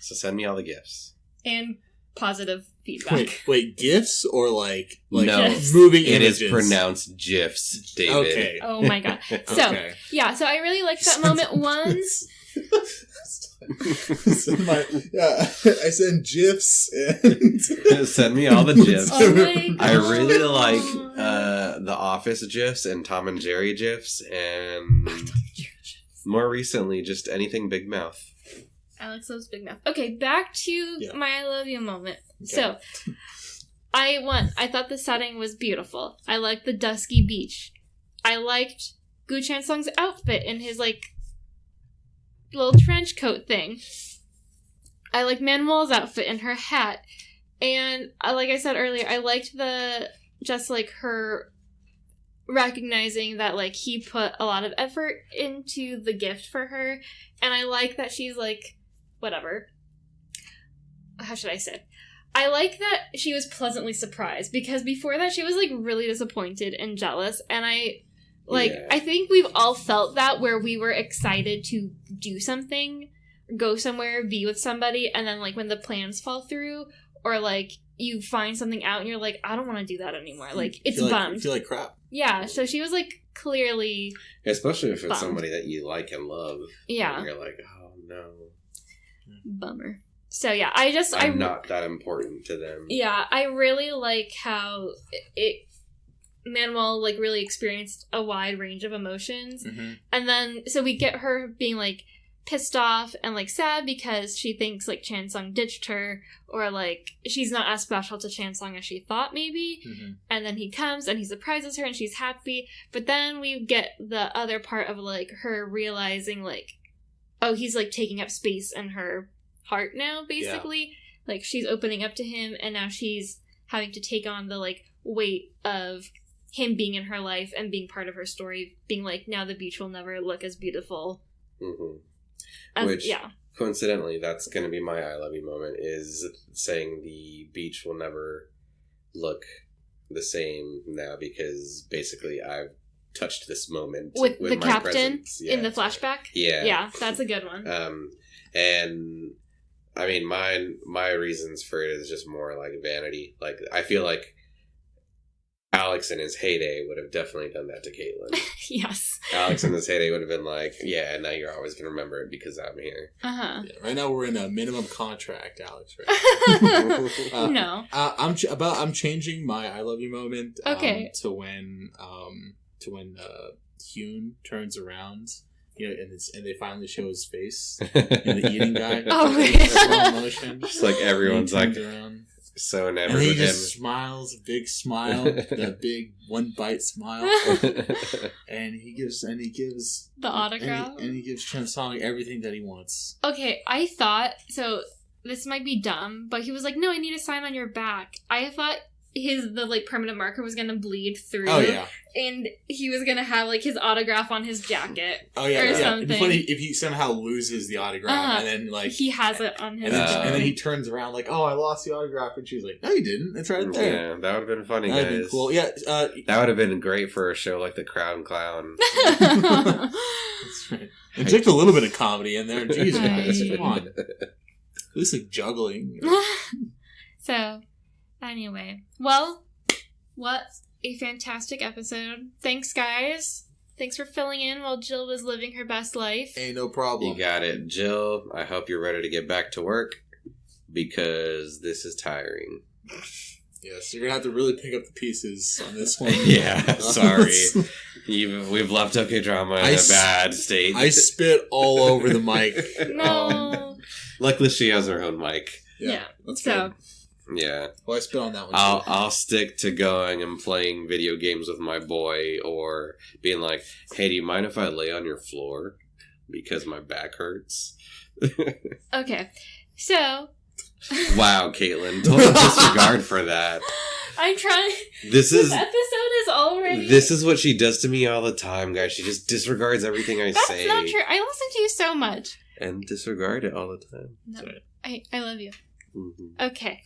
So send me all the gifts. And positive feedback. Wait, gifts or like no, moving it images? It is pronounced GIFs, David. Okay. Oh my god. So, yeah, so I really liked that moment once. I send GIFs and send me all the GIFs. Oh my I really God. like The Office GIFs and Tom and Jerry GIFs, and more recently, just anything Big Mouth. Alex loves Big Mouth. Okay, back to my I love you moment. Okay. So, I thought the setting was beautiful. I liked the dusky beach. I liked Gu Chansung's outfit in his, like, little trench coat thing. I liked Manuel's outfit and her hat. And, like I said earlier, I liked her recognizing that, like, he put a lot of effort into the gift for her. And I like that she's, like, whatever. How should I say? I like that she was pleasantly surprised, because before that she was, like, really disappointed and jealous, and I think we've all felt that, where we were excited to do something, go somewhere, be with somebody, and then, like, when the plans fall through, or, like, you find something out and you're like, I don't want to do that anymore. Like, it's bummed. You feel like crap. Yeah, so she was, like, clearly Especially if it's bummed. somebody that you like and love. Yeah. And you're like, oh no. Bummer. So, yeah, I'm not that important to them. Yeah, I really like how Manuel, like, really experienced a wide range of emotions. Mm-hmm. And then, so we get her being, like, pissed off and, like, sad because she thinks, like, Chansung ditched her, or, like, she's not as special to Chansung as she thought, maybe. Mm-hmm. And then he comes and he surprises her and she's happy. But then we get the other part of, like, her realizing, like, oh, he's, like, taking up space in her heart now, basically. Yeah. Like, she's opening up to him, and now she's having to take on the, like, weight of him being in her life and being part of her story, being like, now the beach will never look as beautiful. Mm-hmm. Which, coincidentally, that's going to be my I love you moment, is saying the beach will never look the same now, because basically I've touched this moment with the my captain in the flashback. Yeah, that's a good one. And I mean, my reasons for it is just more like vanity. Like, I feel like Alex in his heyday would have definitely done that to Kaitlin. Yes. Alex in his heyday would have been like, yeah, now you're always going to remember it because I'm here. Uh-huh. Yeah, right now we're in a minimum contract, Alex. Right? No. I'm changing my "I love you" moment. Okay. To when Hyun turns around, and they finally show his face, and the eating guy. Oh, slow motion. Just like everyone's like around. so enamored And he with him. just smiles, a big smile, that big one bite smile, and he gives The autograph. and he gives Chen Song everything that he wants. Okay, I thought, so this might be dumb, but he was like, no, I need a sign on your back. I thought the permanent marker was gonna bleed through. Oh yeah. And he was gonna have like his autograph on his jacket. Oh yeah, or yeah. something. It'd be funny if he somehow loses the autograph and then like he has it on his and then he turns around like, oh, I lost the autograph, and she's like, no, you didn't. It's right there. Yeah, that would have been funny, That'd guys. be cool. Yeah, that would have been great for a show like The Crown Clown. that's right. Inject a little bit of comedy in there. Jeez, guys, Right. come on. At least like juggling. So, anyway. Well, what a fantastic episode. Thanks, guys. Thanks for filling in while Jill was living her best life. Ain't no problem. You got it. Jill, I hope you're ready to get back to work because this is tiring. Yes, you're gonna have to really pick up the pieces on this one. Yeah, sorry. We've left OK Drama in a bad state. I spit all over the mic. No. Luckily, she has her own mic. Yeah. That's So, good. Yeah. Well, I spit on that one. I'll stick to going and playing video games with my boy or being like, hey, do you mind if I lay on your floor? Because my back hurts. okay. So. Wow, Kaitlin. Total disregard for that. I'm trying. This episode is already. This is what she does to me all the time, guys. She just disregards everything I say. That's not true. I listen to you so much. And disregard it all the time. No. I love you. Mm-hmm. Okay.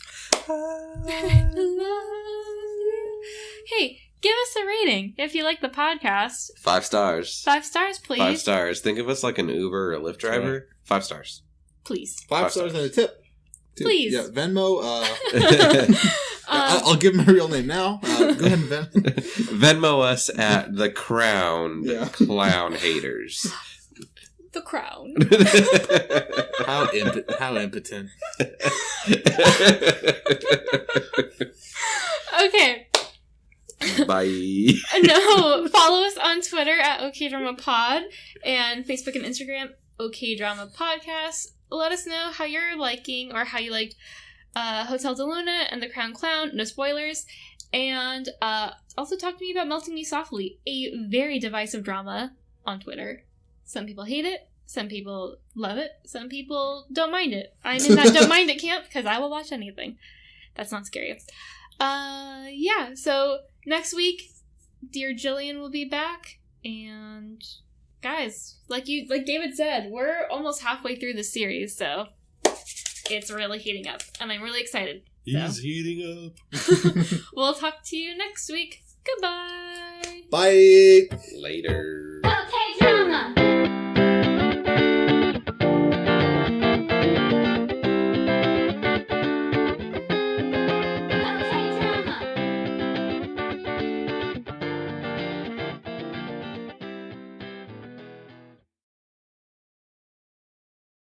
I love you. Hey, give us a rating if you like the podcast. 5 stars. 5 stars, please. 5 stars. Think of us like an Uber or a Lyft driver. 5 stars. Please. 5 stars and a tip. Please. Yeah, Venmo. I'll give my real name now. Go ahead and Venmo us at The Crown Clown Haters. The Crown. How impotent. Okay. Bye. No, follow us on Twitter at OKDramaPod and Facebook and Instagram, OKDramaPodcast. Let us know how you're liking or how you liked Hotel de Luna and The Crown Clown. No spoilers. And also talk to me about Melting Me Softly, a very divisive drama on Twitter. Some people hate it. Some people love it. Some people don't mind it. I'm in that don't mind it camp because I will watch anything. That's not scary. Yeah, so next week, Dear Jillian will be back. And guys, like David said, we're almost halfway through the series, so it's really heating up. And I'm really excited. He's heating up. We'll talk to you next week. Goodbye. Bye. Later.